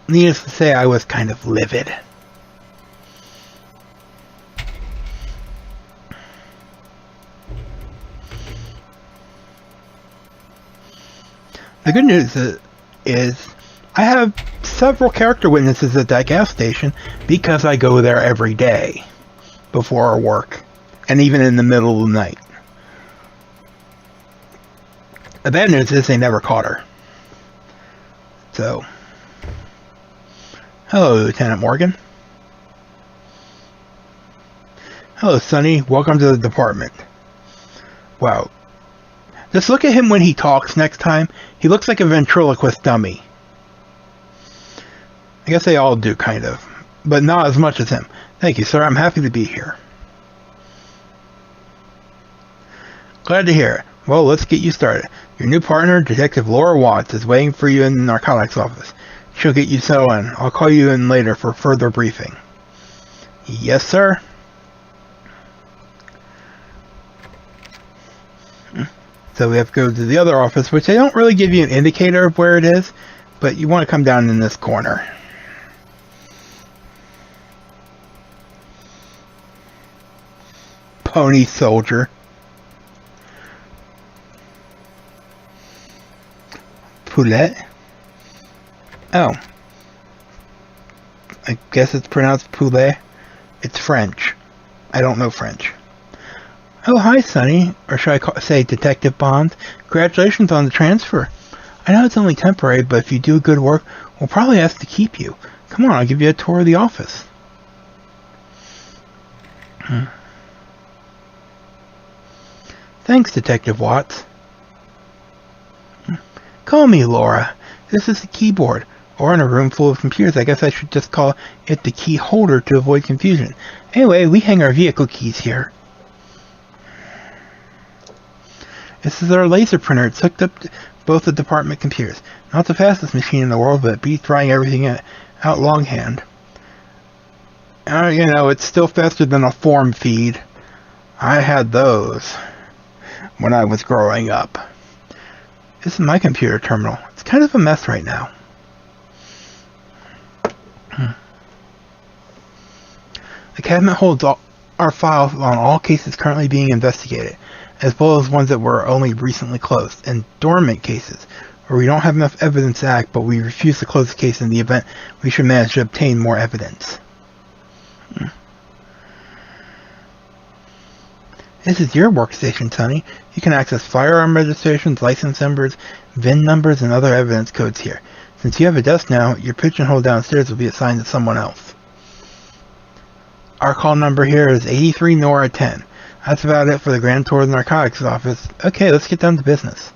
Needless to say, I was kind of livid. The good news is I have several character witnesses at that gas station because I go there every day before work and even in the middle of the night. The bad news is they never caught her. So, hello, Lieutenant Morgan. Hello, Sonny. Welcome to the department. Wow. Just look at him when he talks next time. He looks like a ventriloquist dummy. I guess they all do, kind of. But not as much as him. Thank you, sir. I'm happy to be here. Glad to hear it. Well, let's get you started. Your new partner, Detective Laura Watts, is waiting for you in the narcotics office. She'll get you settled in. I'll call you in later for further briefing. Yes, sir. So we have to go to the other office, which they don't really give you an indicator of where it is, but you want to come down in this corner. Pony soldier. Poulet? Oh. I guess it's pronounced poulet. It's French. I don't know French. Oh, hi, Sonny. Or should I say Detective Bond? Congratulations on the transfer. I know it's only temporary, but if you do good work, we'll probably ask to keep you. Come on, I'll give you a tour of the office. Thanks, Detective Watts. Call me Laura. This is the keyboard. Or in a room full of computers, I guess I should just call it the key holder to avoid confusion. Anyway, we hang our vehicle keys here. This is our laser printer. It's hooked up to both the department computers. Not the fastest machine in the world, but it beats writing everything out longhand. You know, it's still faster than a form feed. I had those when I was growing up. This is my computer terminal. It's kind of a mess right now. The cabinet holds our files on all cases currently being investigated, as well as ones that were only recently closed, and dormant cases, where we don't have enough evidence to act, but we refuse to close the case in the event we should manage to obtain more evidence. This is your workstation, Sonny. You can access firearm registrations, license numbers, VIN numbers, and other evidence codes here. Since you have a desk now, your pigeonhole downstairs will be assigned to someone else. Our call number here is 83 Nora 10. That's about it for the grand tour of the narcotics office. Okay, let's get down to business.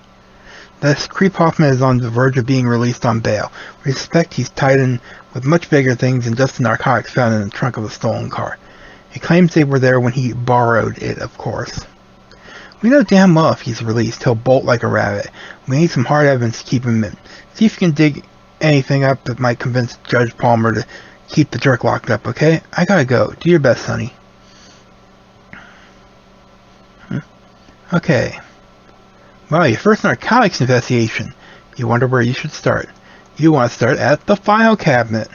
This creep Hoffman is on the verge of being released on bail. We suspect he's tied in with much bigger things than just the narcotics found in the trunk of a stolen car. He claims they were there when he borrowed it, of course. We know damn well if he's released, he'll bolt like a rabbit. We need some hard evidence to keep him in. See if you can dig anything up that might convince Judge Palmer to keep the jerk locked up, okay? I gotta go. Do your best, Sonny. Okay. Well, your first narcotics investigation. You wonder where you should start. You want to start at the file cabinet.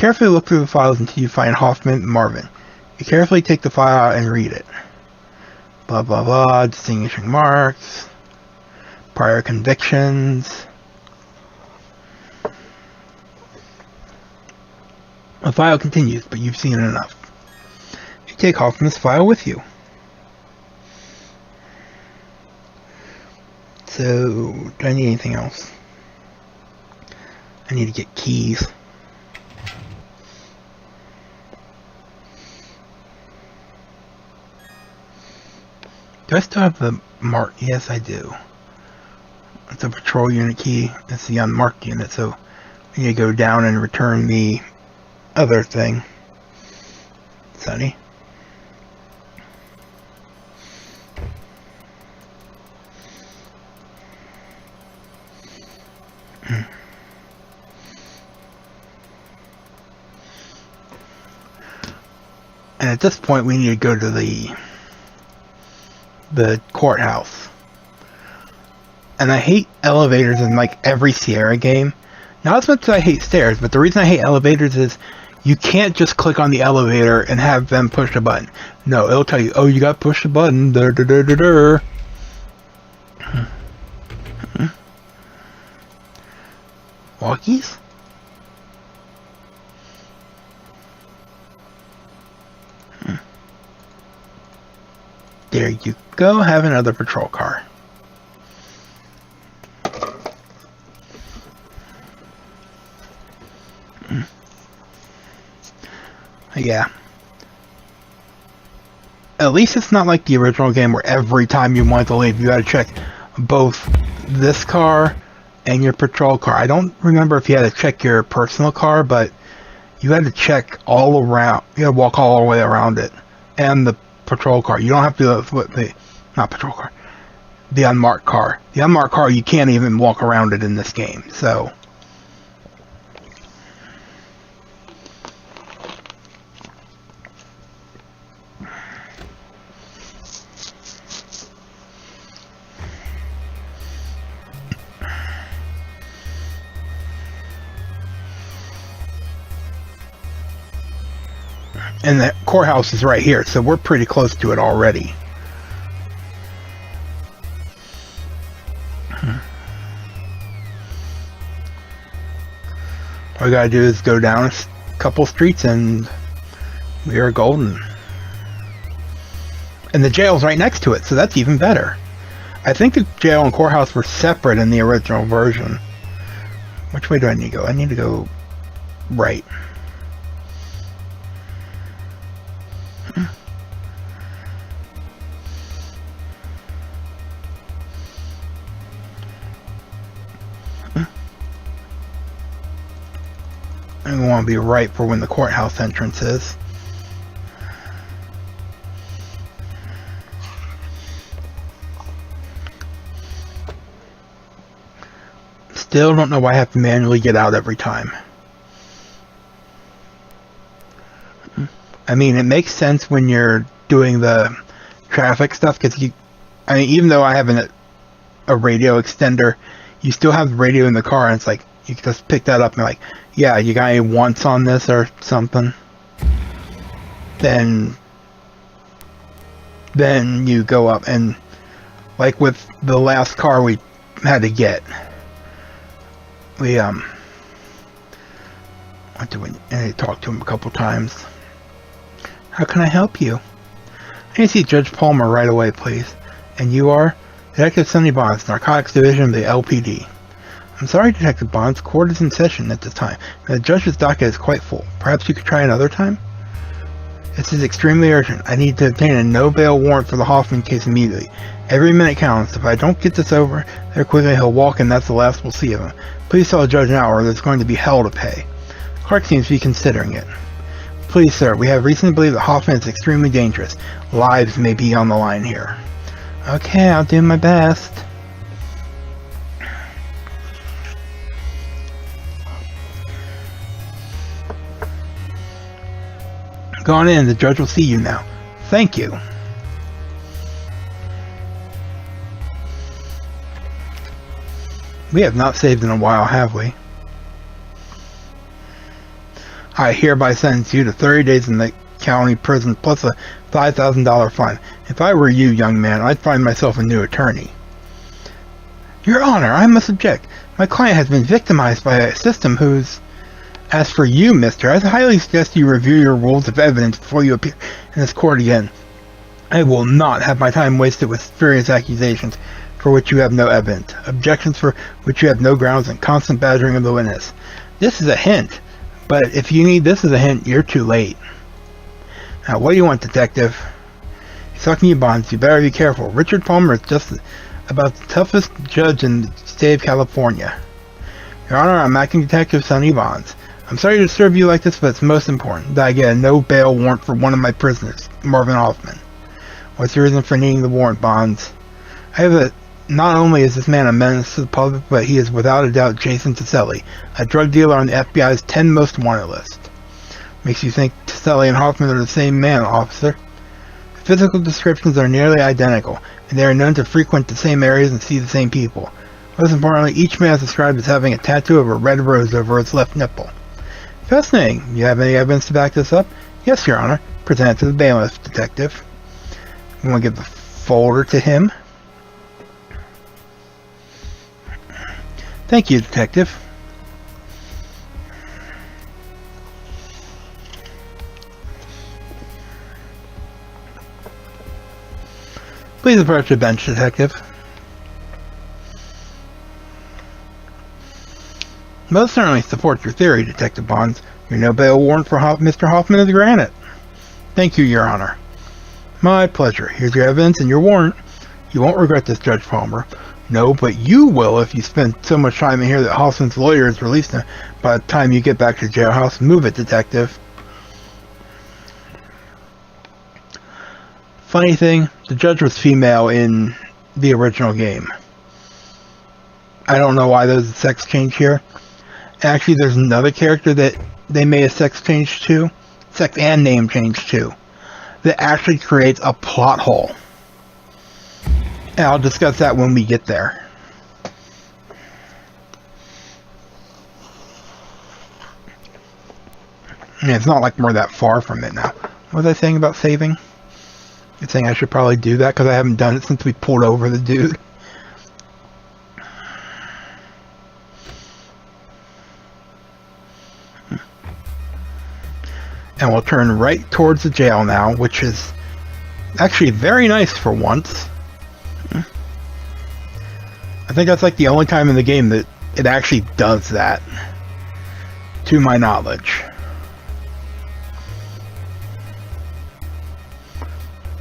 carefully look through the files until you find Hoffman and Marvin. You carefully take the file out and read it. Blah blah blah, distinguishing marks, prior convictions. The file continues, but you've seen enough. You take Hoffman's file with you. So, do I need anything else? I need to get keys. Do I still have the mark? Yes, I do. It's a patrol unit key. It's the unmarked unit, so we need to go down and return the other thing. Sunny. And at this point, we need to go to the courthouse. And I hate elevators in like every Sierra game. Not as much as I hate stairs, but the reason I hate elevators is you can't just click on the elevator and have them push a button. No, it'll tell you, oh, you got to push the button. Dur, dur, dur, dur, dur. Walkies? There you go, have another patrol car. Yeah. At least it's not like the original game where every time you want to leave, you gotta check both this car and your patrol car. I don't remember if you had to check your personal car, but you had to check all around. You had to walk all the way around it. And the patrol car. You don't have to, not patrol car, the unmarked car. The unmarked car, you can't even walk around it in this game, so. And the courthouse is right here, so we're pretty close to it already. All we gotta do is go down a couple streets and we are golden. And the jail's right next to it, so that's even better. I think the jail and courthouse were separate in the original version. Which way do I need to go? I need to go right. And we want to be right for when the courthouse entrance is. Still don't know why I have to manually get out every time. I mean, it makes sense when you're doing the traffic stuff, because I mean, even though I have a radio extender, you still have the radio in the car, and it's like, you can just pick that up and like, yeah, you got any wants on this or something? Then you go up, and like with the last car we had to get, we I talked to him a couple times. How can I help you? I need to see Judge Palmer right away, please. And you are? Detective Sonny Bonds, Narcotics Division of the LPD. I'm sorry, Detective Bonds. Court is in session at this time. The judge's docket is quite full. Perhaps you could try another time? This is extremely urgent. I need to obtain a no-bail warrant for the Hoffman case immediately. Every minute counts. If I don't get this over there quickly, he'll walk, and that's the last we'll see of him. Please tell the judge now, or there's going to be hell to pay. Clark seems to be considering it. Please, sir, we have reason to believe that Hoffman is extremely dangerous. Lives may be on the line here. Okay, I'll do my best. Go on in, the judge will see you now. Thank you. We have not saved in a while, have we? I hereby sentence you to 30 days in the county prison plus a $5,000 fine. If I were you, young man, I'd find myself a new attorney. Your Honor, I must object. My client has been victimized by a system whose... As for you, mister, I highly suggest you review your rules of evidence before you appear in this court again. I will not have my time wasted with spurious accusations for which you have no evidence, objections for which you have no grounds, and constant badgering of the witness. This is a hint, but if you need this as a hint, you're too late. Now, what do you want, detective? He's talking to you, Bonds. You better be careful. Richard Palmer is just about the toughest judge in the state of California. Your Honor, I'm acting detective Sonny Bonds. I'm sorry to disturb you like this, but it's most important that I get a no-bail warrant for one of my prisoners, Marvin Hoffman. What's your reason for needing the warrant, Bonds? Not only is this man a menace to the public, but he is without a doubt Jason Tiselli, a drug dealer on the FBI's 10 most wanted list. Makes you think Tiselli and Hoffman are the same man, officer. The physical descriptions are nearly identical, and they are known to frequent the same areas and see the same people. Most importantly, each man is described as having a tattoo of a red rose over its left nipple. Fascinating. You have any evidence to back this up? Yes, Your Honor. Present it to the bailiff, detective. I'm going to give the folder to him. Thank you, detective. Please approach the bench, detective. Most certainly support your theory, Detective Bonds. Your no-bail warrant for Mr. Hoffman is granted. Thank you, Your Honor. My pleasure. Here's your evidence and your warrant. You won't regret this, Judge Palmer. No, but you will if you spend so much time in here that Hoffman's lawyer is released him by the time you get back to jailhouse. Move it, detective. Funny thing, the judge was female in the original game. I don't know why there's a sex change here. Actually, there's another character that they made a sex and name change to, that actually creates a plot hole. And I'll discuss that when we get there. I mean, it's not like we're that far from it now. What was I saying about saving? You're saying I should probably do that because I haven't done it since we pulled over the dude. And we'll turn right towards the jail now, which is actually very nice for once. I think that's like the only time in the game that it actually does that, to my knowledge.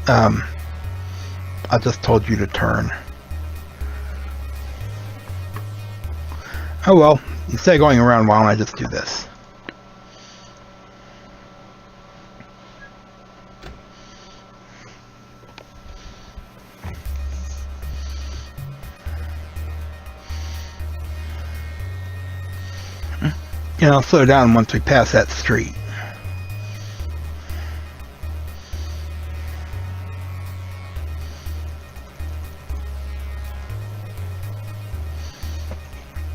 I just told you to turn. Oh well, instead of going around, why don't I just do this? And I'll slow down once we pass that street.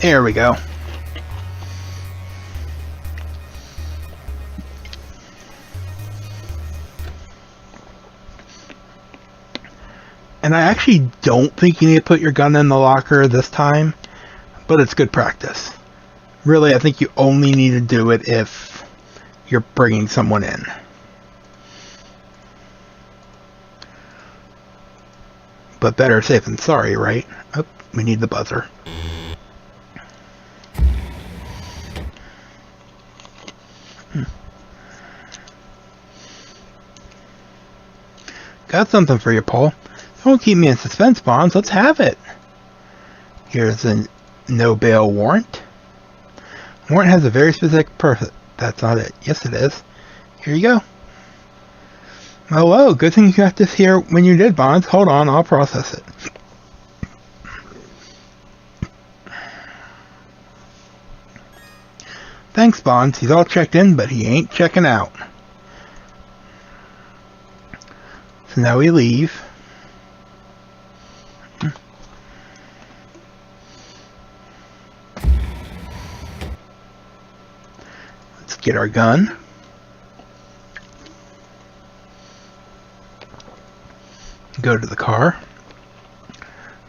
There we go. And I actually don't think you need to put your gun in the locker this time, but it's good practice. Really, I think you only need to do it if you're bringing someone in. But better safe than sorry, right? Oh, we need the buzzer. Got something for you, Paul. Don't keep me in suspense, Bonds. Let's have it. Here's a no-bail warrant. Warrant has a very specific purpose. That's not it. Yes, it is. Here you go. Hello. Good thing you got this here when you did, Bonds. Hold on. I'll process it. Thanks, Bonds. He's all checked in, but he ain't checking out. So now we leave. get our gun. Go to the car.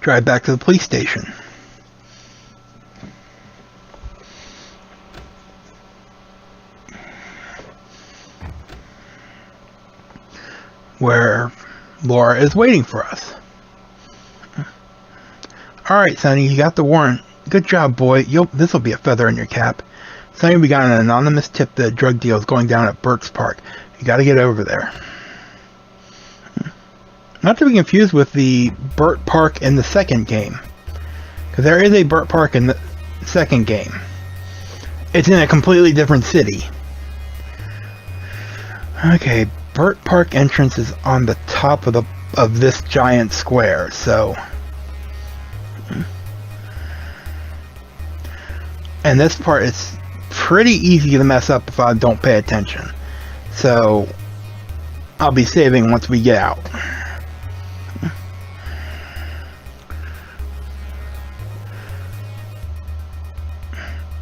Drive back to the police station. Where Laura is waiting for us. Alright, Sonny, you got the warrant. Good job, boy. This will be a feather in your cap. Sonny, we got an anonymous tip that a drug deal is going down at Burt's Park. You gotta get over there. Not to be confused with the Burt Park in the second game. Because there is a Burt Park in the second game. It's in a completely different city. Okay, Burt Park entrance is on the top of this giant square, so... And this part is pretty easy to mess up if I don't pay attention. So, I'll be saving once we get out.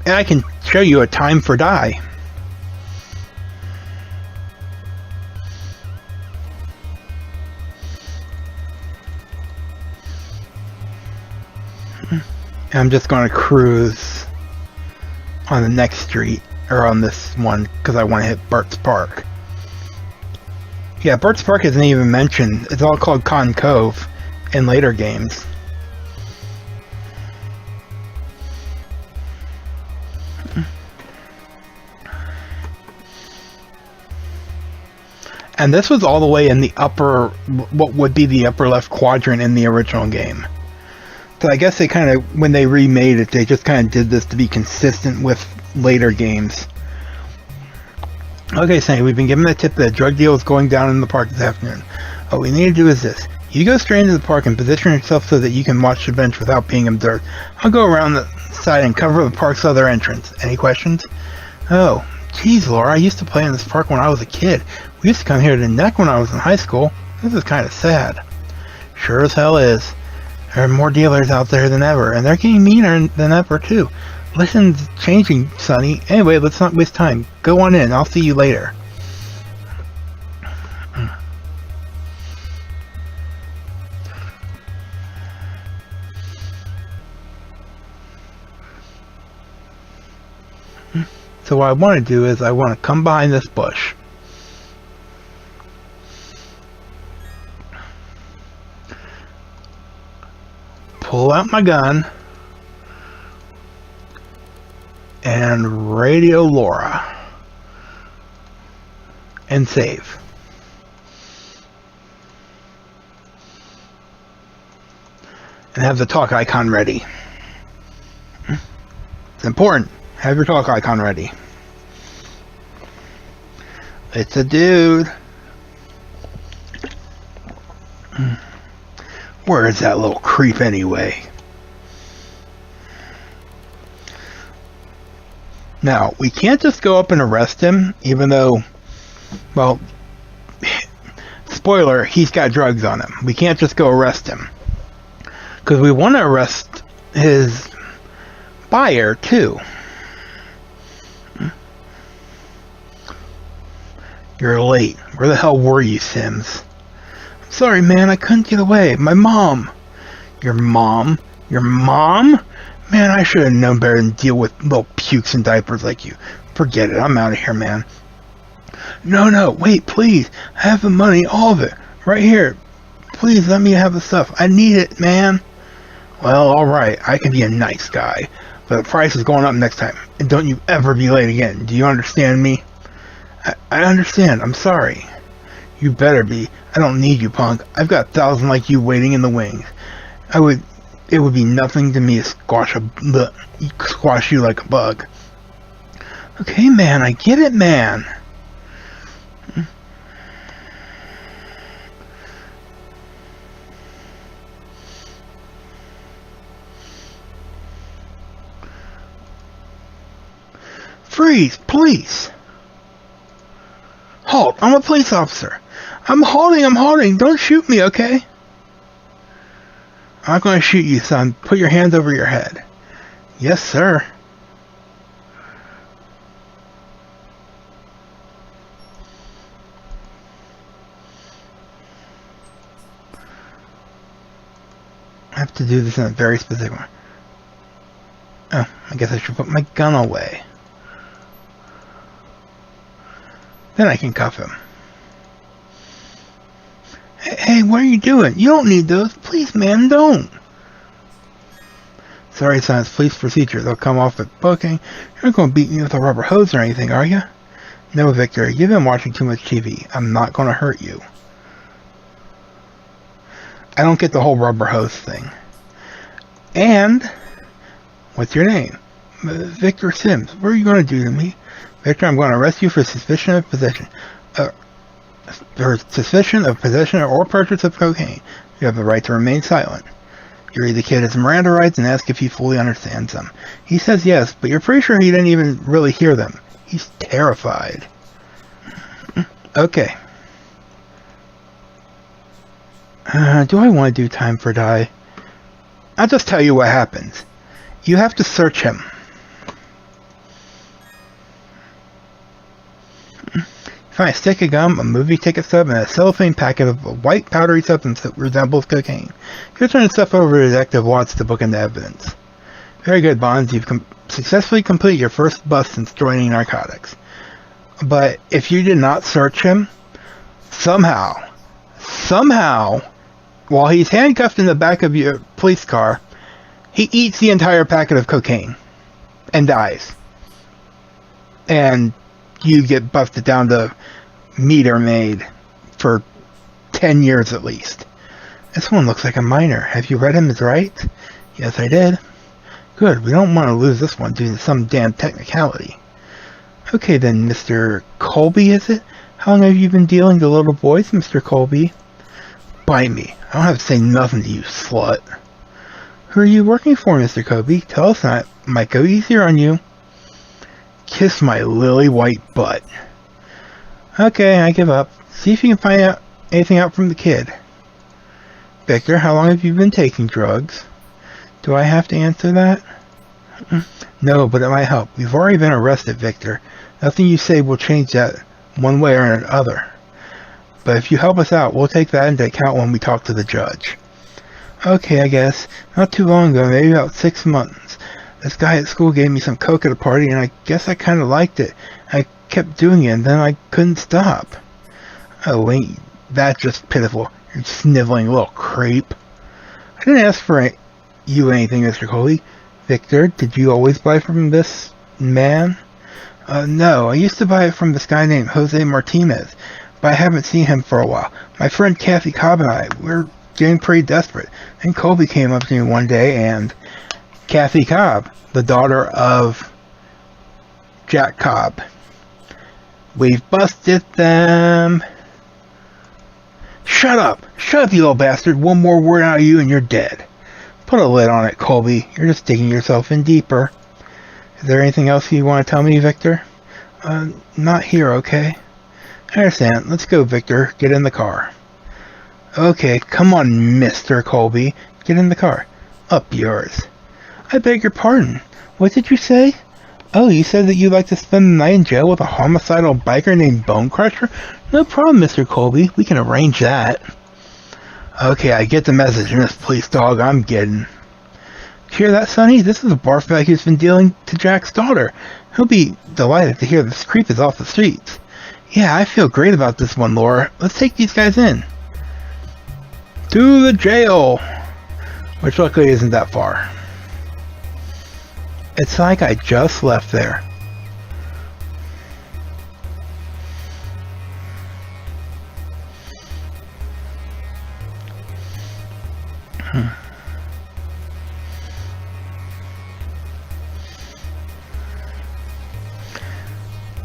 And I can show you a time for die. And I'm just going to cruise on the next street, or on this one, because I want to hit Burt's Park. Yeah, Burt's Park isn't even mentioned. It's all called Con Cove in later games. And this was all the way in the upper, what would be the upper left quadrant in the original game. So I guess they kind of, when they remade it, they just kind of did this to be consistent with later games. Okay, Sonny, we've been given the tip that a drug deal is going down in the park this afternoon. What we need to do is this. You go straight into the park and position yourself so that you can watch the bench without being observed. I'll go around the side and cover the park's other entrance. Any questions? Oh, geez, Laura, I used to play in this park when I was a kid. We used to come here to neck when I was in high school. This is kind of sad. Sure as hell is. There are more dealers out there than ever, and they're getting meaner than ever, too. Listen's changing, Sonny. Anyway, let's not waste time. Go on in. I'll see you later. So what I want to do is I want to come behind this bush. Pull out my gun and radio Laura and save. And have the talk icon ready. It's important. Have your talk icon ready. It's a dude. Where is that little creep anyway? Now, we can't just go up and arrest him, even though, well, spoiler, he's got drugs on him. We can't just go arrest him. Because we want to arrest his buyer, too. You're late. Where the hell were you, Sims? Sorry, man, I couldn't get away. My mom. Your mom? Your mom? Man, I should have known better than deal with little pukes and diapers like you. Forget it. I'm out of here, man. No, wait, please. I have the money, all of it. Right here. Please let me have the stuff. I need it, man. Well, alright. I can be a nice guy. But the price is going up next time. And don't you ever be late again. Do you understand me? I understand. I'm sorry. You better be. I don't need you, punk. I've got 1,000 like you waiting in the wings. It would be nothing to me to squash you like a bug. Okay, man, I get it, man. Freeze, please. Halt, I'm a police officer. I'm holding. Don't shoot me, okay? I'm not going to shoot you, son. Put your hands over your head. Yes, sir. I have to do this in a very specific way. Oh, I guess I should put my gun away. Then I can cuff him. Hey, what are you doing? You don't need those. Please, man, don't. Sorry, son, it's police procedure. They'll come off at booking. You're not going to beat me with a rubber hose or anything, are you? No, Victor, you've been watching too much TV. I'm not going to hurt you. I don't get the whole rubber hose thing. And, what's your name? Victor Sims. What are you going to do to me? Victor, I'm going to arrest you for suspicion of possession. For suspicion of possession or purchase of cocaine. You have the right to remain silent. You read the kid his Miranda rights and ask if he fully understands them. He says yes, but you're pretty sure he didn't even really hear them. He's terrified. Okay. Do I want to do time for die? I'll just tell you what happens. You have to search him. Find a stick of gum, a movie ticket stub, and a cellophane packet of a white powdery substance that resembles cocaine. You turn the stuff over to Detective Watts to book into evidence. Very good, Bonds. You've successfully completed your first bust since joining narcotics. But if you did not search him, somehow, while he's handcuffed in the back of your police car, he eats the entire packet of cocaine and dies. And you get busted down to meter maid for 10 years at least. This one looks like a minor. Have you read him his rights? Yes, I did. Good, we don't want to lose this one due to some damn technicality. Okay then, Mr. Colby, is it? How long have you been dealing to little boys, Mr. Colby? Bite me. I don't have to say nothing to you, slut. Who are you working for, Mr. Colby? Tell us that. Might go easier on you. Kiss my lily white butt. Okay, I give up. See if you can find out anything out from the kid. Victor, how long have you been taking drugs? Do I have to answer that? No, but it might help. We've already been arrested, Victor. Nothing you say will change that one way or another. But if you help us out, we'll take that into account when we talk to the judge. Okay, I guess. Not too long ago, maybe about 6 months. This guy at school gave me some coke at a party, and I guess I kind of liked it. I kept doing it, and then I couldn't stop. Oh, ain't that just pitiful? You sniveling little creep. I didn't ask for you anything, Mr. Coley. Victor, did you always buy from this man? No, I used to buy it from this guy named Jose Martinez, but I haven't seen him for a while. My friend Kathy Cobb and I, we're getting pretty desperate. And Colby came up to me one day, and Kathy Cobb, the daughter of Jack Cobb. We've busted them. Shut up, you little bastard. One more word out of you and you're dead. Put a lid on it, Colby. You're just digging yourself in deeper. Is there anything else you want to tell me, Victor? Not here, okay? I understand. Let's go, Victor. Get in the car. Okay, come on, Mr. Colby. Get in the car. Up yours. I beg your pardon. What did you say? Oh, you said that you'd like to spend the night in jail with a homicidal biker named Bone Crusher? No problem, Mr. Colby. We can arrange that. Okay, I get the message, Miss Police Dog. I'm getting. Hear that, Sonny? This is a barf bag who's been dealing to Jack's daughter. He'll be delighted to hear this creep is off the streets. Yeah, I feel great about this one, Laura. Let's take these guys in. To the jail! Which luckily isn't that far. It's like I just left there.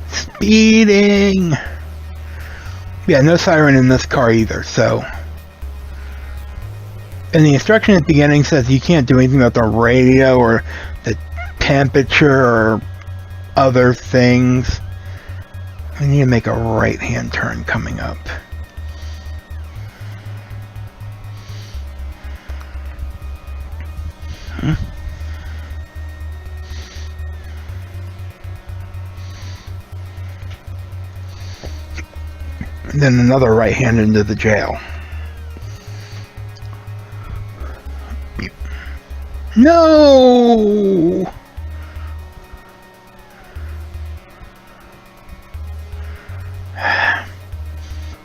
Speeding! Yeah, no siren in this car either, so... And the instruction at the beginning says you can't do anything about the radio or the temperature or other things. We need to make a right-hand turn coming up. And then another right hand into the jail. No! I'm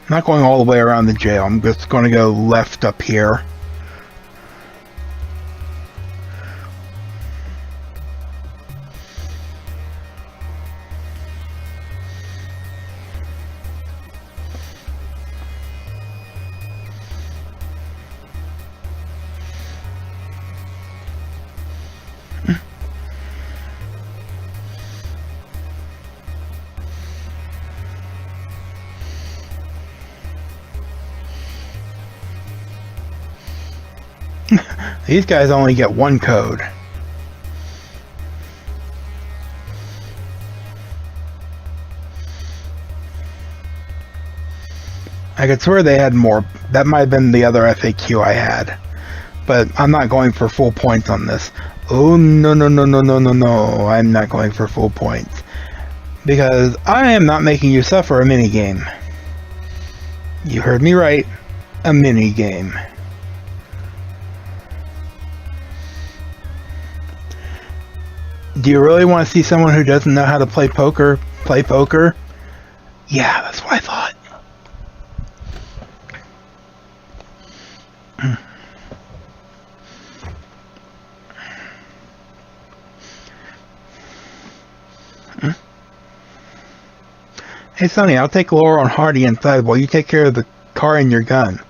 not going all the way around the jail. I'm just going to go left up here. These guys only get one code. I could swear they had more. That might have been the other FAQ I had. But I'm not going for full points on this. Oh, no, no, no, no, no, no, no. I'm not going for full points. Because I am not making you suffer a minigame. You heard me right. A minigame. Do you really want to see someone who doesn't know how to play poker play poker? Yeah, that's what I thought. Hey, Sonny, I'll take Laura on Hardy inside while you take care of the car and your gun.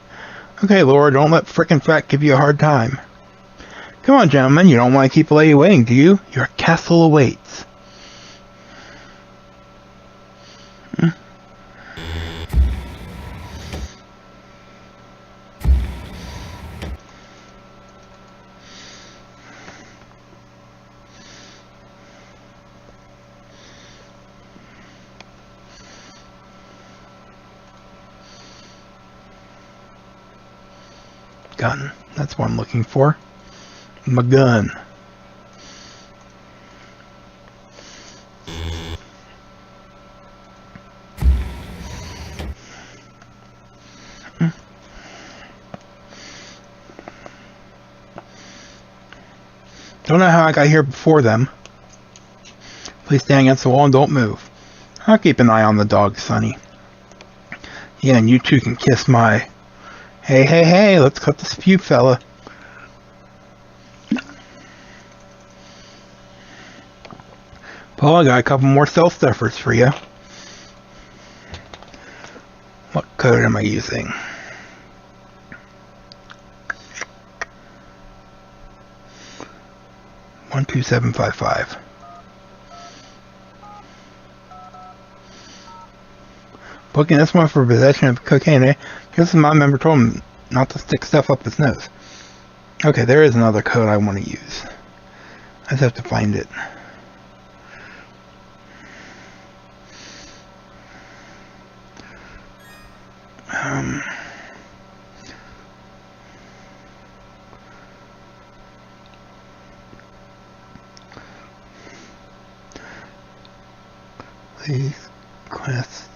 Okay, Laura, don't let frickin' Fat give you a hard time. Come on, gentlemen, you don't want to keep a lady waiting, do you? Your castle awaits. Gun. That's what I'm looking for. My gun. Don't know how I got here before them. Please stand against the wall and don't move. I'll keep an eye on the dog, Sonny. Yeah, and you two can kiss my... Hey, hey, hey, let's cut this feud, fella. Paul, I got a couple more self-stuffers for you. What code am I using? One, 2, 7, 5, 5. Booking this one for possession of cocaine, eh? Because my member told him not to stick stuff up his nose. Okay, there is another code I want to use. I just have to find it. Please quest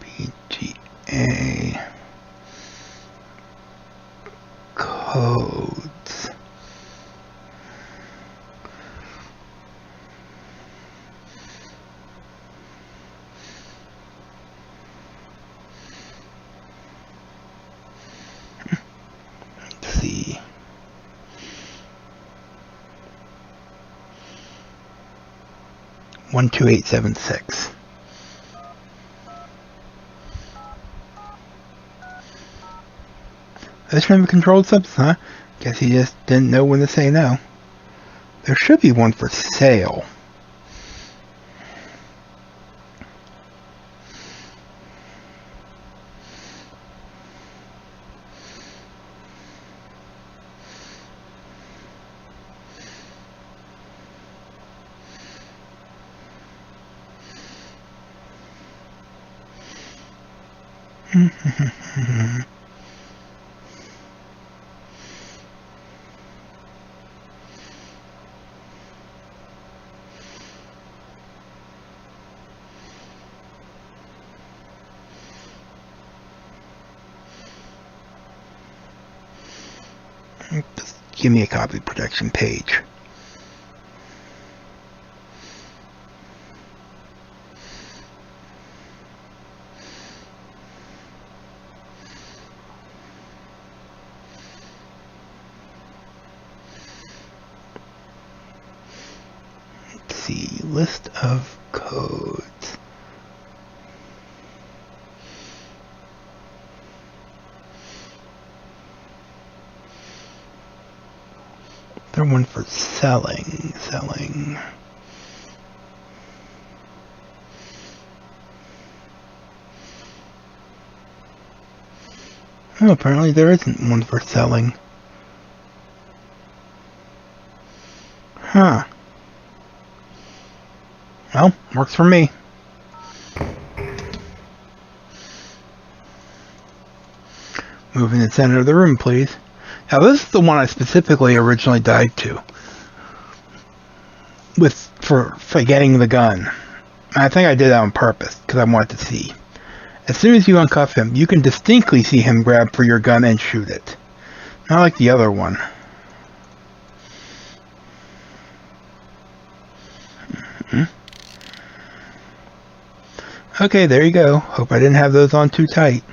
VGA codes. Let's see. One, 2, 8, 7, 6. This from a controlled substance, huh? Guess he just didn't know when to say no. There should be one for sale. Just give me a copy protection page. Let's see, list of codes. Another one for selling. Oh, apparently there isn't one for selling. Huh. Well, works for me. Move in the center of the room, please. Now, this is the one I specifically originally died to. For getting the gun. I think I did that on purpose, because I wanted to see. As soon as you uncuff him, you can distinctly see him grab for your gun and shoot it. Not like the other one. Okay, there you go. Hope I didn't have those on too tight.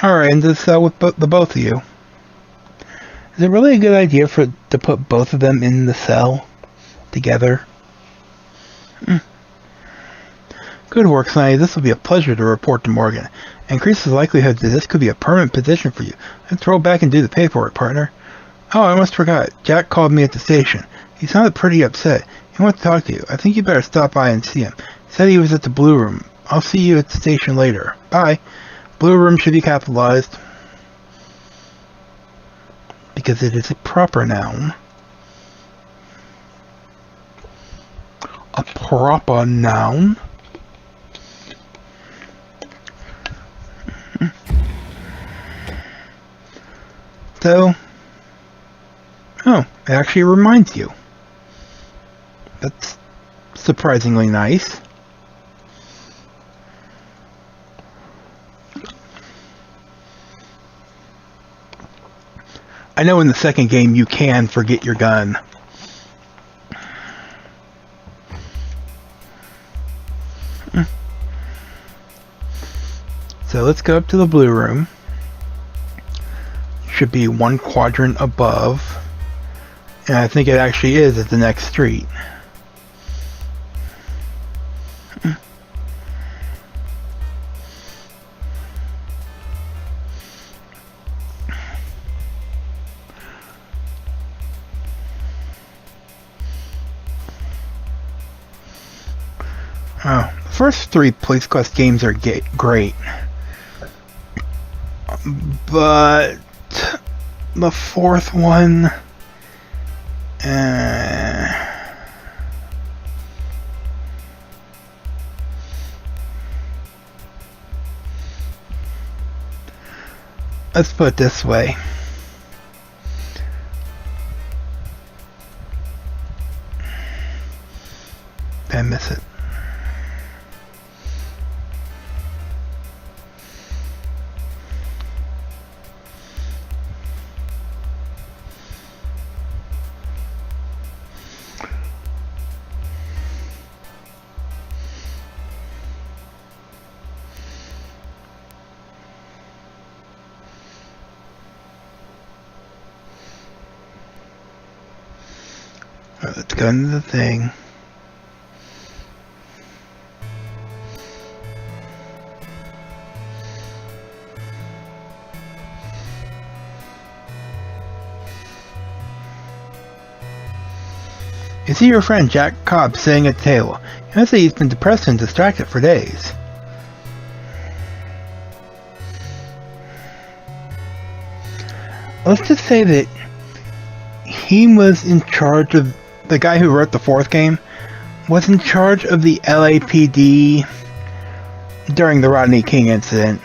Alright, into the cell with the both of you. Is it really a good idea to put both of them in the cell together? Good work, Sonny. This will be a pleasure to report to Morgan. Increases the likelihood that this could be a permanent position for you. Let's roll back and do the paperwork, partner. Oh, I almost forgot. Jack called me at the station. He sounded pretty upset. He wants to talk to you. I think you better stop by and see him. He said he was at the Blue Room. I'll see you at the station later. Bye. Blue Room should be capitalized. Because it is a proper noun. A proper noun. So, oh, it actually reminds you. That's surprisingly nice. I know in the second game you can forget your gun. So let's go up to the Blue Room. Should be one quadrant above. And I think it actually is at the next street. Oh, the first 3 Police Quest games are great. But the 4th one, let's put it this way. I miss it. Let's go into the thing. You see your friend Jack Cobb sitting at the table. You must say he's been depressed and distracted for days. Let's just say that he was in charge of, the guy who wrote the 4th game was in charge of the LAPD during the Rodney King incident.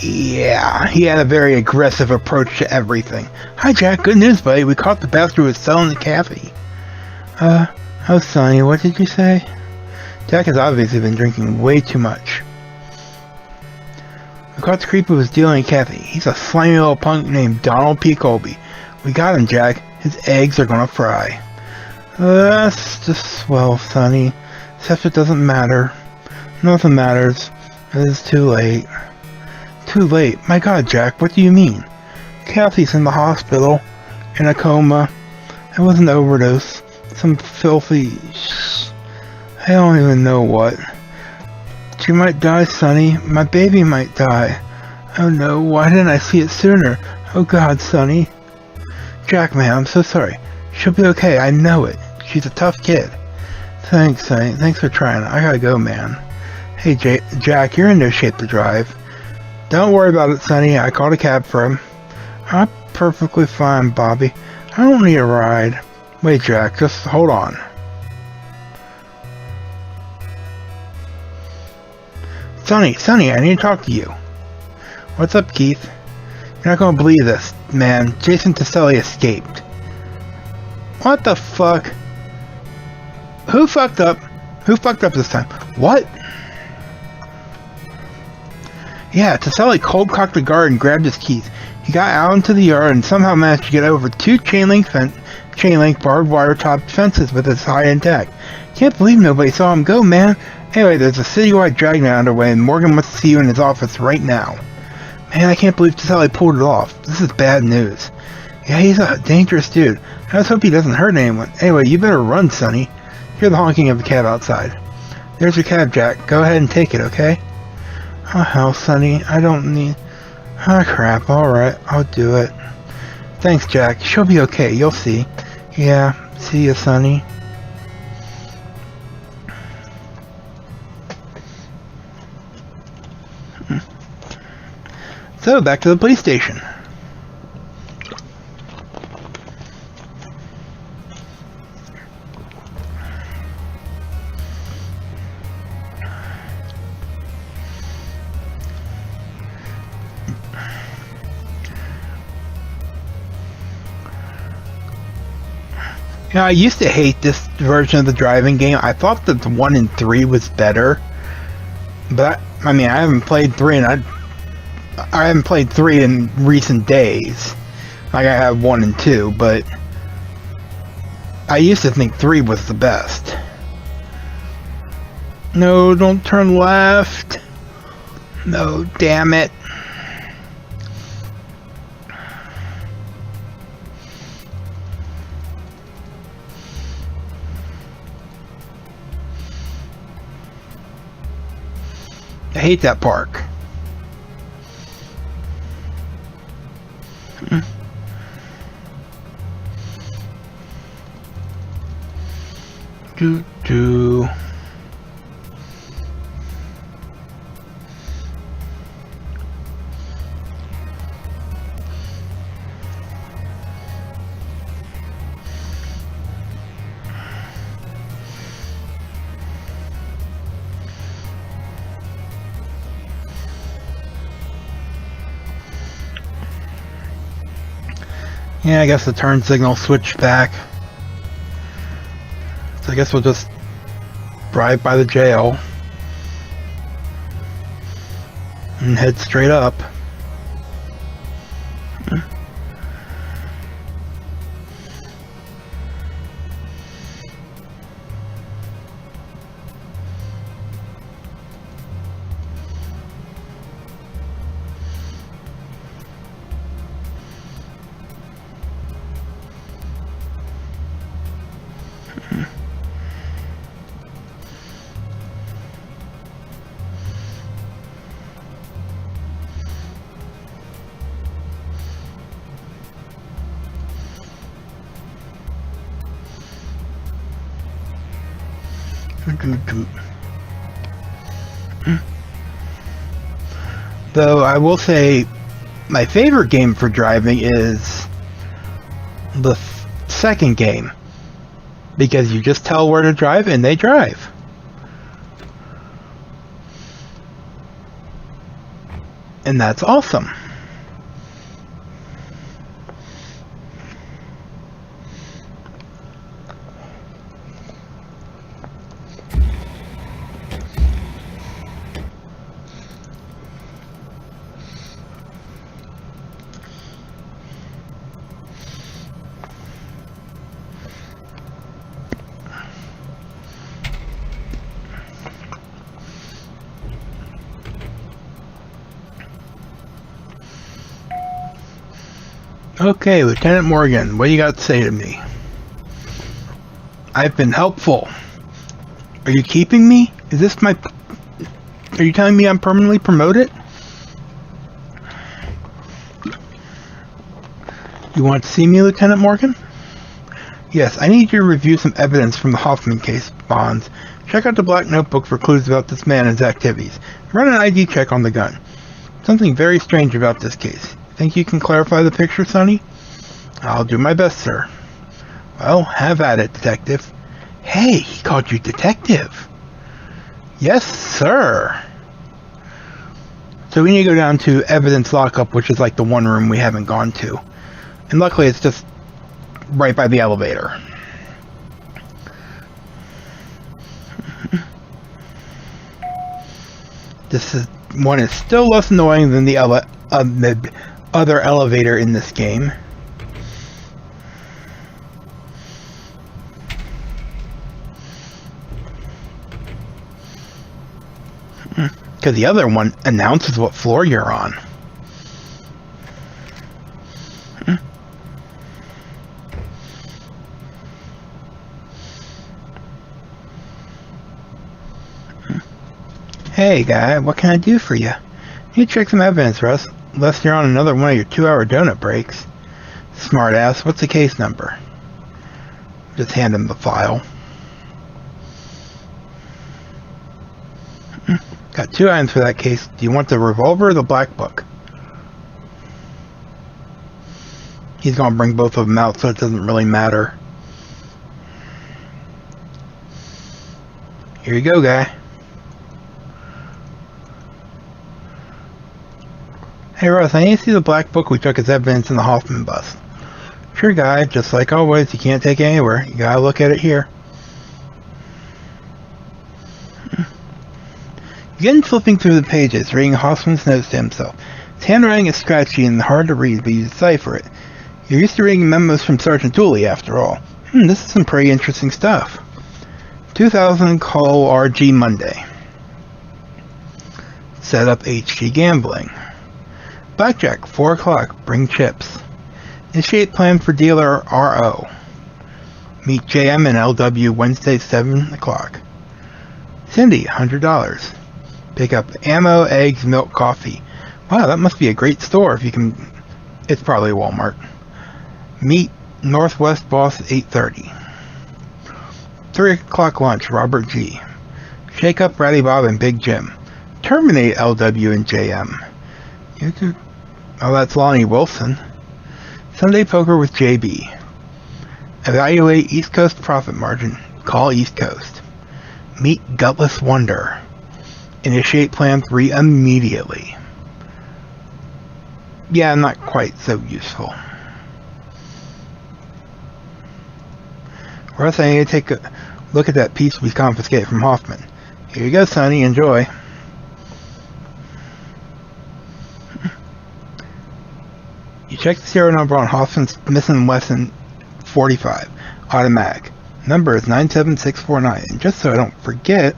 Yeah, he had a very aggressive approach to everything. Hi Jack, good news buddy, we caught the bastard who was selling the cafe. Oh Sonny, what did you say? Jack has obviously been drinking way too much. We caught the creep who was dealing Kathy. He's a slimy little punk named Donald P. Colby. We got him, Jack. His eggs are gonna fry. That's just swell, Sonny. Except it doesn't matter. Nothing matters. It is too late. Too late? My God, Jack, what do you mean? Kathy's in the hospital. In a coma. It was an overdose. Some filthy... I don't even know what. She might die, Sonny. My baby might die. Oh no, why didn't I see it sooner? Oh God, Sonny. Jack, man, I'm so sorry. She'll be okay, I know it. She's a tough kid. Thanks, Sonny. Thanks for trying. I gotta go, man. Hey, Jack, you're in no shape to drive. Don't worry about it, Sonny. I called a cab for him. I'm perfectly fine, Bobby. I don't need a ride. Wait, Jack, just hold on. Sonny, I need to talk to you. What's up, Keith? You're not gonna believe this, man. Jason Taselli escaped. What the fuck? Who fucked up? Who fucked up this time? What? Yeah, Taselli cold-cocked the guard and grabbed his keys. He got out into the yard and somehow managed to get over 2 chain link barbed wire topped fences with his hide intact. Can't believe nobody saw him go, man. Anyway, there's a citywide dragnet underway and Morgan wants to see you in his office right now. Man, I can't believe Taselli pulled it off. This is bad news. Yeah, he's a dangerous dude. I just hope he doesn't hurt anyone. Anyway, you better run, Sonny. Hear the honking of the cab outside. There's your cab, Jack. Go ahead and take it, okay? Oh, hell, Sonny. I don't need... Ah, crap. Alright, I'll do it. Thanks, Jack. She'll be okay. You'll see. Yeah, see ya, Sonny. So, back to the police station. You know, I used to hate this version of the driving game. I thought that the 1 and 3 was better. But, I mean, I haven't played 3 and I haven't played 3 in recent days. Like I have 1 and 2, but I used to think 3 was the best. No, don't turn left. No, damn it. I hate that park. Do. Yeah, I guess the turn signal switched back. So I guess we'll just drive by the jail and head straight up. Though I will say my favorite game for driving is the second game, because you just tell where to drive and they drive. And that's awesome. Okay, Lieutenant Morgan, what do you got to say to me? I've been helpful. Are you keeping me? Is this my... Are you telling me I'm permanently promoted? You want to see me, Lieutenant Morgan? Yes, I need you to review some evidence from the Hoffman case, Bonds. Check out the black notebook for clues about this man and his activities. Run an ID check on the gun. Something very strange about this case. Think you can clarify the picture, Sonny? I'll do my best, sir. Well, have at it, detective. Hey, he called you detective. Yes, sir. So we need to go down to evidence lockup, which is like the one room we haven't gone to. And luckily it's just right by the elevator. This one is still less annoying than the other elevator in this game. Because the other one announces what floor you're on. Hey guy, what can I do for you? You check some evidence, Russ, unless you're on another one of your 2-hour donut breaks. Smart ass, what's the case number? Just hand him the file. Got 2 items for that case. Do you want the revolver or the black book? He's gonna bring both of them out, so it doesn't really matter. Here you go, guy. Hey Russ, I need to see the black book we took as evidence in the Hoffman bus. Sure guy, just like always, you can't take it anywhere. You gotta look at it here. You begin flipping through the pages, reading Hoffman's notes to himself. His handwriting is scratchy and hard to read, but you decipher it. You're used to reading memos from Sergeant Dooley, after all. This is some pretty interesting stuff. 2000 call RG Monday. Set up HG gambling. Blackjack, 4 o'clock, bring chips. Initiate plan for dealer RO. Meet JM and LW Wednesday, 7 o'clock. Cindy, $100. Pick up ammo, eggs, milk, coffee. Wow, that must be a great store if you can... It's probably Walmart. Meet Northwest Boss, 8:30. 3 o'clock lunch, Robert G. Shake up Ratty Bob and Big Jim. Terminate LW and JM. Oh, that's Lonnie Wilson. Sunday poker with JB. Evaluate East Coast profit margin. Call East Coast. Meet Gutless Wonder. Initiate plan 3 immediately. Yeah, not quite so useful. Russ, I need to take a look at that piece we confiscated from Hoffman. Here you go, Sonny. Enjoy. You check the serial number on Hoffman's Smith & Wesson 45 automatic. Number is 97649. And just so I don't forget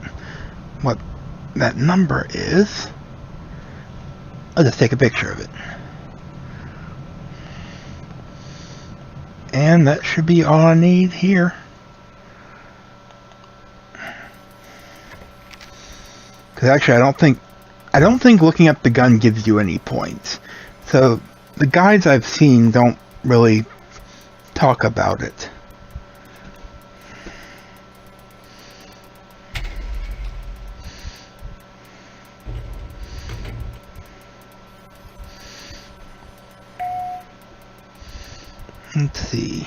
what that number is, I'll just take a picture of it. And that should be all I need here. Because actually I don't think looking up the gun gives you any points. So the guides I've seen don't really talk about it. Let's see.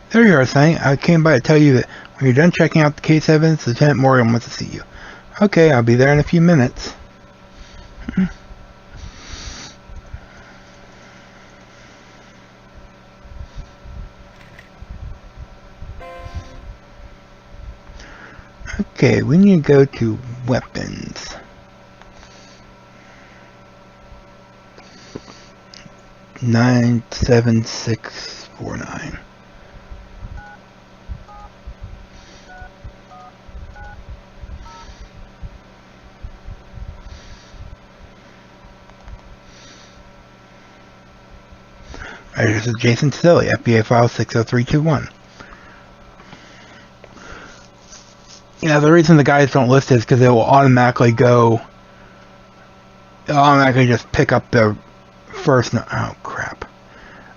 There you are, Sonny. I came by to tell you that when you're done checking out the case evidence, Lieutenant Morgan wants to see you. Okay, I'll be there in a few minutes. Okay, we need to go to weapons. Nine 7649. Alright, this is Jason Tilly, FBA file 60321. Yeah, the reason the guys don't list it is because it will automatically go. It'll automatically just pick up the first. Oh crap!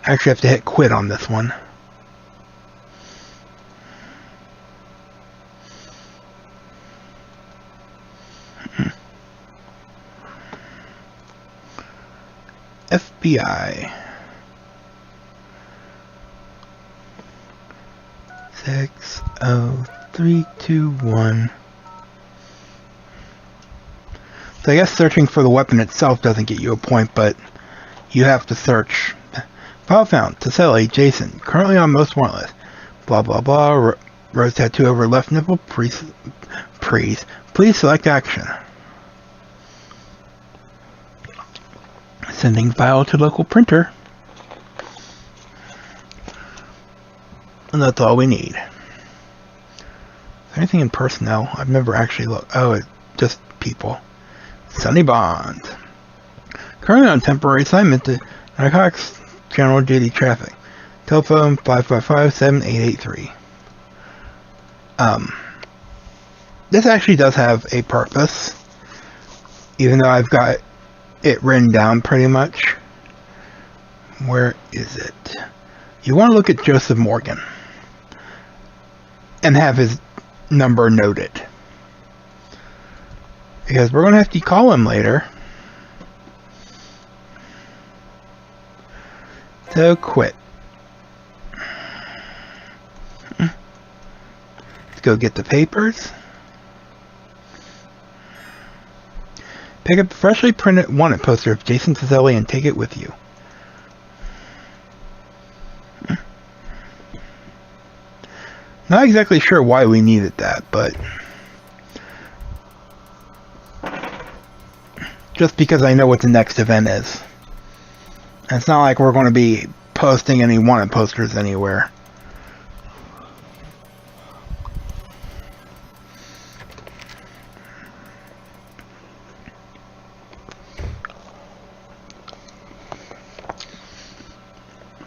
I actually have to hit quit on this one. FBI 60321. So I guess searching for the weapon itself doesn't get you a point, but you have to search. File found. Taselli, Jason. Currently on most wanted list. Blah blah blah. Rose tattoo over left nipple. Please select action. Sending file to local printer. And that's all we need. Is there anything in personnel? I've never actually looked. Oh, it's just people. Sonny Bond. Currently on temporary assignment to Narcotics General Duty Traffic. Telephone 555-7883. This actually does have a purpose. Even though I've got it written down pretty much. Where is it? You want to look at Joseph Morgan and have his number noted, because we're going to have to call him later. So quit. Let's go get the papers. Pick up a freshly printed wanted poster of Jason Taselli and take it with you. Not exactly sure why we needed that, but just because I know what the next event is. And it's not like we're going to be posting any wanted posters anywhere.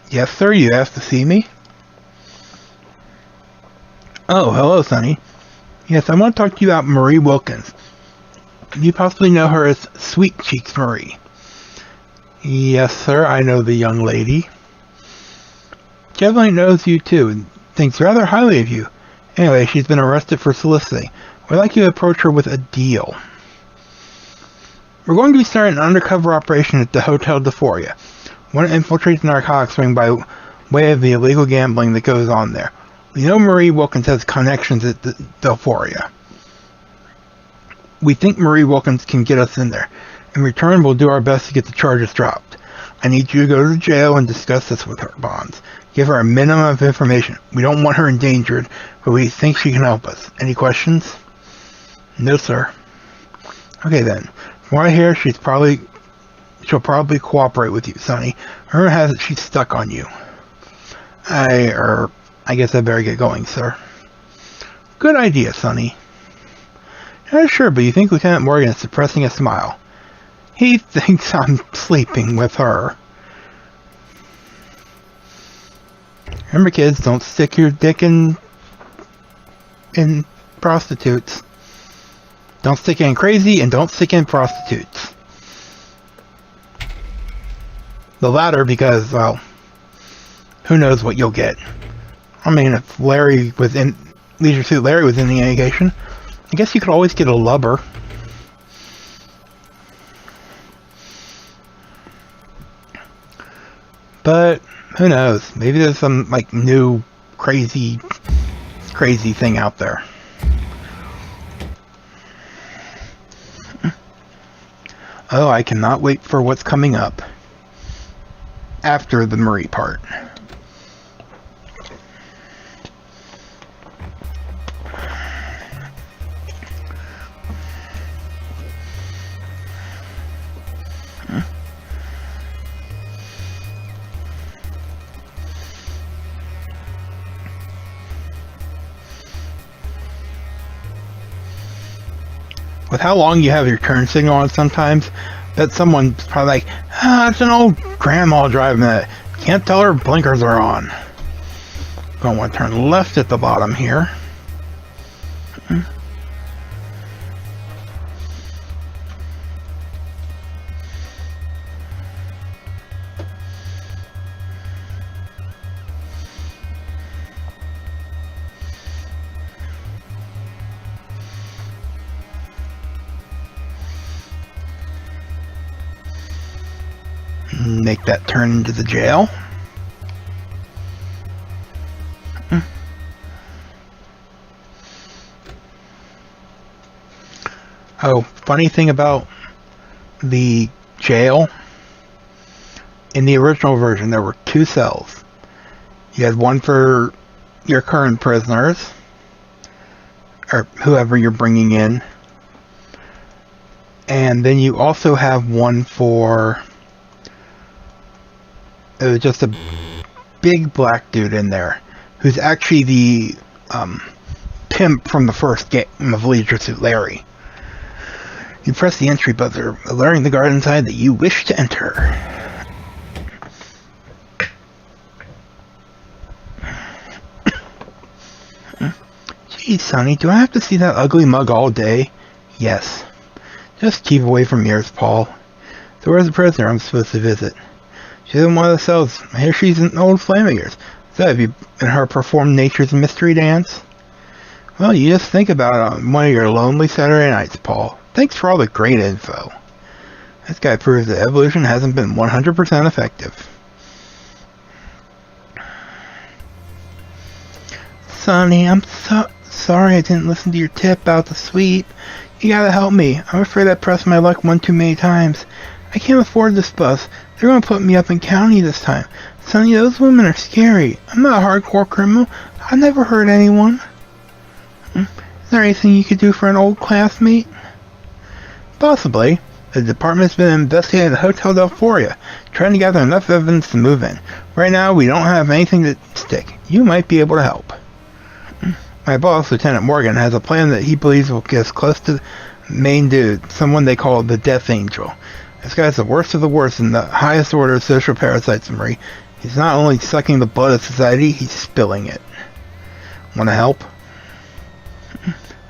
Yes, sir, you asked to see me? Oh, hello, Sonny. Yes, I want to talk to you about Marie Wilkins. You possibly know her as Sweet Cheeks Marie. Yes, sir, I know the young lady. She definitely knows you, too, and thinks rather highly of you. Anyway, she's been arrested for soliciting. We'd like you to approach her with a deal. We're going to be starting an undercover operation at the Hotel Deforia. We want to infiltrate the narcotics ring by way of the illegal gambling that goes on there. We know Marie Wilkins has connections at the Deforia. We think Marie Wilkins can get us in there. In return, we'll do our best to get the charges dropped. I need you to go to the jail and discuss this with her, Bonds. Give her a minimum of information. We don't want her endangered, but we think she can help us. Any questions? No, sir. Okay, then. From what I hear, she'll probably cooperate with you, Sonny. Rumor has it she's stuck on you. I guess I better get going, sir. Good idea, Sonny. Yeah, sure, but you think Lieutenant Morgan is suppressing a smile. He thinks I'm sleeping with her. Remember, kids, don't stick your dick in prostitutes. Don't stick in crazy, and don't stick in prostitutes. The latter because, well, who knows what you'll get. I mean, if Larry was in Leisure Suit Larry was in the allegation, I guess you could always get a lubber. But who knows? Maybe there's some like new crazy thing out there. Oh, I cannot wait for what's coming up after the Marie part. With how long you have your turn signal on sometimes, bet someone's probably like, it's an old grandma driving that. Can't tell her blinkers are on. Gonna want to turn left at the bottom here. Make that turn into the jail. Oh, funny thing about the jail, in the original version there were 2 cells. You had one for your current prisoners, or whoever you're bringing in, and then you also have one for, it was just a big black dude in there, who's actually the pimp from the first game of Leisure Suit Larry. You press the entry buzzer, alerting the guard inside that you wish to enter. Geez, Sonny, do I have to see that ugly mug all day? Yes. Just keep away from yours, Paul. So where's the prisoner I'm supposed to visit? She's in one of the cells. I hear she's an old flame of yours. So have you and her performed Nature's Mystery Dance? Well, you just think about it on one of your lonely Saturday nights, Paul. Thanks for all the great info. This guy proves that evolution hasn't been 100% effective. Sonny, I'm sorry I didn't listen to your tip about the sweep. You gotta help me. I'm afraid I pressed my luck one too many times. I can't afford this bus. They're gonna put me up in county this time. Sonny, those women are scary. I'm not a hardcore criminal. I've never hurt anyone. Is there anything you could do for an old classmate? Possibly. The department's been investigating the Hotel Del Foria, trying to gather enough evidence to move in. Right now, we don't have anything to stick. You might be able to help. My boss, Lieutenant Morgan, has a plan that he believes will get us close to the main dude, someone they call the Death Angel. This guy's the worst of the worst in the highest order of social parasites, Marie. He's not only sucking the blood of society, he's spilling it. Want to help?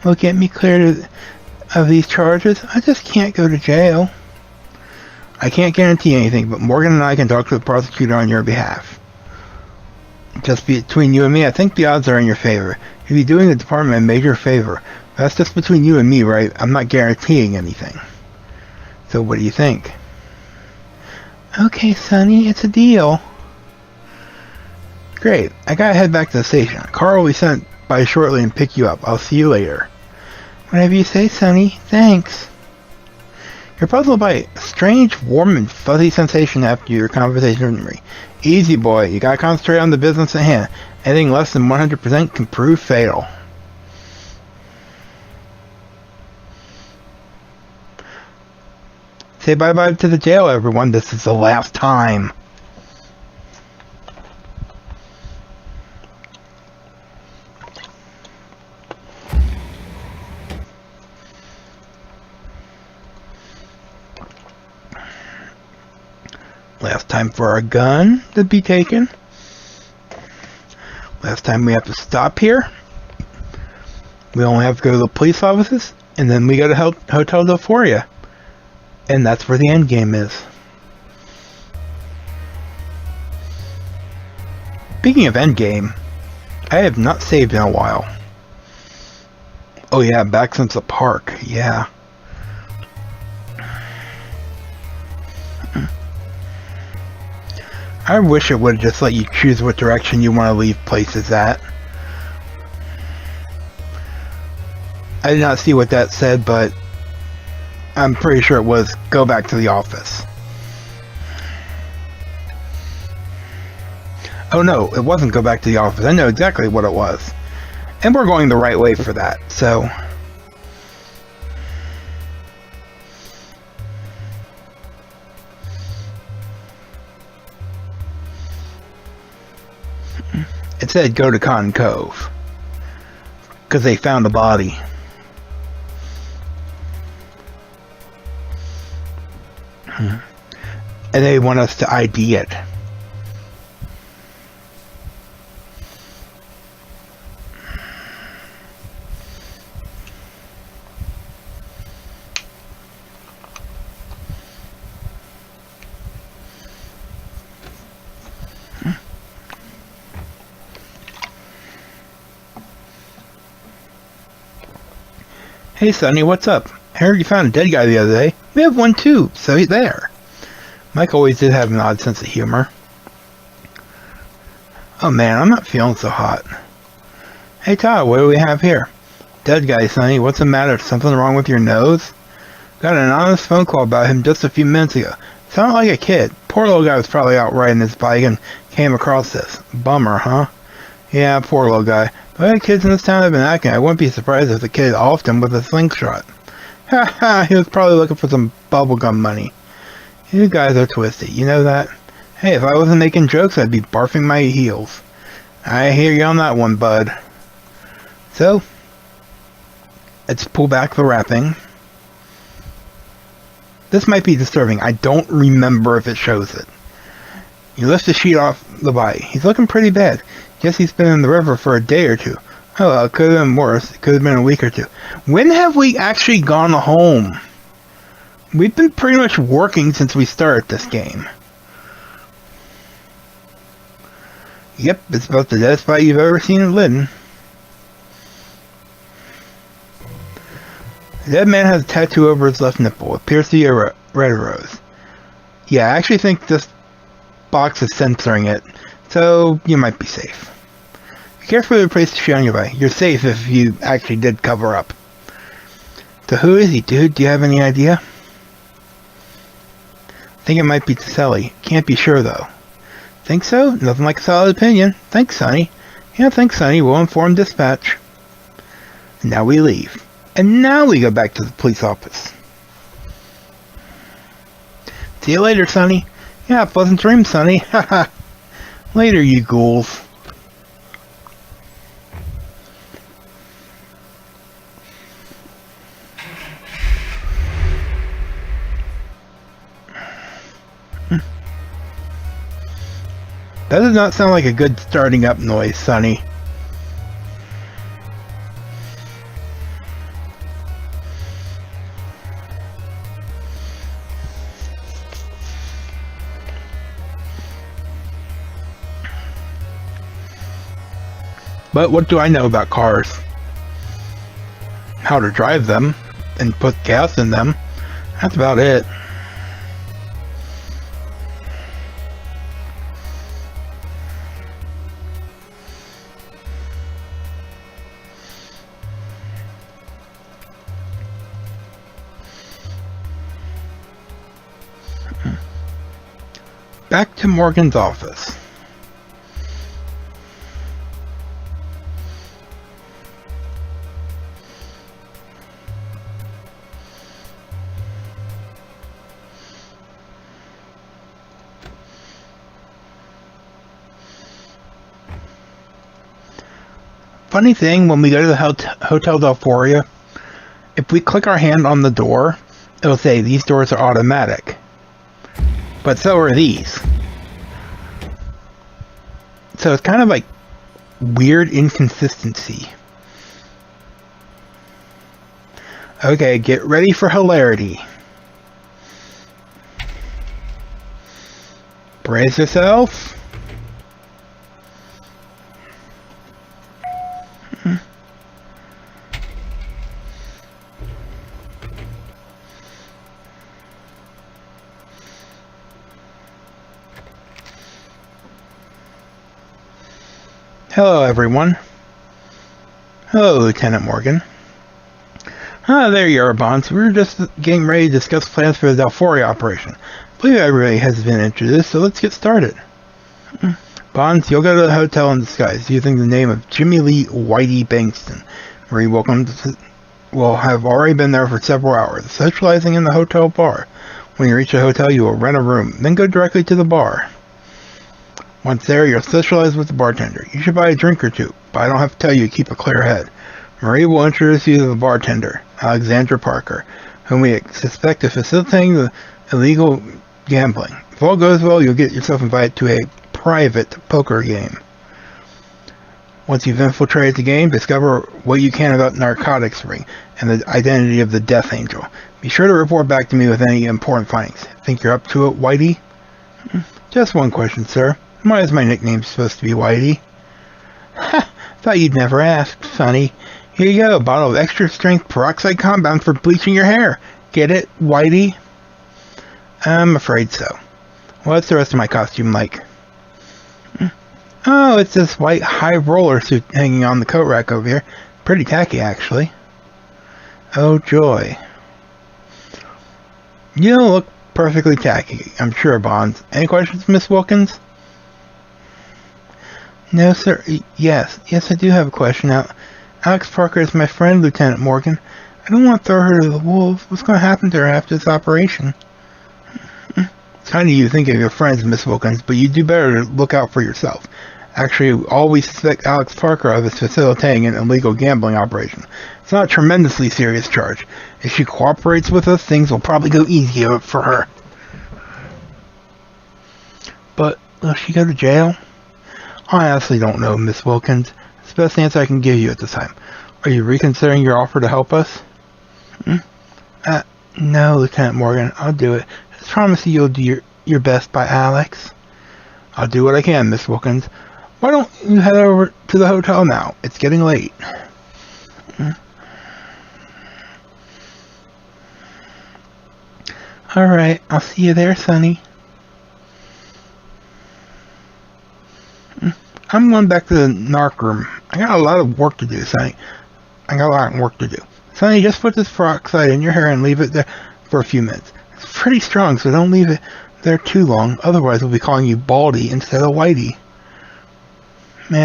Will get me cleared of these charges? I just can't go to jail. I can't guarantee anything, but Morgan and I can talk to the prosecutor on your behalf. Just between you and me, I think the odds are in your favor. You'd be doing the department a major favor. That's just between you and me, right? I'm not guaranteeing anything. So what do you think? Okay, Sonny, it's a deal. Great. I gotta head back to the station. Carl will be sent by shortly and pick you up. I'll see you later. Whatever you say, Sonny. Thanks. You're puzzled by a strange, warm, and fuzzy sensation after your conversation with Marie. Easy, boy. You gotta concentrate on the business at hand. Anything less than 100% can prove fatal. Say bye-bye to the jail, everyone. This is the last time. Last time for our gun to be taken. Last time we have to stop here. We only have to go to the police offices, and then we go to Hotel Del Foria. And that's where the end game is. Speaking of end game, I have not saved in a while. Oh yeah, back since the park, yeah. I wish it would just let you choose what direction you want to leave places at. I did not see what that said, but I'm pretty sure it was go back to the office. Oh no, it wasn't go back to the office. I know exactly what it was. And we're going the right way for that, so... It said go to Con Cove. Because they found a body. And they want us to ID it. Hey Sonny, what's up? I heard you found a dead guy the other day. We have one too, so he's there. Mike always did have an odd sense of humor. Oh man, I'm not feeling so hot. Hey Todd, what do we have here? Dead guy, Sonny. What's the matter? Something wrong with your nose? Got an anonymous phone call about him just a few minutes ago. Sounded like a kid. Poor little guy was probably out riding his bike and came across this. Bummer, huh? Yeah, poor little guy. The way kids in this town have been acting, I wouldn't be surprised if the kid offed him with a slingshot. Ha ha, he was probably looking for some bubblegum money. You guys are twisted, you know that? Hey, if I wasn't making jokes, I'd be barfing my heels. I hear you on that one, bud. So, let's pull back the wrapping. This might be disturbing. I don't remember if it shows it. You lift the sheet off the body. He's looking pretty bad. Guess he's been in the river for a day or two. Oh well, it could have been worse. It could have been a week or two. When have we actually gone home? We've been pretty much working since we started this game. Yep, it's about the deadest fight you've ever seen in Lydon. The dead man has a tattoo over his left nipple. It appears to be a red rose. Yeah, I actually think this box is censoring it, so you might be safe. Be careful to place the sheet on your body. You're safe if you actually did cover up. So who is he, dude? Do you have any idea? I think it might be Taselli. Can't be sure, though. Think so? Nothing like a solid opinion. Thanks, Sonny. Yeah, thanks, Sonny. We'll inform dispatch. And now we leave. And now we go back to the police office. See you later, Sonny. Yeah, pleasant dreams, Sonny. Haha. Later, you ghouls. That does not sound like a good starting up noise, Sonny. But what do I know about cars? How to drive them and put gas in them. That's about it. Back to Morgan's office. Funny thing, when we go to the Hotel Delphoria, if we click our hand on the door, it'll say these doors are automatic. But so are these. So it's kind of like weird inconsistency. Okay, get ready for hilarity. Brace yourself. Hello, everyone. Hello, Lieutenant Morgan. Ah, there you are, Bonds. We were just getting ready to discuss plans for the Delphoria operation. I believe everybody has been introduced, so let's get started. Bonds, you'll go to the hotel in disguise, using the name of Jimmy Lee Whitey Bankston, where you will have already been there for several hours, socializing in the hotel bar. When you reach the hotel, you will rent a room, then go directly to the bar. Once there, you'll socialize with the bartender. You should buy a drink or two, but I don't have to tell you to keep a clear head. Marie will introduce you to the bartender, Alexandra Parker, whom we suspect of facilitating the illegal gambling. If all goes well, you'll get yourself invited to a private poker game. Once you've infiltrated the game, discover what you can about narcotics ring and the identity of the Death Angel. Be sure to report back to me with any important findings. Think you're up to it, Whitey? Just one question, sir. Why is my nickname supposed to be Whitey? Ha! Thought you'd never ask, Sonny. Here you go, a bottle of extra-strength peroxide compound for bleaching your hair. Get it, Whitey? I'm afraid so. What's the rest of my costume like? Oh, it's this white high roller suit hanging on the coat rack over here. Pretty tacky, actually. Oh, joy. You don't look perfectly tacky, I'm sure, Bonds. Any questions, Miss Wilkins? No, sir. Yes, I do have a question. Now, Alex Parker is my friend, Lieutenant Morgan. I don't want to throw her to the wolves. What's going to happen to her after this operation? It's kind of you to think of your friends, Miss Wilkins, but you do better to look out for yourself. Actually, all we suspect Alex Parker of is facilitating an illegal gambling operation. It's not a tremendously serious charge. If she cooperates with us, things will probably go easier for her. But will she go to jail? I honestly don't know, Miss Wilkins. It's the best answer I can give you at this time. Are you reconsidering your offer to help us? No, Lieutenant Morgan. I'll do it. Just promise you'll do your best by Alex. I'll do what I can, Miss Wilkins. Why don't you head over to the hotel now? It's getting late. Alright, I'll see you there, Sonny. I'm going back to the narc room. I got a lot of work to do, Sonny. Sonny, just put this peroxide in your hair and leave it there for a few minutes. It's pretty strong, so don't leave it there too long. Otherwise, we'll be calling you Baldy instead of Whitey. You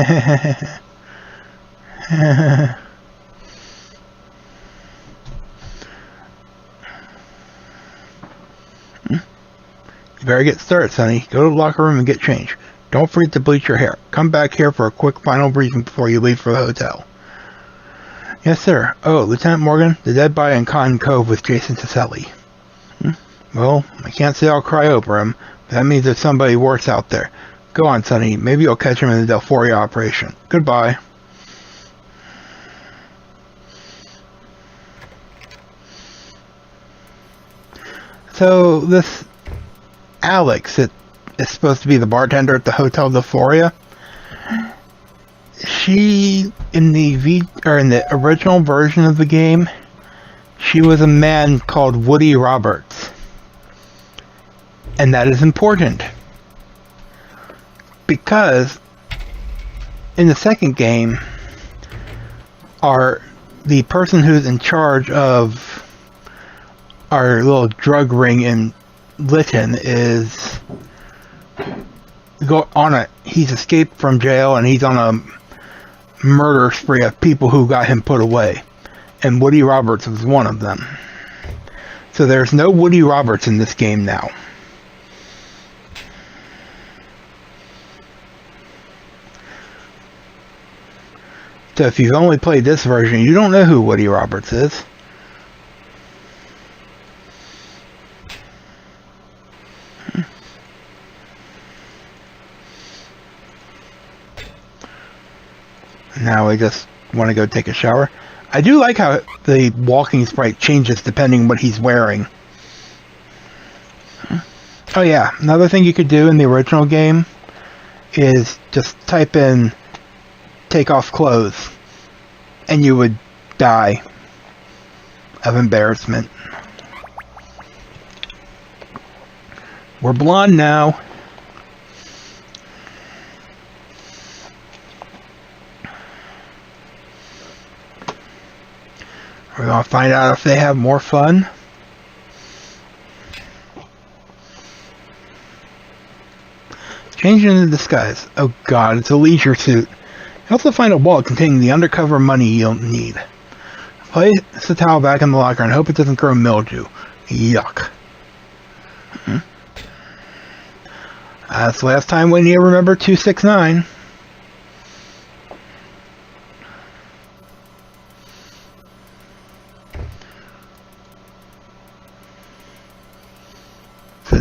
better get started, Sonny. Go to the locker room and get changed. Don't forget to bleach your hair. Come back here for a quick final briefing before you leave for the hotel. Yes, sir. Oh, Lieutenant Morgan, the dead body in Cotton Cove with Jason Taselli. Well, I can't say I'll cry over him, but that means there's somebody worse out there. Go on, Sonny. Maybe you'll catch him in the Delphoria operation. Goodbye. So, this Alex, it is supposed to be the bartender at the Hotel Delphoria. She, in the original version of the game, she was a man called Woody Roberts. And that is important. Because in the second game, the person who's in charge of our little drug ring in Lytton is he's escaped from jail and he's on a murder spree of people who got him put away. And Woody Roberts was one of them. So there's no Woody Roberts in this game now. So if you've only played this version, you don't know who Woody Roberts is. Now I just want to go take a shower. I do like how the walking sprite changes depending what he's wearing. Oh yeah, another thing you could do in the original game is just type in take off clothes and you would die of embarrassment. We're blonde now. We're going to find out if they have more fun. Changing into disguise. Oh god, it's a leisure suit. You also find a wallet containing the undercover money you'll need. Place the towel back in the locker and hope it doesn't grow mildew. Yuck. That's the last time we need to remember 269.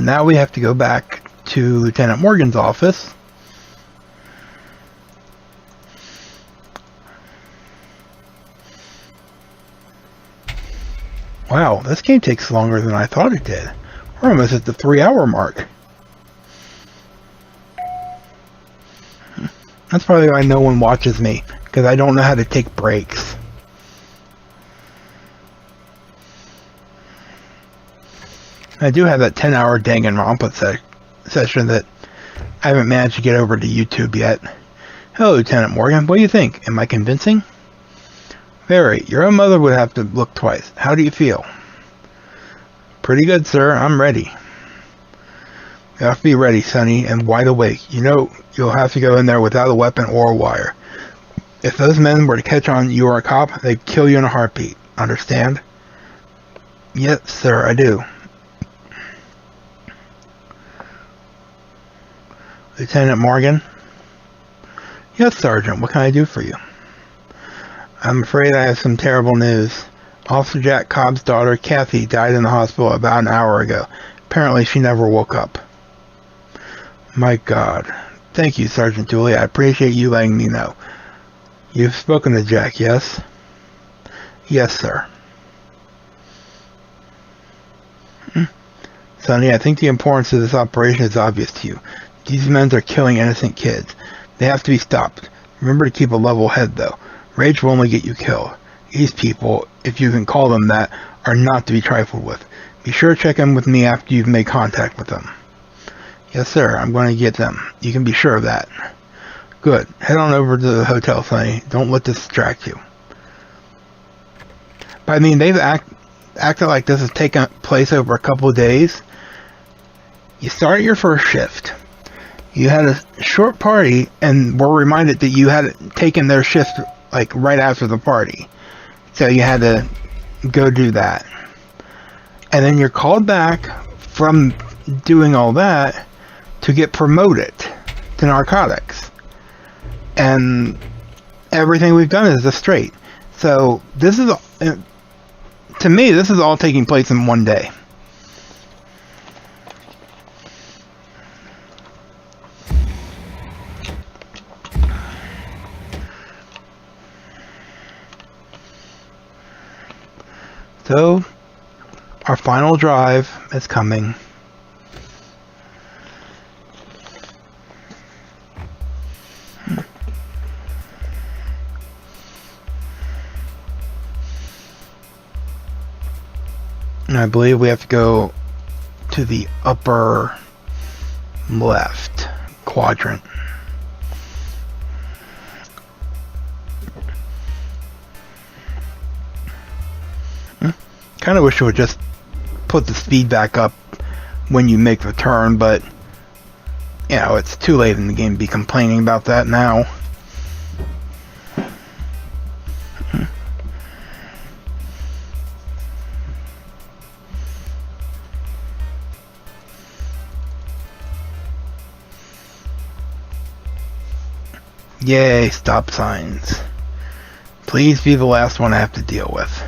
now we have to go back to Lieutenant Morgan's office. Wow, this game takes longer than I thought it did. We're almost at the 3-hour mark. That's probably why no one watches me, because I don't know how to take breaks. I do have that 10-hour Danganronpa session that I haven't managed to get over to YouTube yet. Hello, Lieutenant Morgan. What do you think? Am I convincing? Very. Your own mother would have to look twice. How do you feel? Pretty good, sir. I'm ready. You have to be ready, Sonny, and wide awake. You know you'll have to go in there without a weapon or a wire. If those men were to catch on you are a cop, they'd kill you in a heartbeat. Understand? Yes, sir, I do. Lieutenant Morgan? Yes, Sergeant. What can I do for you? I'm afraid I have some terrible news. Officer Jack Cobb's daughter, Kathy, died in the hospital about an hour ago. Apparently she never woke up. My God. Thank you, Sergeant Dooley. I appreciate you letting me know. You've spoken to Jack, yes? Yes, sir. Sonny, I think the importance of this operation is obvious to you. These men are killing innocent kids. They have to be stopped. Remember to keep a level head, though. Rage will only get you killed. These people, if you can call them that, are not to be trifled with. Be sure to check in with me after you've made contact with them. Yes, sir. I'm going to get them. You can be sure of that. Good. Head on over to the hotel, Sonny. Don't let this distract you. But I mean, they've acted like this has taken place over a couple of days. You start your first shift. You had a short party and were reminded that you had taken their shift like right after the party. So you had to go do that. And then you're called back from doing all that to get promoted to narcotics. And everything we've done is just straight. So this is, to me, this is all taking place in one day. So, our final drive is coming. And I believe we have to go to the upper left quadrant. Kind of wish it would just put the speed back up when you make the turn, but you know, it's too late in the game to be complaining about that now. Yay, stop signs. Please be the last one I have to deal with.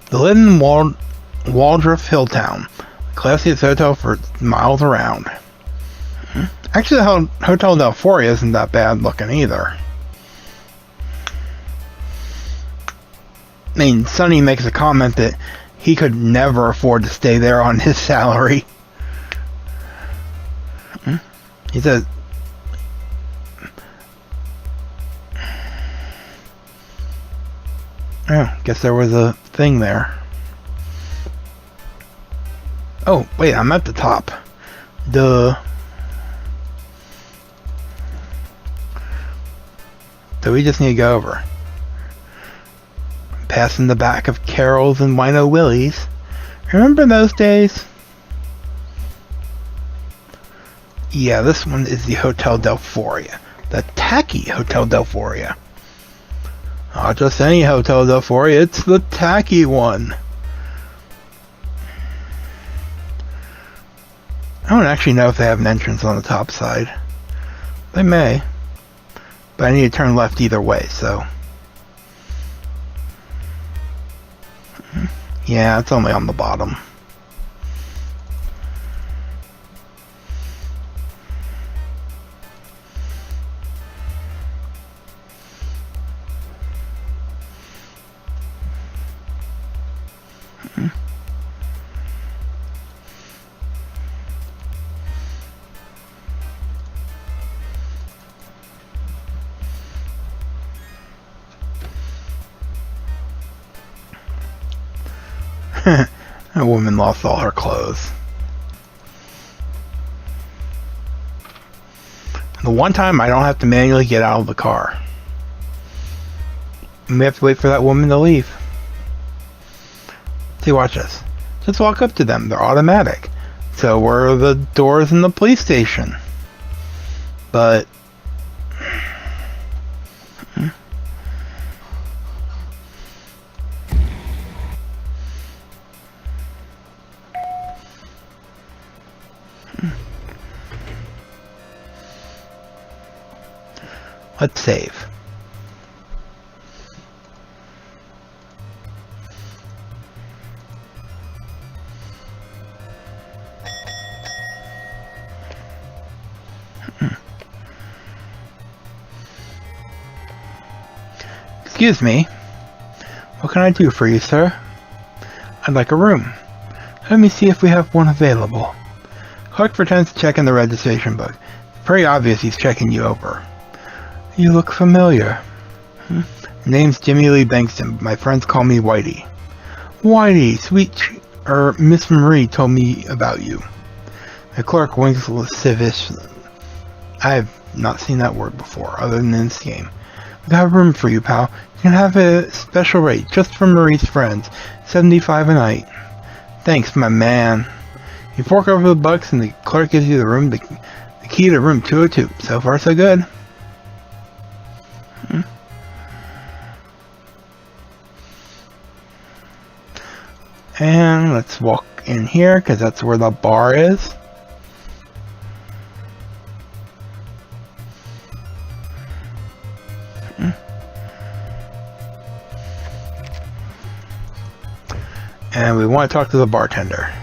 The Linden Waldorf Hilltown, classiest hotel for miles around. Actually, the Hotel Delphoria isn't that bad looking either. I mean, Sonny makes a comment that he could never afford to stay there on his salary. He says, oh, guess there was a thing there. Oh, wait, I'm at the top. Duh. So we just need to go over. Passing the back of Carol's and Wino Willie's. Remember those days? Yeah, this one is the Hotel Delphoria. The tacky Hotel Delphoria. Not just any Hotel Delphoria, it's the tacky one. I don't actually know if they have an entrance on the top side. They may. But I need to turn left either way, so... Yeah, it's only on the bottom. That woman lost all her clothes. The one time I don't have to manually get out of the car. And we have to wait for that woman to leave. See, watch this. Just walk up to them. They're automatic. So where are the doors in the police station? But... Let's save. Excuse me. What can I do for you, sir? I'd like a room. Let me see if we have one available. Clerk pretends to check in the registration book. It's pretty obvious he's checking you over. You look familiar. Name's Jimmy Lee Bankston. My friends call me Whitey. Whitey, Miss Marie told me about you. The clerk winks lasciviously. I have not seen that word before, other than in this game. We got a room for you, pal. You can have a special rate, just for Marie's friends. $75 a night. Thanks, my man. You fork over the bucks and the clerk gives you the key to room 202. So far, so good. And let's walk in here, because that's where the bar is. And we want to talk to the bartender.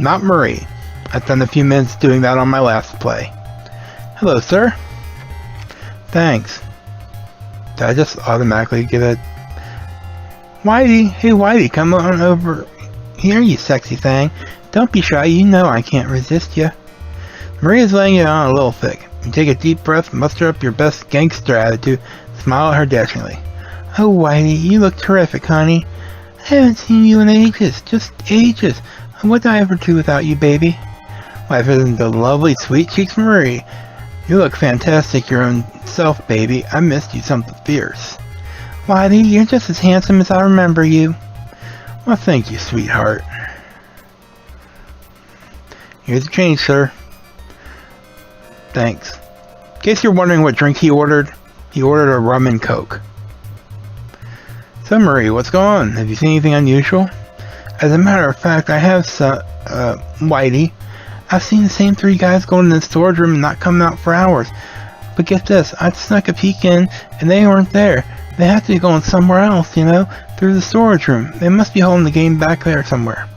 Not Marie. I spent a few minutes doing that on my last play. Hello, sir. Thanks. Did I just automatically get a... Whitey, hey Whitey, come on over here, you sexy thing. Don't be shy, you know I can't resist you. Maria's laying it on a little thick. You take a deep breath, muster up your best gangster attitude, smile at her dashingly. Oh Whitey, you look terrific, honey. I haven't seen you in ages, just ages. What did I ever do without you, baby? Why, isn't the lovely sweet cheeks Marie? You look fantastic your own self, baby. I missed you something fierce. Whitey, you're just as handsome as I remember you. Well, thank you, sweetheart. Here's the change, sir. Thanks. In case you're wondering what drink he ordered a rum and coke. So, Marie, what's going on? Have you seen anything unusual? As a matter of fact, I have, Whitey. I've seen the same 3 guys going in the storage room and not coming out for hours. But get this, I snuck a peek in, and they weren't there. They have to be going somewhere else, you know, through the storage room. They must be holding the game back there somewhere.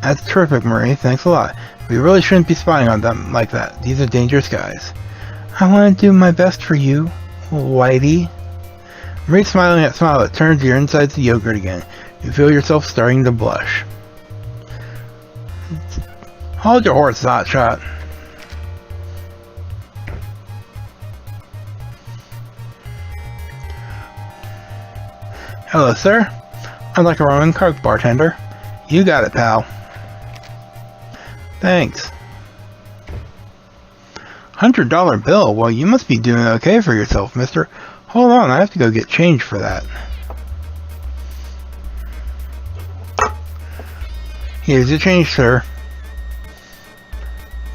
That's terrific, Marie. Thanks a lot. We really shouldn't be spying on them like that. These are dangerous guys. I want to do my best for you, Whitey. Marie smiling that smile that turns your insides to yogurt again. You feel yourself starting to blush. Hold your horse, hotshot. Hello, sir. I'd like a rum and coke, bartender. You got it, pal. Thanks. $100 bill? Well, you must be doing okay for yourself, mister. Hold on, I have to go get change for that. Here's your change, sir.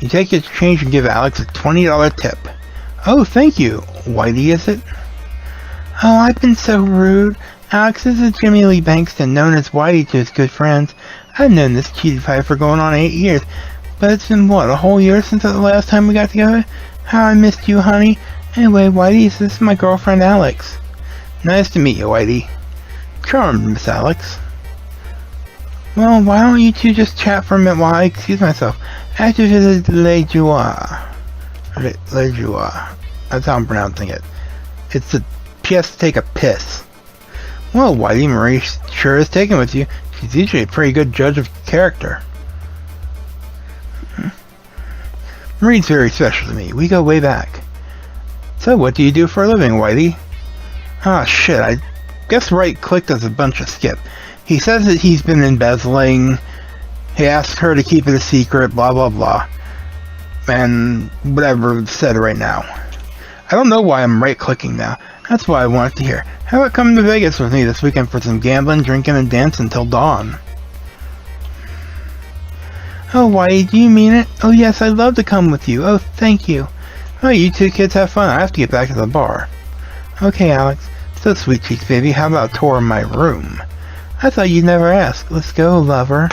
You take your change and give Alex a $20 tip. Oh, thank you. Whitey, is it? Oh, I've been so rude. Alex, this is Jimmy Lee Bankston, known as Whitey to his good friends. I've known this cheesy pie for going on 8 years, but it's been, what, a whole year since the last time we got together? How I missed you, honey. Anyway, Whitey, this is my girlfriend, Alex. Nice to meet you, Whitey. Charmed, Miss Alex. Well, why don't you two just chat for a minute while I excuse myself? After visit Le Joie. Le Joie. That's how I'm pronouncing it. It's a PS to take a piss. Well, Whitey, Marie sure is taken with you. She's usually a pretty good judge of character. Marie's very special to me. We go way back. So, what do you do for a living, Whitey? Ah, shit, I guess right-click does a bunch of skip. He says that he's been embezzling. He asks her to keep it a secret, blah blah blah. And whatever is said right now. I don't know why I'm right-clicking now. That's what I wanted to hear. How about coming to Vegas with me this weekend for some gambling, drinking, and dancing until dawn? Oh, Whitey, do you mean it? Oh, yes, I'd love to come with you. Oh, thank you. Oh, you two kids have fun. I have to get back to the bar. Okay, Alex. So, sweet cheeks, baby, how about a tour of my room? I thought you'd never ask. Let's go, lover.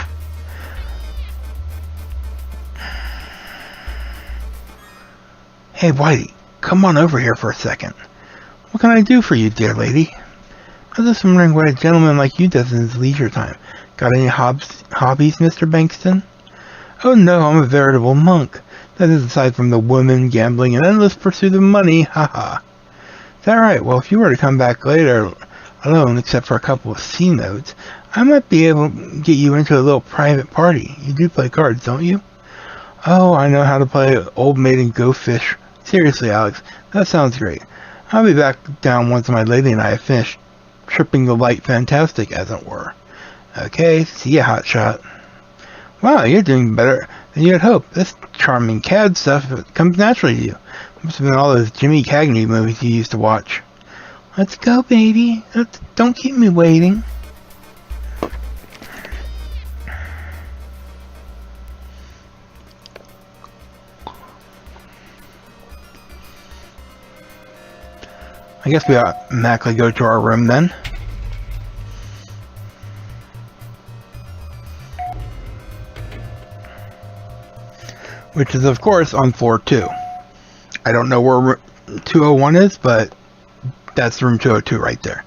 Hey, Whitey, come on over here for a second. What can I do for you, dear lady? I was just wondering what a gentleman like you does in his leisure time. Got any hobbies, Mr. Bankston? Oh no, I'm a veritable monk. That is aside from the women, gambling, and endless pursuit of money, haha. Is that right? Well, if you were to come back later alone, except for a couple of C notes, I might be able to get you into a little private party. You do play cards, don't you? Oh, I know how to play Old Maid and Go Fish. Seriously, Alex, that sounds great. I'll be back down once my lady and I have finished tripping the light fantastic, as it were. Okay, see ya, hotshot. Wow, you're doing better than you had hoped. This charming cad stuff comes naturally to you. Must have been all those Jimmy Cagney movies you used to watch. Let's go, baby. Don't keep me waiting. I guess we automatically go to our room then. Which is, of course, on floor 2. I don't know where room 201 is, but that's room 202 right there.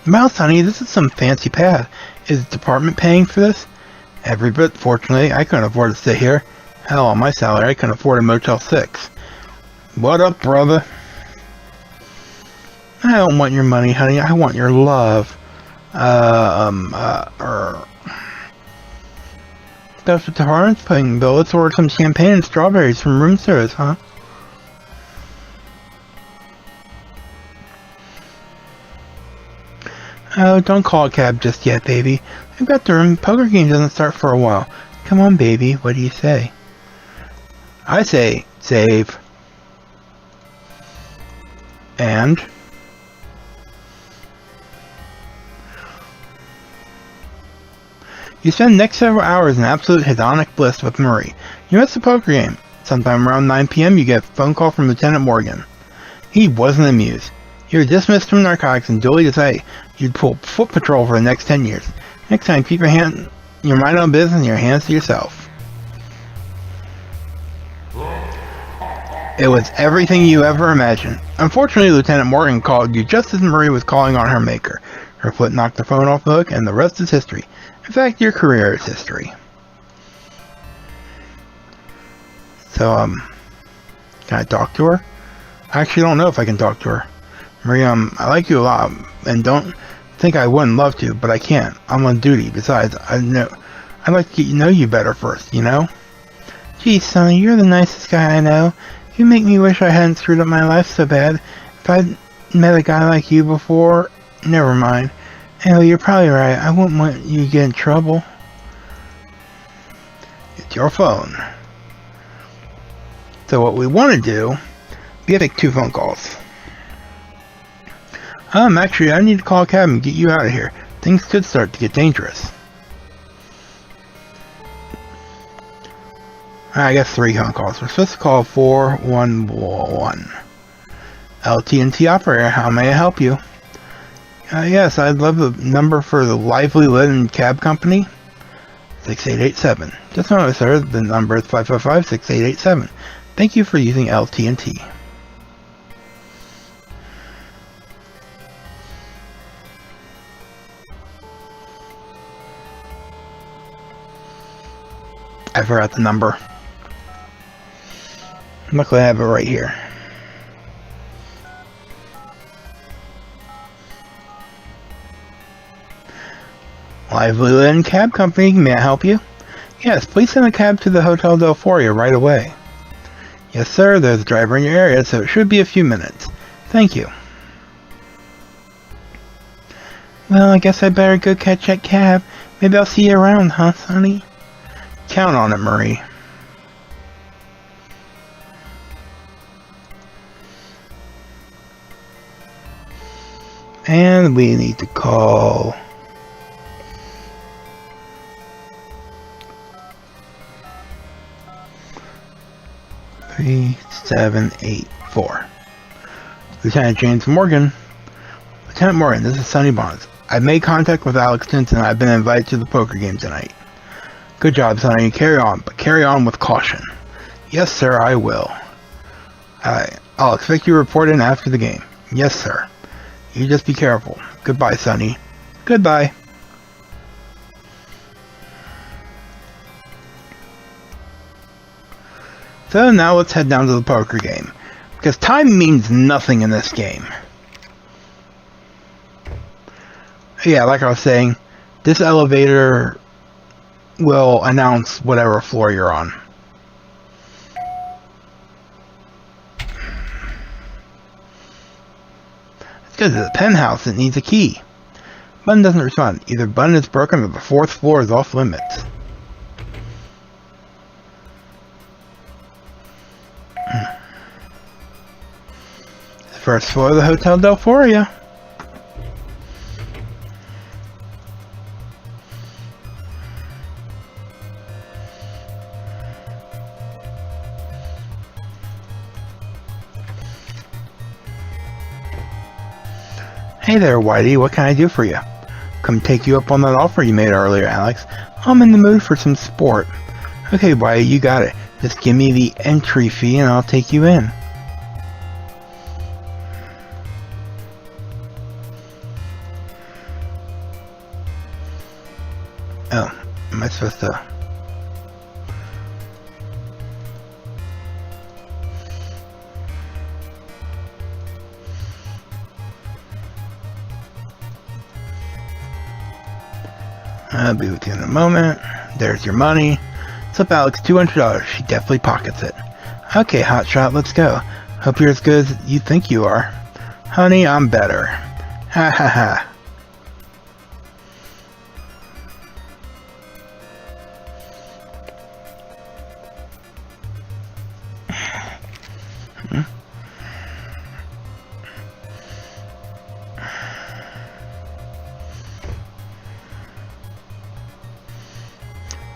Mouse, honey, this is some fancy pad. Is the department paying for this? Every bit. Fortunately, I couldn't afford to stay here. Hell, on my salary, I couldn't afford a Motel 6. What up, brother? I don't want your money, honey. I want your love. That's what the department's paying, Bill. Let's order some champagne and strawberries from room service, huh? Oh, don't call a cab just yet, baby. I've got the room. Poker game doesn't start for a while. Come on, baby. What do you say? I say, save. And? You spend the next several hours in absolute hedonic bliss with Murray. You miss the poker game. Sometime around 9 p.m. you get a phone call from Lieutenant Morgan. He wasn't amused. You were dismissed from narcotics and duly decided you'd pull foot patrol for the next 10 years. Next time, keep your mind on business and your hands to yourself. It was everything you ever imagined. Unfortunately, Lieutenant Morgan called you just as Marie was calling on her maker. Her foot knocked the phone off the hook, and the rest is history. In fact, your career is history. So, can I talk to her? I actually don't know if I can talk to her. Marie, I like you a lot, and don't think I wouldn't love to, but I can't. I'm on duty. Besides, I'd like to get to know you better first, you know? Geez, Sonny, you're the nicest guy I know. You make me wish I hadn't screwed up my life so bad. If I'd met a guy like you before, never mind. Anyway, you're probably right. I wouldn't want you to get in trouble. It's your phone. So what we want to do, You have to make 2 phone calls. Actually, I need to call a cab and get you out of here. Things could start to get dangerous. I guess 3 phone calls. We're supposed to call 411. LT&T operator, how may I help you? Yes, I'd love the number for the Lively Linen Cab Company. 6887. Just a moment, sir. The number is 555-6887. Thank you for using LT&T. I forgot the number. Luckily I have it right here. Lively Linen Cab Company, may I help you? Yes, please send a cab to the Hotel Del Foria right away. Yes, sir, there's a driver in your area, so it should be a few minutes. Thank you. Well, I guess I better go catch that cab. Maybe I'll see you around, huh, Sonny? Count on it, Marie. And we need to call... 3784. Lieutenant James Morgan. Lieutenant Morgan, this is Sonny Bonds. I've made contact with Alex Tinson and I've been invited to the poker game tonight. Good job, Sonny. Carry on, but carry on with caution. Yes, sir, I will. I'll expect you to report in after the game. Yes, sir. You just be careful. Goodbye, Sonny. Goodbye. So now let's head down to the poker game. Because time means nothing in this game. Yeah, like I was saying, this elevator will announce whatever floor you're on. It's because it's a penthouse that needs a key. Button doesn't respond. Either button is broken or the 4th floor is off limits. First floor of the Hotel Del Foria. Hey there, Whitey. What can I do for you? Come take you up on that offer you made earlier, Alex. I'm in the mood for some sport. Okay, Whitey, you got it. Just give me the entry fee and I'll take you in. Oh, am I supposed to... I'll be with you in a moment. There's your money. Slip Alex $200. She definitely pockets it. Okay, hotshot, let's go. Hope you're as good as you think you are. Honey, I'm better. Ha ha ha.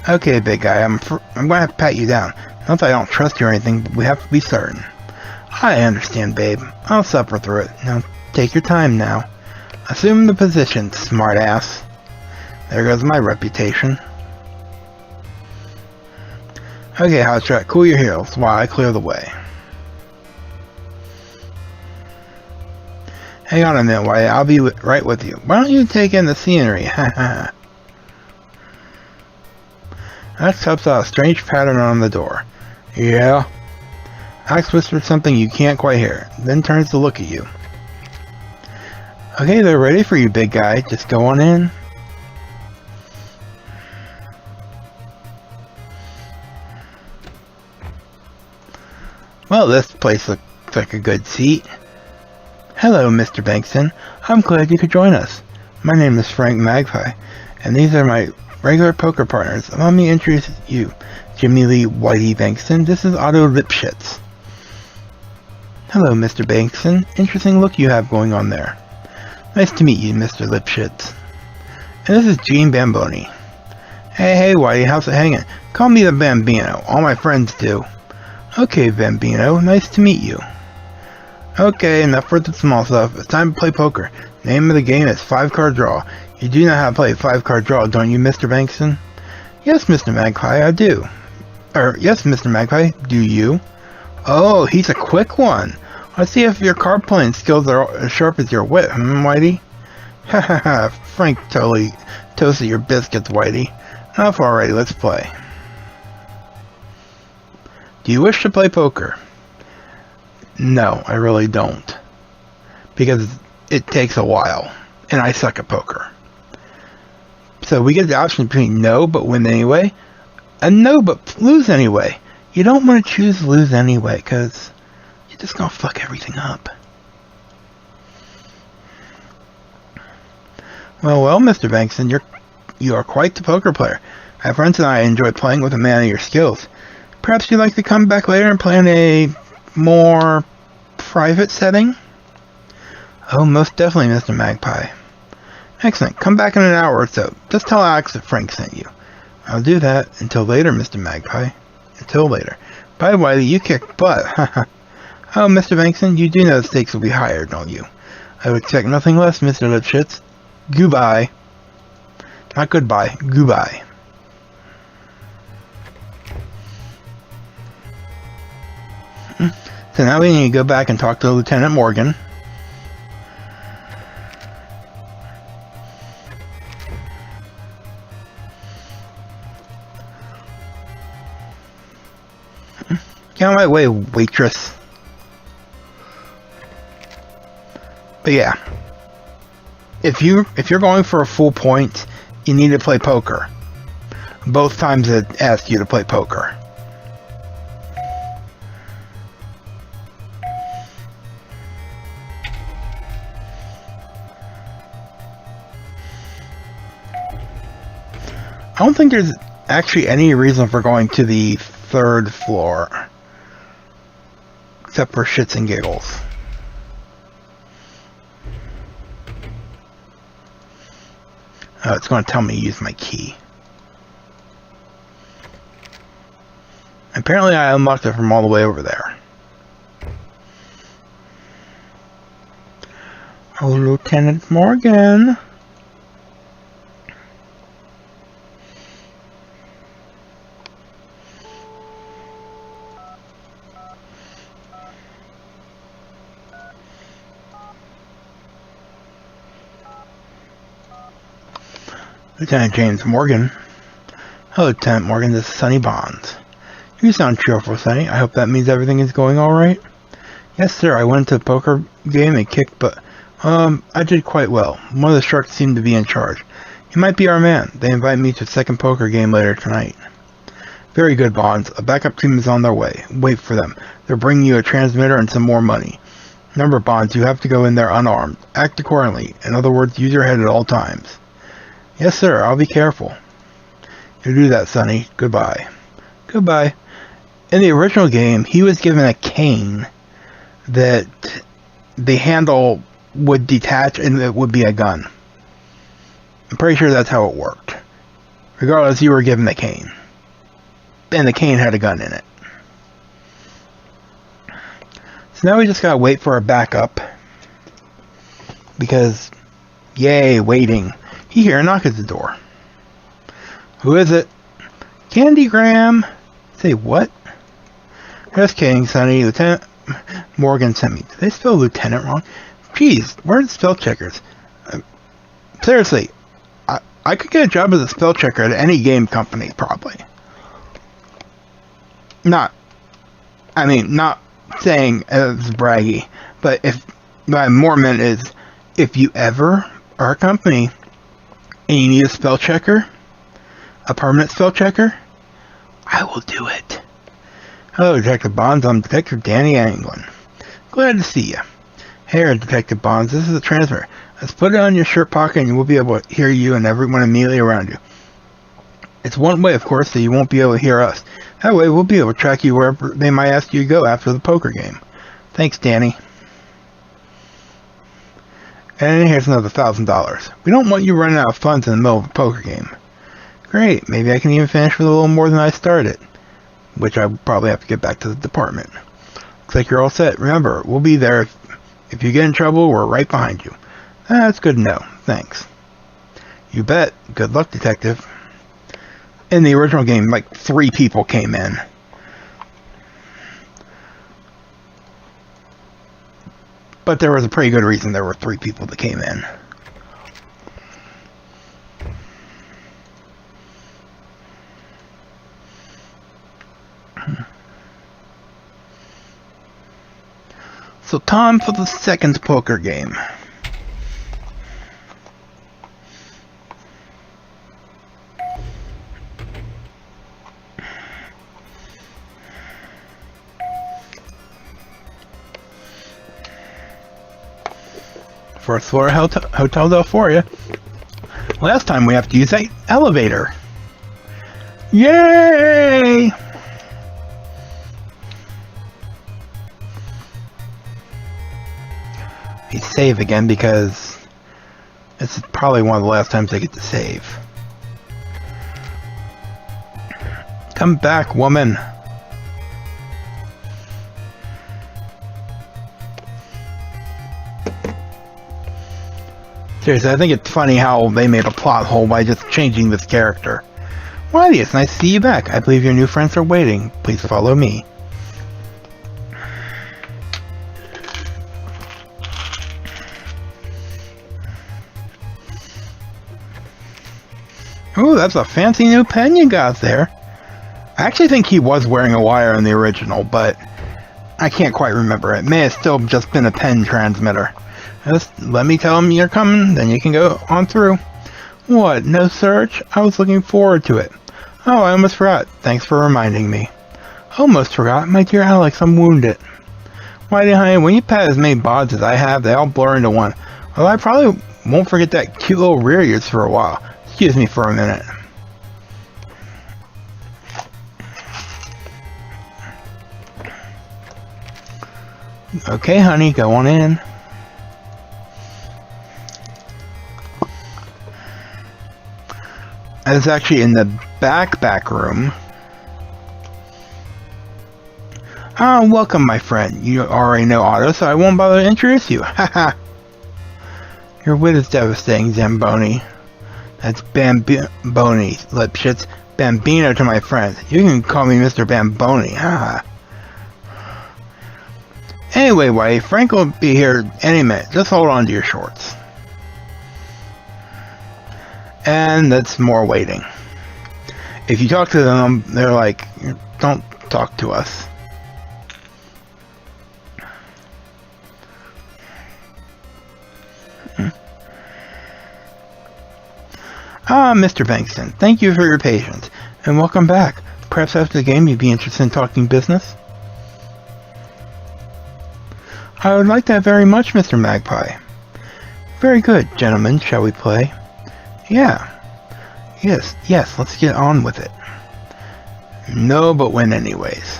Okay, big guy, I'm gonna have to pat you down. Not that I don't trust you or anything, but we have to be certain. I understand, babe. I'll suffer through it. Now, take your time now. Assume the position, smartass. There goes my reputation. Okay, hotshot, cool your heels while I clear the way. Hang on a minute, Whitey. I'll be right with you. Why don't you take in the scenery? Ha ha. Alex helps out a strange pattern on the door. Yeah? Alex whispers something you can't quite hear, then turns to look at you. Okay, they're ready for you, big guy. Just go on in. Well, this place looks like a good seat. Hello, Mr. Bankston. I'm glad you could join us. My name is Frank Magpie, and these are my regular poker partners. Allow me to introduce you. Jimmy Lee Whitey Bankston. This is Otto Lipschitz. Hello, Mr. Bankson. Interesting look you have going on there. Nice to meet you, Mr. Lipschitz. And this is Gene Bamboni. Hey, Whitey, how's it hanging? Call me the Bambino. All my friends do. Okay, Bambino, nice to meet you. Okay, enough for the small stuff. It's time to play poker. Name of the game is 5-card draw. You do know how to play a 5-card draw, don't you, Mr. Bankson? Yes, Mr. Magpie, I do. Yes, Mr. Magpie, do you? Oh, he's a quick one. Let's see if your card playing skills are as sharp as your wit, Whitey? Ha ha ha, Frank totally toasted your biscuits, Whitey. Enough already, let's play. Do you wish to play poker? No, I really don't. Because it takes a while, and I suck at poker. So we get the option between no, but win anyway, and no, but lose anyway. You don't want to choose lose anyway, because you're just going to fuck everything up. Well, Mr. Bankson, you are quite the poker player. My friends and I enjoy playing with a man of your skills. Perhaps you'd like to come back later and play in a more private setting? Oh, most definitely, Mr. Magpie. Excellent. Come back in an hour or so. Just tell Alex that Frank sent you. I'll do that. Until later, Mr. Magpie. Until later. By the way, you kick butt. Oh, Mr. Bankson, you do know the stakes will be higher, don't you? I would expect nothing less, Mr. Lipschitz. Goodbye. Not goodbye. Goodbye. So now we need to go back and talk to Lieutenant Morgan. Get out of my way, waitress. But yeah, if you're going for a full point, you need to play poker. Both times it asks you to play poker. I don't think there's actually any reason for going to the 3rd floor. Except for shits and giggles. Oh, it's going to tell me to use my key. Apparently I unlocked it from all the way over there. Oh, Lieutenant Morgan. Lieutenant James Morgan. Hello, Lieutenant Morgan, this is Sonny Bonds. You sound cheerful, Sonny. I hope that means everything is going alright? Yes, sir, I went to the poker game and kicked, but, I did quite well. One of the sharks seemed to be in charge. He might be our man. They invite me to a second poker game later tonight. Very good, Bonds. A backup team is on their way. Wait for them. They're bringing you a transmitter and some more money. Remember, Bonds, you have to go in there unarmed. Act accordingly. In other words, use your head at all times. Yes, sir. I'll be careful. You do that, Sonny. Goodbye. Goodbye. In the original game, he was given a cane that the handle would detach and it would be a gun. I'm pretty sure that's how it worked. Regardless, you were given the cane. And the cane had a gun in it. So now we just gotta wait for a backup. Because, yay, waiting. You hear a knock at the door. Who is it? Candygram. Say what? Just kidding, Sonny. Lieutenant Morgan sent me. Did they spell lieutenant wrong? Jeez, where are the spell checkers? Seriously, I could get a job as a spell checker at any game company, probably. Not saying as braggy, but if what I more meant is, if you ever are a company and you need a spell checker, a permanent spell checker, I will do it. Hello, Detective Bonds. I'm Detective Danny Anglin. Glad to see you. Here, Detective Bonds, this is the transmitter. Let's put it on your shirt pocket and we'll be able to hear you and everyone immediately around you. It's one way, of course, so you won't be able to hear us. That way, we'll be able to track you wherever they might ask you to go after the poker game. Thanks, Danny. And here's another $1,000. We don't want you running out of funds in the middle of a poker game. Great, maybe I can even finish with a little more than I started. Which I probably have to get back to the department. Looks like you're all set. Remember, we'll be there. If you get in trouble, we're right behind you. That's good to know. Thanks. You bet. Good luck, detective. In the original game, like 3 people came in. But there was a pretty good reason there were 3 people that came in. So time for the second poker game. First floor Hotel Del Foria. Last time we have to use that elevator. Yay! Save again because this is probably one of the last times I get to save. Come back, woman. Seriously, I think it's funny how they made a plot hole by just changing this character. Whitey, it's nice to see you back. I believe your new friends are waiting. Please follow me. Ooh, that's a fancy new pen you got there. I actually think he was wearing a wire in the original, but I can't quite remember. It may have still just been a pen transmitter. Just let me tell him you're coming, then you can go on through. What, no search? I was looking forward to it. Oh, I almost forgot. Thanks for reminding me. Almost forgot. My dear Alex, I'm wounded. Why, honey, when you pat as many bods as I have, they all blur into one. Well, I probably won't forget that cute little rear of yours for a while. Excuse me for a minute. Okay, honey, go on in. I was actually in the back room. Ah, welcome, my friend. You already know Otto, so I won't bother to introduce you. Haha. Your wit is devastating, Zamboni. That's Bamboni, Lipschitz. Bambino to my friends. You can call me Mr. Bamboni. Haha. Anyway, Whitey, Frank will be here any minute. Just hold on to your shorts. And that's more waiting. If you talk to them, they're like, don't talk to us. Ah, Mr. Bankston, thank you for your patience, and welcome back. Perhaps after the game you'd be interested in talking business? I would like that very much, Mr. Magpie. Very good, gentlemen, shall we play? Yeah. Yes, let's get on with it. No, but win anyways.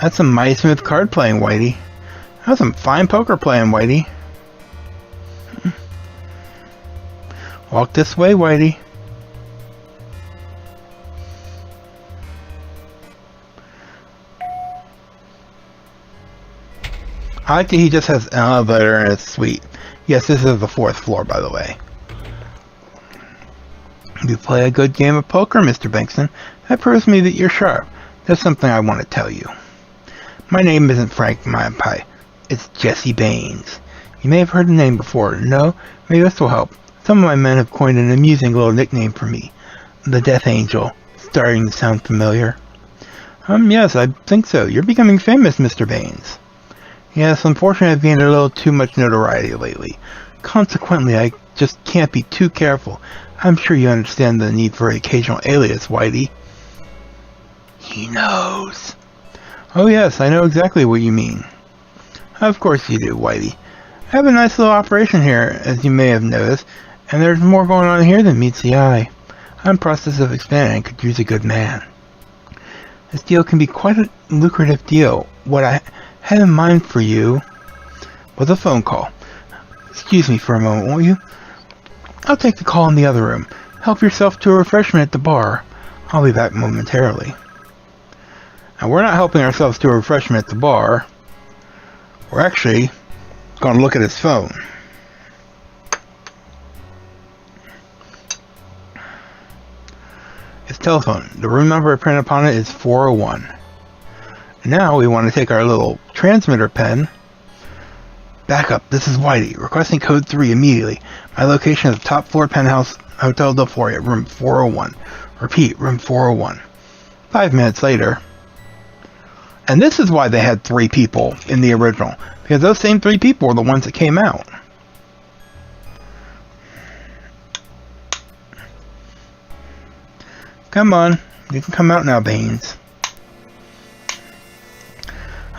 That's some mighty smooth card playing, Whitey. That's some fine poker playing, Whitey. Walk this way, Whitey. I like that he just has an elevator in his suite. Yes, this is the 4th floor, by the way. You play a good game of poker, Mr. Bankston. That proves me that you're sharp. There's something I want to tell you. My name isn't Frank Magpie. It's Jesse Baines. You may have heard the name before. No? Maybe this will help. Some of my men have coined an amusing little nickname for me. The Death Angel. Starting to sound familiar. Yes, I think so. You're becoming famous, Mr. Baines. Yes, unfortunately I've gained a little too much notoriety lately. Consequently, I just can't be too careful. I'm sure you understand the need for an occasional alias, Whitey. He knows. Oh yes, I know exactly what you mean. Of course you do, Whitey. I have a nice little operation here, as you may have noticed, and there's more going on here than meets the eye. I'm in process of expanding and could use a good man. This deal can be quite a lucrative deal. What I had in mind for you was a phone call. Excuse me for a moment, won't you? I'll take the call in the other room. Help yourself to a refreshment at the bar. I'll be back momentarily. Now, we're not helping ourselves to a refreshment at the bar. We're actually going to look at his phone. His telephone. The room number printed upon it is 401. Now we want to take our little transmitter pen. Backup. This is Whitey. Requesting code 3 immediately. My location is the top floor penthouse Hotel Del Floria, room 401. Repeat, room 401. 5 minutes later. And this is why they had 3 people in the original. Because those same 3 people were the ones that came out. Come on. You can come out now, Baines.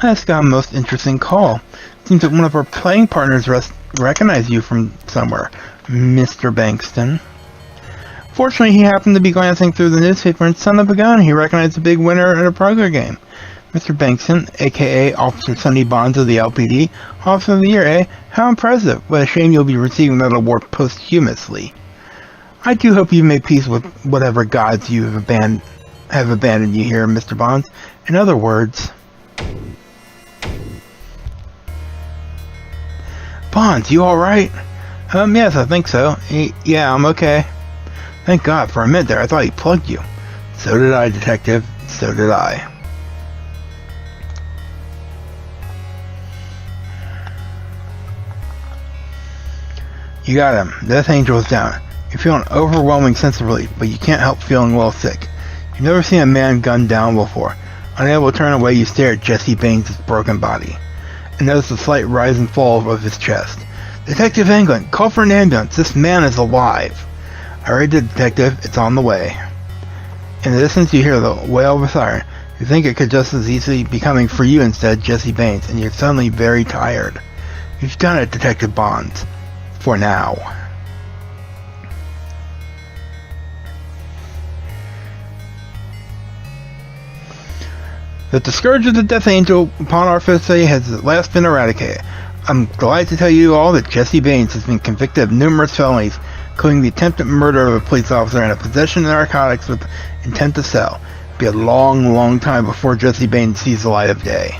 I just got a most interesting call. Seems that one of our playing partners recognized you from somewhere, Mr. Bankston. Fortunately, he happened to be glancing through the newspaper and son of a gun, he recognized the big winner at a poker game. Mr. Bankston, a.k.a. Officer Sonny Bonds of the LPD, Officer of the Year, eh? How impressive. What a shame you'll be receiving that award posthumously. I do hope you've made peace with whatever gods you have abandoned you here, Mr. Bonds. In other words... Bonds, you alright? Yes, I think so. Yeah, I'm okay. Thank God, for a minute there, I thought he plugged you. So did I, Detective. So did I. You got him. Death Angel is down. You feel an overwhelming sense of relief, but you can't help feeling well sick. You've never seen a man gunned down before. Unable to turn away, you stare at Jesse Baines' broken body, and notice the slight rise and fall of his chest. Detective England, call for an ambulance. This man is alive. I already did, Detective. It's on the way. In the distance, you hear the wail of a siren. You think it could just as easily be coming for you instead, Jesse Baines, and you're suddenly very tired. You've done it, Detective Bonds. For now. That the scourge of the Death Angel upon our city has at last been eradicated. I'm glad to tell you all that Jesse Baines has been convicted of numerous felonies, including the attempted murder of a police officer and a possession of narcotics with intent to sell. It'll be a long, long time before Jesse Baines sees the light of day.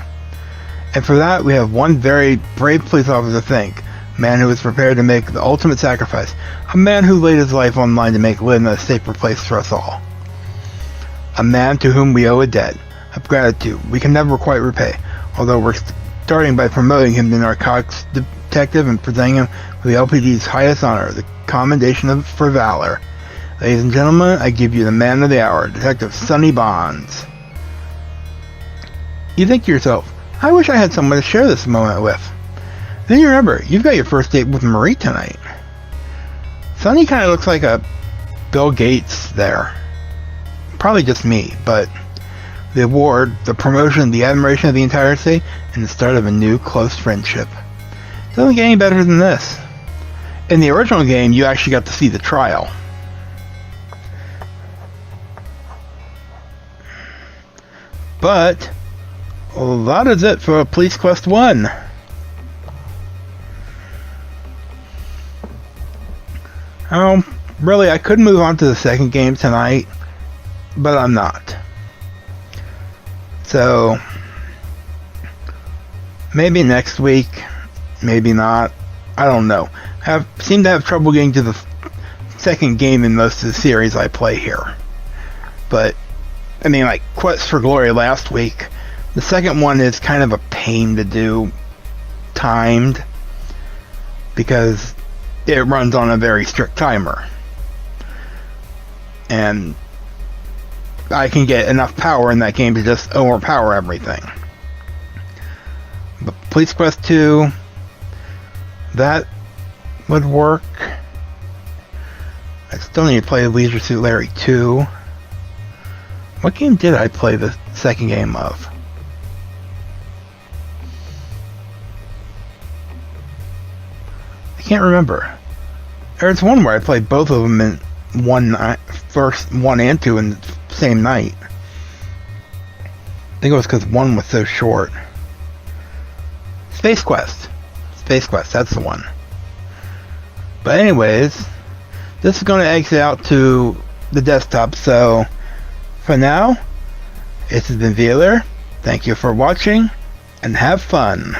And for that, we have one very brave police officer to thank, a man who was prepared to make the ultimate sacrifice, a man who laid his life on the line to make living a safer place for us all. A man to whom we owe a debt of gratitude we can never quite repay, although we're starting by promoting him to narcotics detective and presenting him with the LPD's highest honor, the Commendation for Valor. Ladies and gentlemen, I give you the man of the hour, Detective Sonny Bonds. You think to yourself, I wish I had someone to share this moment with. Then you remember, you've got your first date with Marie tonight. Sonny kind of looks like a Bill Gates there. Probably just me, but the award, the promotion, the admiration of the entire city, and the start of a new close friendship. Doesn't get any better than this. In the original game, you actually got to see the trial. But, well, that is it for Police Quest 1. Really, I could move on to the second game tonight, but I'm not. So, maybe next week, maybe not. I don't know. I seem to have trouble getting to the second game in most of the series I play here. But, I mean, like Quest for Glory last week, the second one is kind of a pain to do timed, because it runs on a very strict timer. And I can get enough power in that game to just overpower everything. But Police Quest 2, that would work. I still need to play Leisure Suit Larry 2. What game did I play the second game of? I can't remember. There's one where I played both of them in first 1 and 2 in the same night. I think it was because 1 was so short. Space Quest, that's the one. But anyways, this is going to exit out to the desktop, so for now, this has been Veeler. Thank you for watching, and have fun.